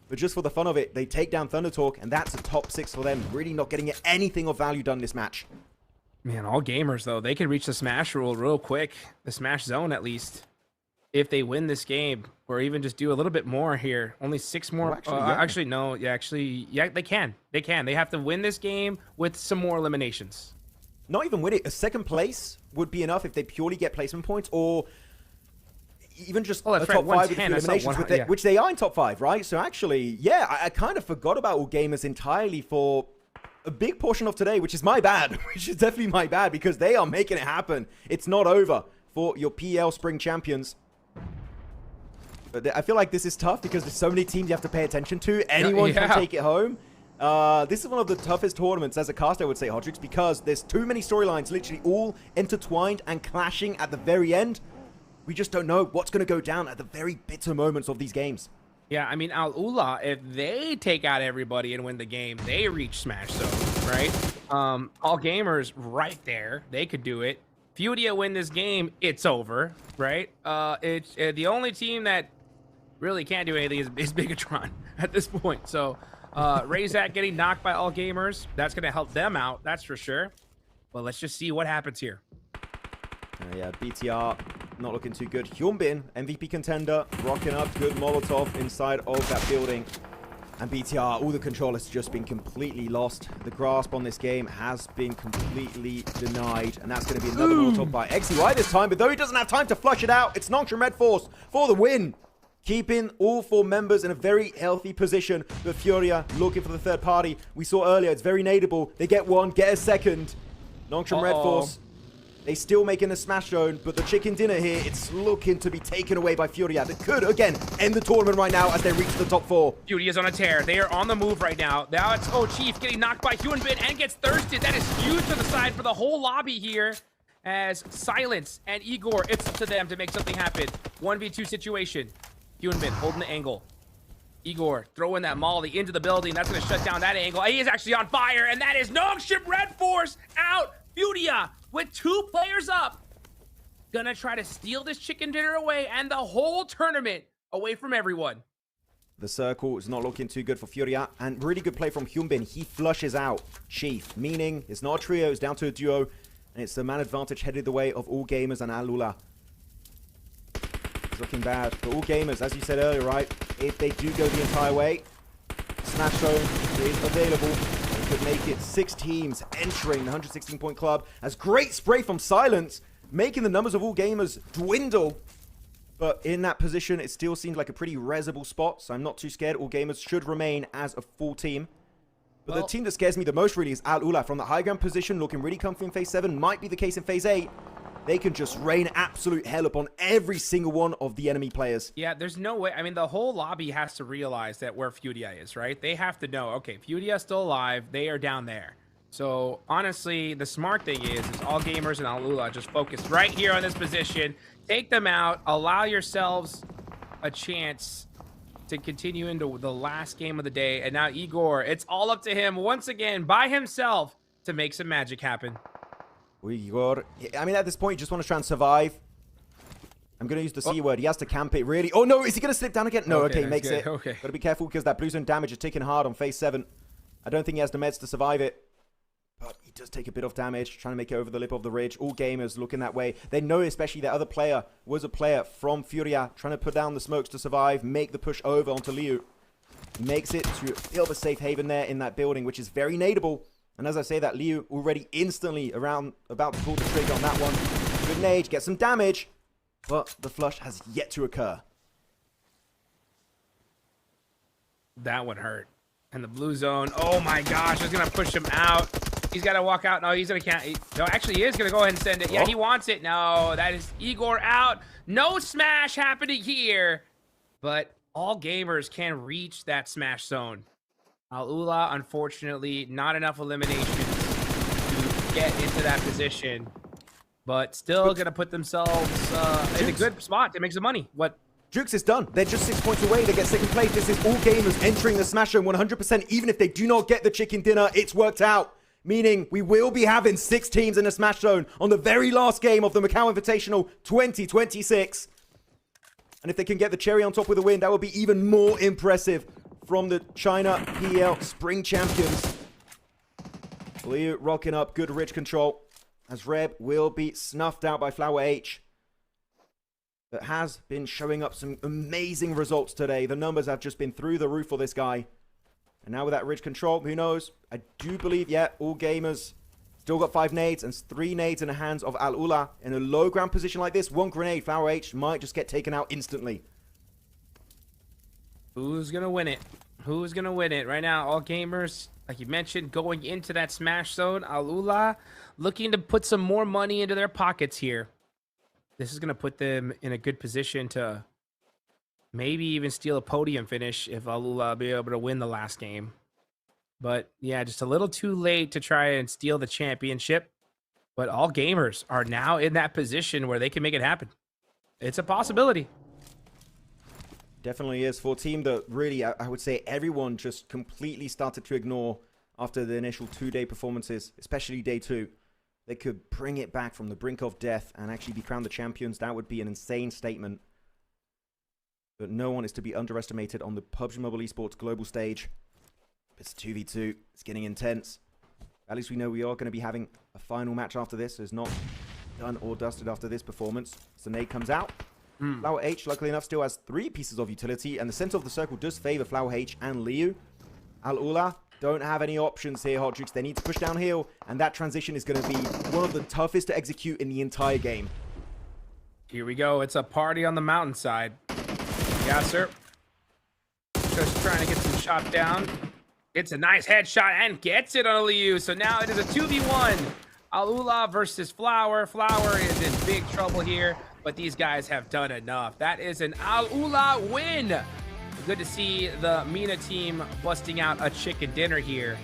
But just for the fun of it, they take down Thunder Talk, and that's a top 6 for them. Really not getting anything of value done this match. Man, all gamers, though, they could reach the Smash rule real quick. The Smash Zone, at least. If they win this game, or even just do a little bit more here. Only 6 more. Actually, no. Yeah, they can. They can. They have to win this game with some more eliminations. Not even win it. A second place would be enough if they purely get placement points, or even just a top 5 with eliminations, which they are in top 5, right? So actually, yeah, I kind of forgot about All Gamers entirely for a big portion of today, which is my bad. Which is definitely my bad, because they are making it happen. It's not over for your PL Spring Champions. But I feel like this is tough because there's so many teams you have to pay attention to. Anyone can take it home. This is one of the toughest tournaments as a cast, I would say, Hodrix, because there's too many storylines literally all intertwined and clashing at the very end. We just don't know what's going to go down at the very bitter moments of these games. Yeah, I mean, Al-Ula, if they take out everybody and win the game, they reach Smash Zone, right? All Gamers right there. They could do it. Furia win this game, it's over, right? It's the only team that really can't do anything is Bigatron at this point. So Razak getting knocked by All Gamers, that's going to help them out, that's for sure. But let's just see what happens here. Yeah, BTR not looking too good. Hyunbin, MVP contender, rocking up good Molotov inside of that building. And BTR, all the control has just been completely lost. The grasp on this game has been completely denied. And that's going to be another Molotov by XEY this time. But though he doesn't have time to flush it out, it's Nongshim Red Force for the win. Keeping all 4 members in a very healthy position. But Furia looking for the third party. We saw earlier, it's very nadeable. They get one, get a second. Nongshim Red Force. They still making a Smash Zone, but the chicken dinner here, it's looking to be taken away by Furia. That could, again, end the tournament right now as they reach the top 4. Furia's on a tear. They are on the move right now. Now it's Chief getting knocked by Hyunbin and gets thirsted. That is huge to the side for the whole lobby here. As Silence and Igor, it's up to them to make something happen. 1v2 situation. Hyunbin holding the angle. Igor throwing that molly into the building. That's going to shut down that angle. He is actually on fire, and that is Nongshim Red Force out. Furia with 2 players up. Gonna try to steal this chicken dinner away and the whole tournament away from everyone. The circle is not looking too good for Furia. And really good play from Hyunbin. He flushes out Chief, meaning it's not a trio, it's down to a duo. And it's the man advantage headed the way of All Gamers and Alula. It's looking bad. For All Gamers, as you said earlier, right? If they do go the entire way, Smash Zone is available. They could make it 6 teams entering the 116-point club. As great spray from Silence, making the numbers of All Gamers dwindle. But in that position, it still seems like a pretty reasonable spot, so I'm not too scared. All Gamers should remain as a full team. But the team that scares me the most really is Al Ula. From the high ground position, looking really comfy in Phase 7. Might be the case in Phase 8. They can just rain absolute hell upon every single one of the enemy players. Yeah, there's no way. I mean, the whole lobby has to realize that where Furia is, right? They have to know, okay, Furia's still alive. They are down there. So, honestly, the smart thing is All Gamers and Al Ula just focus right here on this position. Take them out. Allow yourselves a chance to continue into the last game of the day. And now Igor, it's all up to him once again by himself to make some magic happen. Igor, I mean, at this point, you just want to try and survive. I'm going to use the C word. He has to camp it, really. Oh, no, is he going to slip down again? No, okay, he makes it. Okay. Got to be careful because that blue zone damage is taking hard on Phase 7. I don't think he has the meds to survive it. But he does take a bit of damage, trying to make it over the lip of the ridge. All Gamers looking that way. They know especially that other player was a player from Furia, trying to put down the smokes to survive, make the push over onto Liu. He makes it to a bit of a safe haven there in that building, which is very nadeable. And as I say that, Liu already instantly about to pull the trigger on that one. Good nade, get some damage, but the flush has yet to occur. That one hurt. And the blue zone, oh my gosh, it's going to push him out. He's got to walk out. No, he's going to count. No, actually, he is going to go ahead and send it. Yeah, he wants it. No, that is Igor out. No smash happening here. But All Gamers can reach that smash zone. Al Ula, unfortunately, not enough eliminations to get into that position. But still going to put themselves in a good spot to make some money. What? Jukes is done. They're just 6 points away. They get second place. This is All Gamers entering the Smash Zone 100%. Even if they do not get the chicken dinner, it's worked out. Meaning we will be having 6 teams in the Smash Zone on the very last game of the Macau Invitational 2026. And if they can get the cherry on top with a win, that would be even more impressive from the China PL Spring Champions. Liu rocking up good ridge control as Reb will be snuffed out by Flower H. That has been showing up some amazing results today. The numbers have just been through the roof for this guy. And now with that ridge control, who knows? I do believe, yeah, All Gamers still got 5 nades and 3 nades in the hands of Al Ula. In a low ground position like this, 1 grenade, Flower H might just get taken out instantly. Who's going to win it? Who's going to win it? Right now, All Gamers, like you mentioned, going into that smash zone. Al Ula looking to put some more money into their pockets here. This is going to put them in a good position to maybe even steal a podium finish if Al Ula be able to win the last game. But yeah, just a little too late to try and steal the championship. But All Gamers are now in that position where they can make it happen. It's a possibility. Definitely is. For a team that really, I would say everyone just completely started to ignore after the initial 2-day performances, especially day 2. They could bring it back from the brink of death and actually be crowned the champions. That would be an insane statement. But no one is to be underestimated on the PUBG Mobile Esports global stage. It's 2v2. It's getting intense. At least we know we are going to be having a final match after this. It's not done or dusted after this performance. So nade comes out. Flower H, luckily enough, still has 3 pieces of utility. And the center of the circle does favor Flower H and Liu. Al Ula don't have any options here, Hot Jukes. They need to push downhill. And that transition is going to be one of the toughest to execute in the entire game. Here we go. It's a party on the mountainside. Yeah, sir. Just trying to get some shot down. It's a nice headshot and gets it on Liu. So now it is a 2v1. Al Ula versus Flower. Flower is in big trouble here, but these guys have done enough. That is an Al Ula win. Good to see the MENA team busting out a chicken dinner here.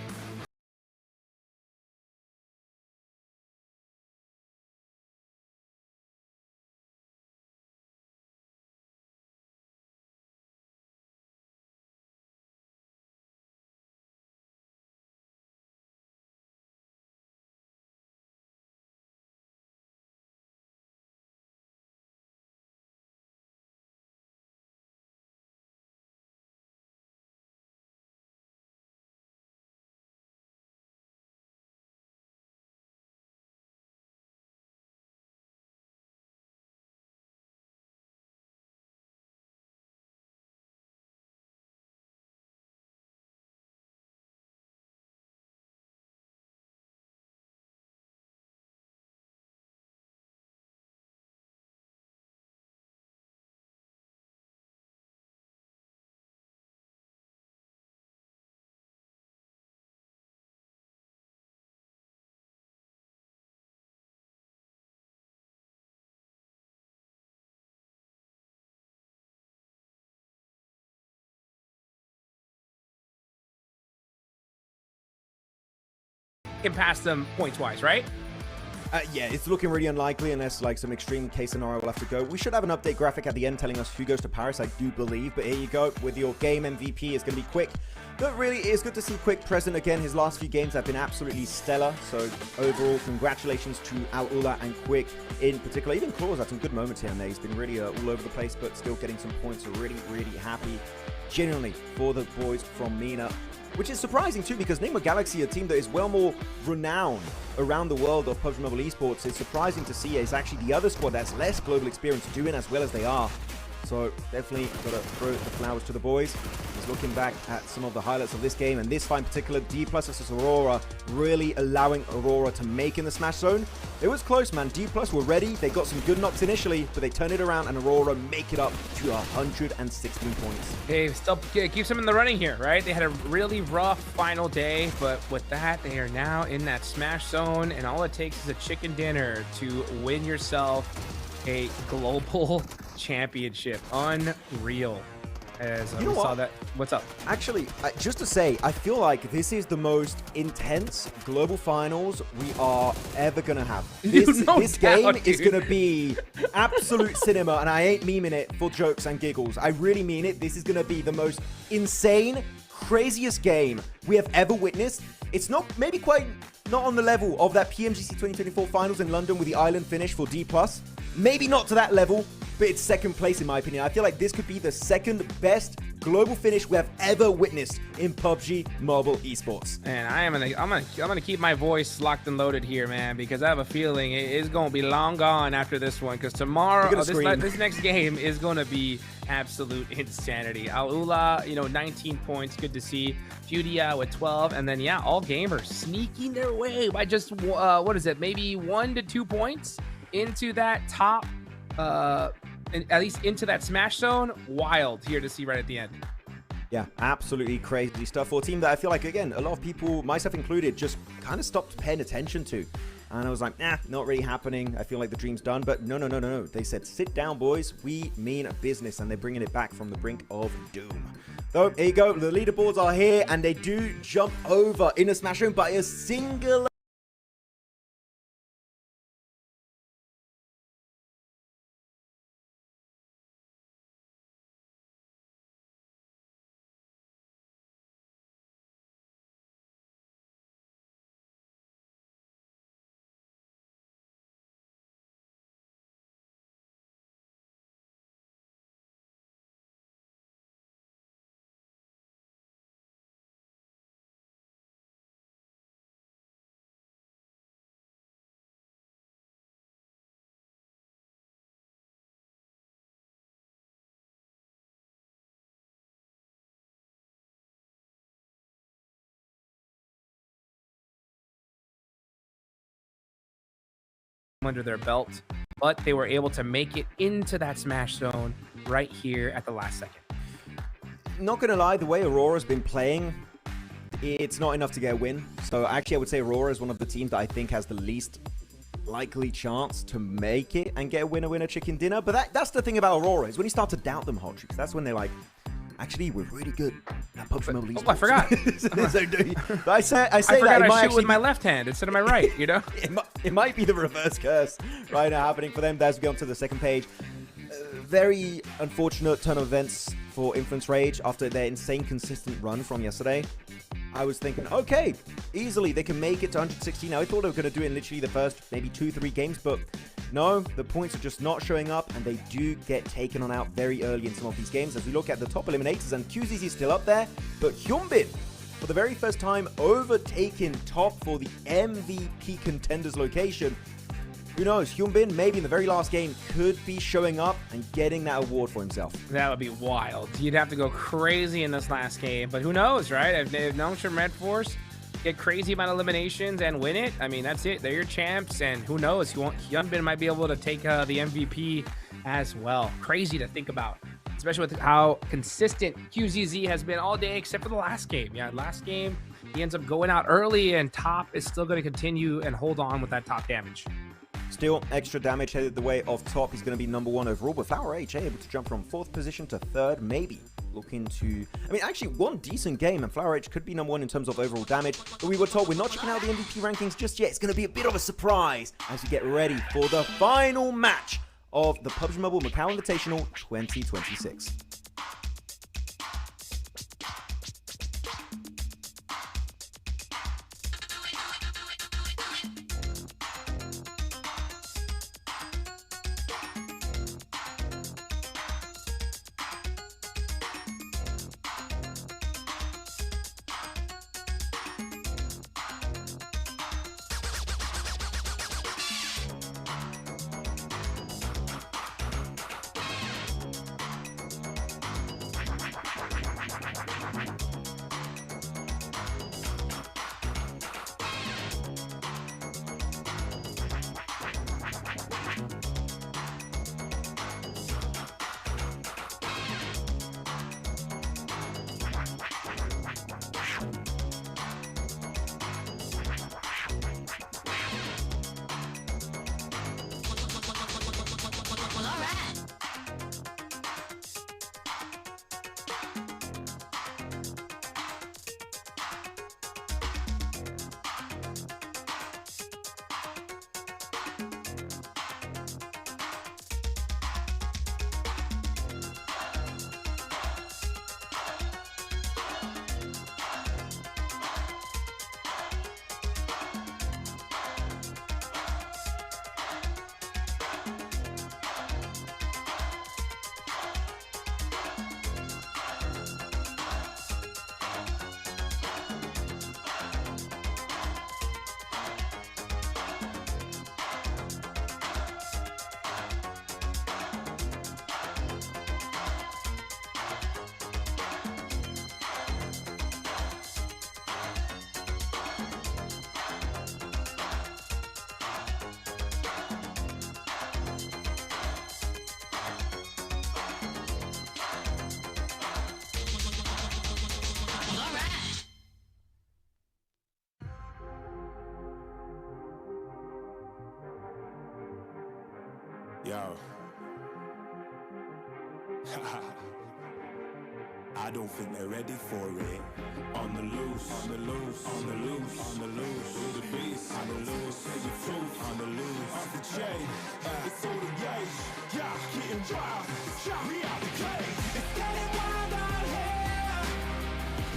can pass them points-wise, right? Yeah, it's looking really unlikely unless like some extreme case scenario will have to go. We should have an update graphic at the end telling us who goes to Paris, I do believe. But here you go with your game MVP. It's going to be Quick. But really, it is good to see Quick present again. His last few games have been absolutely stellar. So overall, congratulations to Al-Ula and Quick in particular. Even Claus had some good moments here and there. He's been really all over the place, but still getting some points. So really, really happy, genuinely, for the boys from MENA. Which is surprising too, because Nigma Galaxy, a team that is well more renowned around the world of PUBG Mobile Esports, it's surprising to see is actually the other squad that's less global experience doing as well as they are. So definitely got to throw the flowers to the boys. Just looking back at some of the highlights of this game, and this fight in particular, D+ versus Aurora, really allowing Aurora to make in the Smash Zone. It was close, man. D+ were ready. They got some good knocks initially, but they turned it around, and Aurora make it up to 116 points. Hey, still keeps them in the running here, right? They had a really rough final day, but with that, they are now in that Smash Zone, and all it takes is a chicken dinner to win yourself a global championship. Unreal. As we saw that. What's up? Actually, just to say, I feel like this is the most intense global finals we are ever gonna have. This game is gonna be absolute cinema, and I ain't memeing it for jokes and giggles. I really mean it. This is gonna be the most insane, craziest game we have ever witnessed. It's not maybe quite not on the level of that PMGC 2024 finals in London with the island finish for D+. Maybe not to that level, but it's second place in my opinion. I feel like this could be the second best global finish we have ever witnessed in PUBG Mobile Esports. And I'm gonna keep my voice locked and loaded here, man, because I have a feeling it is gonna be long gone after this one. Because tomorrow, this next game is gonna be absolute insanity. Al-Ula, 19 points, good to see. Judia with 12, and then yeah, all gamers sneaking their way by just what is it? Maybe 1 to 2 points into that top. At least into that Smash Zone. Wild here to see right at the end. Yeah, absolutely crazy stuff for a team that I feel like, again, a lot of people, myself included, just kind of stopped paying attention to. And I was like, nah, not really happening. I feel like the dream's done. But no. They said, sit down, boys. We mean business. And they're bringing it back from the brink of doom. So, here you go. The leaderboards are here. And they do jump over in a Smash Zone by a single under their belt, but they were able to make it into that Smash Zone right here at the last second. Not gonna lie, the way Aurora's been playing, it's not enough to get a win. So actually I would say Aurora is one of the teams that I think has the least likely chance to make it and get a winner chicken dinner. But that's the thing about Aurora, is when you start to doubt them, Hot Tricks, that's when they're like, actually, we're really good at PUBG Mobile Esports. Oh, I forgot. But I forgot I shoot with my left hand instead of my right, it might be the reverse curse right now happening for them. As we go on to the second page, very unfortunate turn of events for Influence Rage after their insane consistent run from yesterday. I was thinking, okay, easily they can make it to 116. Now, I thought they were going to do it in literally the first maybe 2-3 games, but no, the points are just not showing up, and they do get taken on out very early in some of these games. As we look at the top eliminators, and QZZ is still up there, but Hyunbin, for the very first time, overtaking top for the MVP contenders location. Who knows, Hyunbin, maybe in the very last game, could be showing up and getting that award for himself. That would be wild. You'd have to go crazy in this last game, but who knows, right? If Nongshim Red Force get crazy amount of eliminations and win it, I mean, that's it. They're your champs, and who knows, Hyunbin might be able to take the MVP as well. Crazy to think about, especially with how consistent QZZ has been all day, except for the last game. Yeah, last game, he ends up going out early, and top is still going to continue and hold on with that top damage. Still, extra damage headed the way of top. He's going to be #1 overall, but Flower H able to jump from 4th position to 3rd, maybe looking to... I mean, actually, one decent game, and Flower H could be number one in terms of overall damage, but we were told we're not checking out the MVP rankings just yet. It's going to be a bit of a surprise as we get ready for the final match of the PUBG Mobile Macau Invitational 2026. Yo. I don't think they're ready for it. On the loose, on the loose, on the loose, on the loose. Do the beast, on the loose, say the truth, on the loose. Off the chain, it's all the gauge. Yeah, getting wild, shot me out the cage. It's getting wild out here.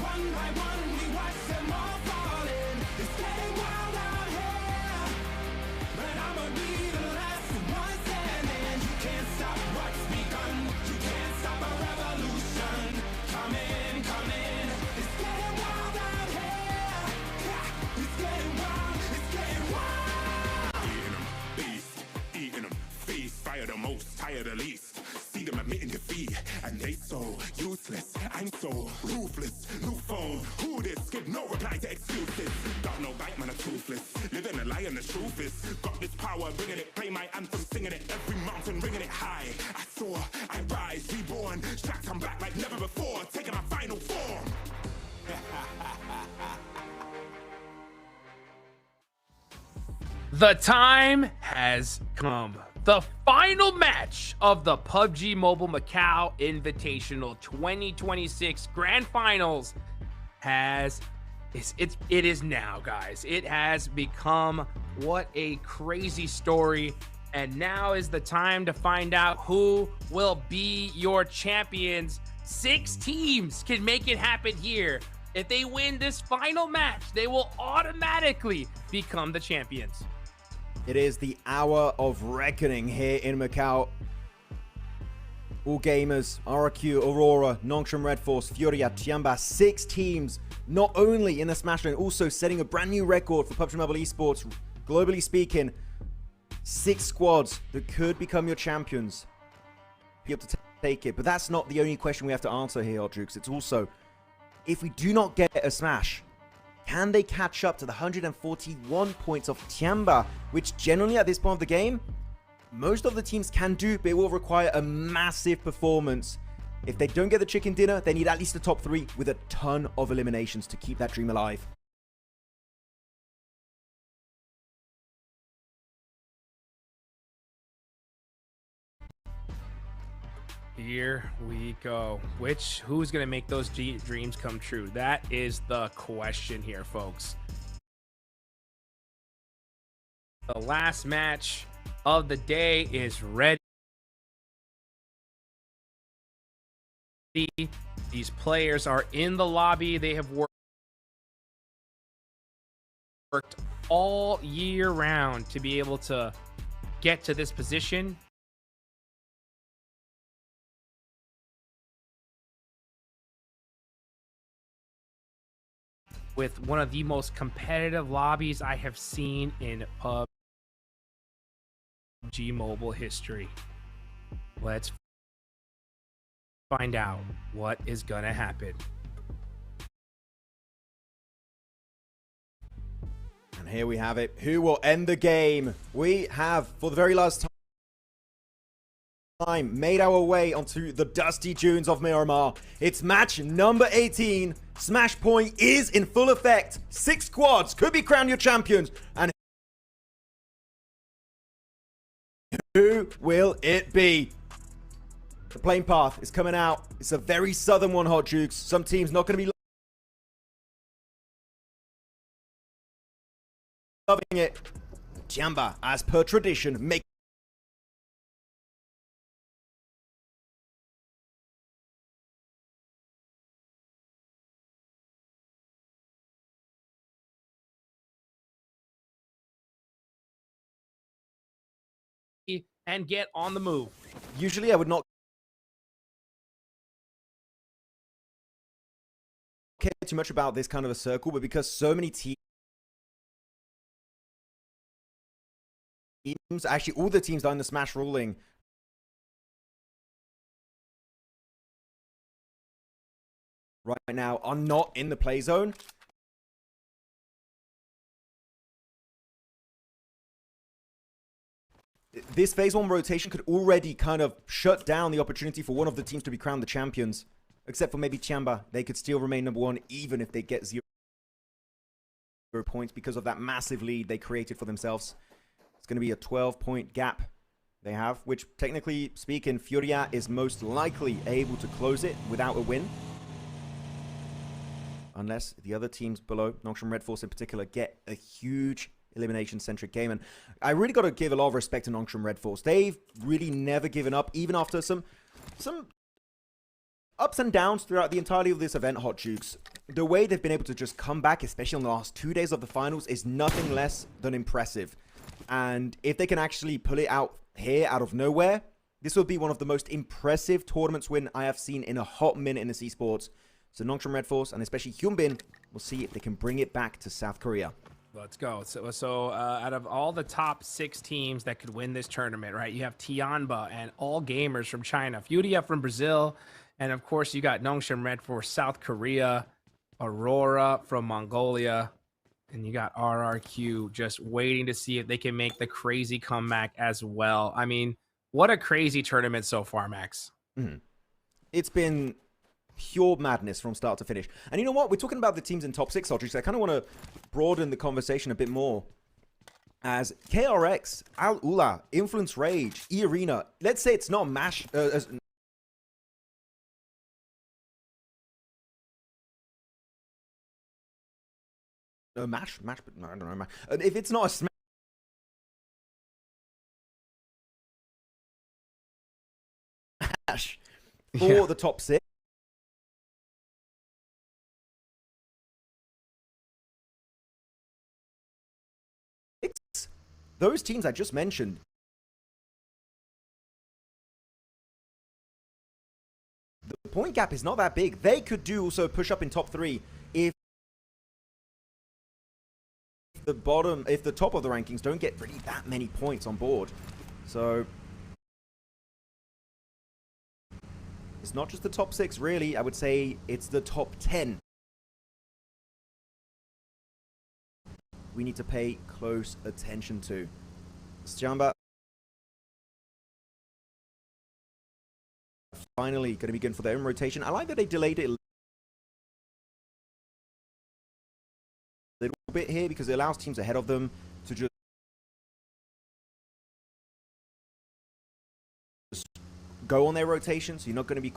One by one, we watch them all falling. It's getting wild out here. But I'ma be the last one standing. You can't stop what's begun. You can't stop a revolution. Come in, come in. It's getting wild out here. Yeah, it's getting wild, it's getting wild. Eating them, beast, eating them, feast. Fire the most, tire the least. See them admitting defeat, and they so useless. I'm so ruthless. New phone, who this? Give no reply to excuses. Got no bite, man, I'm toothless. Living a lie and the truth is. Got this power, bringing it. Play my anthem, singing it. Every mountain, ringing it high. I soar, I rise, reborn. Strapped, I'm back like never before. Taking my final form. The time has come. The final match of the PUBG Mobile Macau Invitational 2026 Grand Finals it is now, guys. It has become what a crazy story. And now is the time to find out who will be your champions. 6 teams can make it happen here. If they win this final match, they will automatically become the champions. It is the hour of reckoning here in Macau. All Gamers, RRQ, Aurora, Nongshim Red Force, Furia, Tiamba, 6 teams, not only in the Smash Lane, also setting a brand new record for PUBG Mobile Esports, globally speaking. 6 squads that could become your champions. You have to take it, but that's not the only question we have to answer here, Jukes. It's also, if we do not get a Smash, can they catch up to the 141 points of Tiamba, which generally at this point of the game, most of the teams can do, but it will require a massive performance. If they don't get the chicken dinner, they need at least the top 3 with a ton of eliminations to keep that dream alive. Here we go. Who's going to make those dreams come true? That is the question here, folks. The last match of the day is ready. These players are in the lobby. They have worked all year round to be able to get to this position. With one of the most competitive lobbies I have seen in PUBG Mobile history. Let's find out what is gonna happen. And here we have it. Who will end the game? We have, for the very last time, made our way onto the dusty dunes of Miramar. It's match number 18. Smash Point is in full effect. 6 squads could be crowned your champions. And who will it be? The plane path is coming out. It's a very southern one, Hot Jukes. Some teams not going to be loving it. Jamba, as per tradition, make and get on the move. Usually I would not care too much about this kind of a circle, but because so many teams, actually all the teams down the Smash ruling right now are not in the play zone. This phase 1 rotation could already kind of shut down the opportunity for one of the teams to be crowned the champions. Except for maybe Chamba. They could still remain number 1 even if they get 0 points because of that massive lead they created for themselves. It's going to be a 12-point gap they have, which technically speaking, Furia is most likely able to close it without a win. Unless the other teams below, Nongshim Red Force in particular, get a huge elimination-centric game. And I really got to give a lot of respect to Nongshim Red Force. They've really never given up, even after some ups and downs throughout the entirety of this event, Hot Jukes. The way they've been able to just come back, especially on the last 2 days of the finals, is nothing less than impressive. And if they can actually pull it out here, out of nowhere, this will be one of the most impressive tournaments win I have seen in a hot minute in this esports. So Nongshim Red Force, and especially Hyunbin, will see if they can bring it back to South Korea. Let's go. So out of all the top 6 teams that could win this tournament, right, you have Tianba and all GAMERZ from China, Furia from Brazil, and of course you got Nongshim Red Force South Korea, Aurora from Mongolia, and you got RRQ just waiting to see if they can make the crazy comeback as well. I mean, what a crazy tournament so far, Max. It's been pure madness from start to finish. And you know what? We're talking about the teams in top 6, Aldrich. I kind of want to broaden the conversation a bit more. As KRX, Al Ula, Influence Rage, E-Arena. Let's say it's not MASH. MASH, but no, I don't know. If it's not a Smash for the top 6. Those teams I just mentioned, the point gap is not that big. They could do also push up in top 3 if the top of the rankings don't get really that many points on board. So it's not just the top 6 really. I would say it's the top 10. We need to pay close attention to. Jamba finally going to be good for their own rotation. I like that they delayed it a little bit here because it allows teams ahead of them to just go on their rotation, so you're not going to be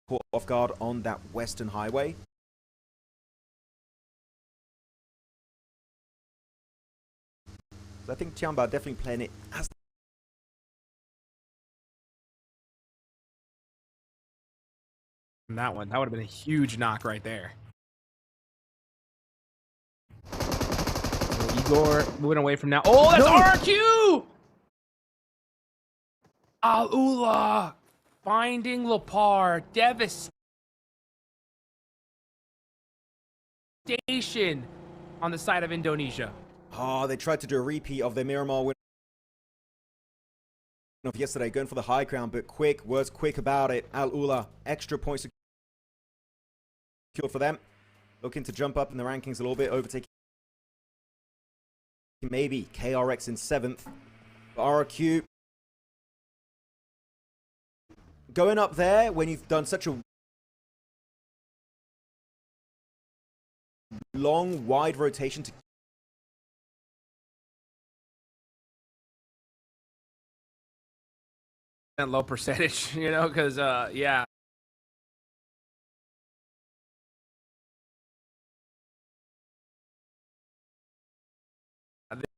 caught off guard on that western highway. So I think Tianba definitely playing it as that one. That would have been a huge knock right there. So Igor moving away from now. Oh, that's RQ! Alula finding Lepar. Devastation on the side of Indonesia. Oh, they tried to do a repeat of their Miramar win of yesterday, going for the high ground, but Quick was quick about it. Al-Ula, extra points secured for them. Looking to jump up in the rankings a little bit, overtaking maybe KRX in 7th. RQ going up there when you've done such a long, wide rotation to low percentage, you know, because yeah.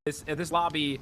This lobby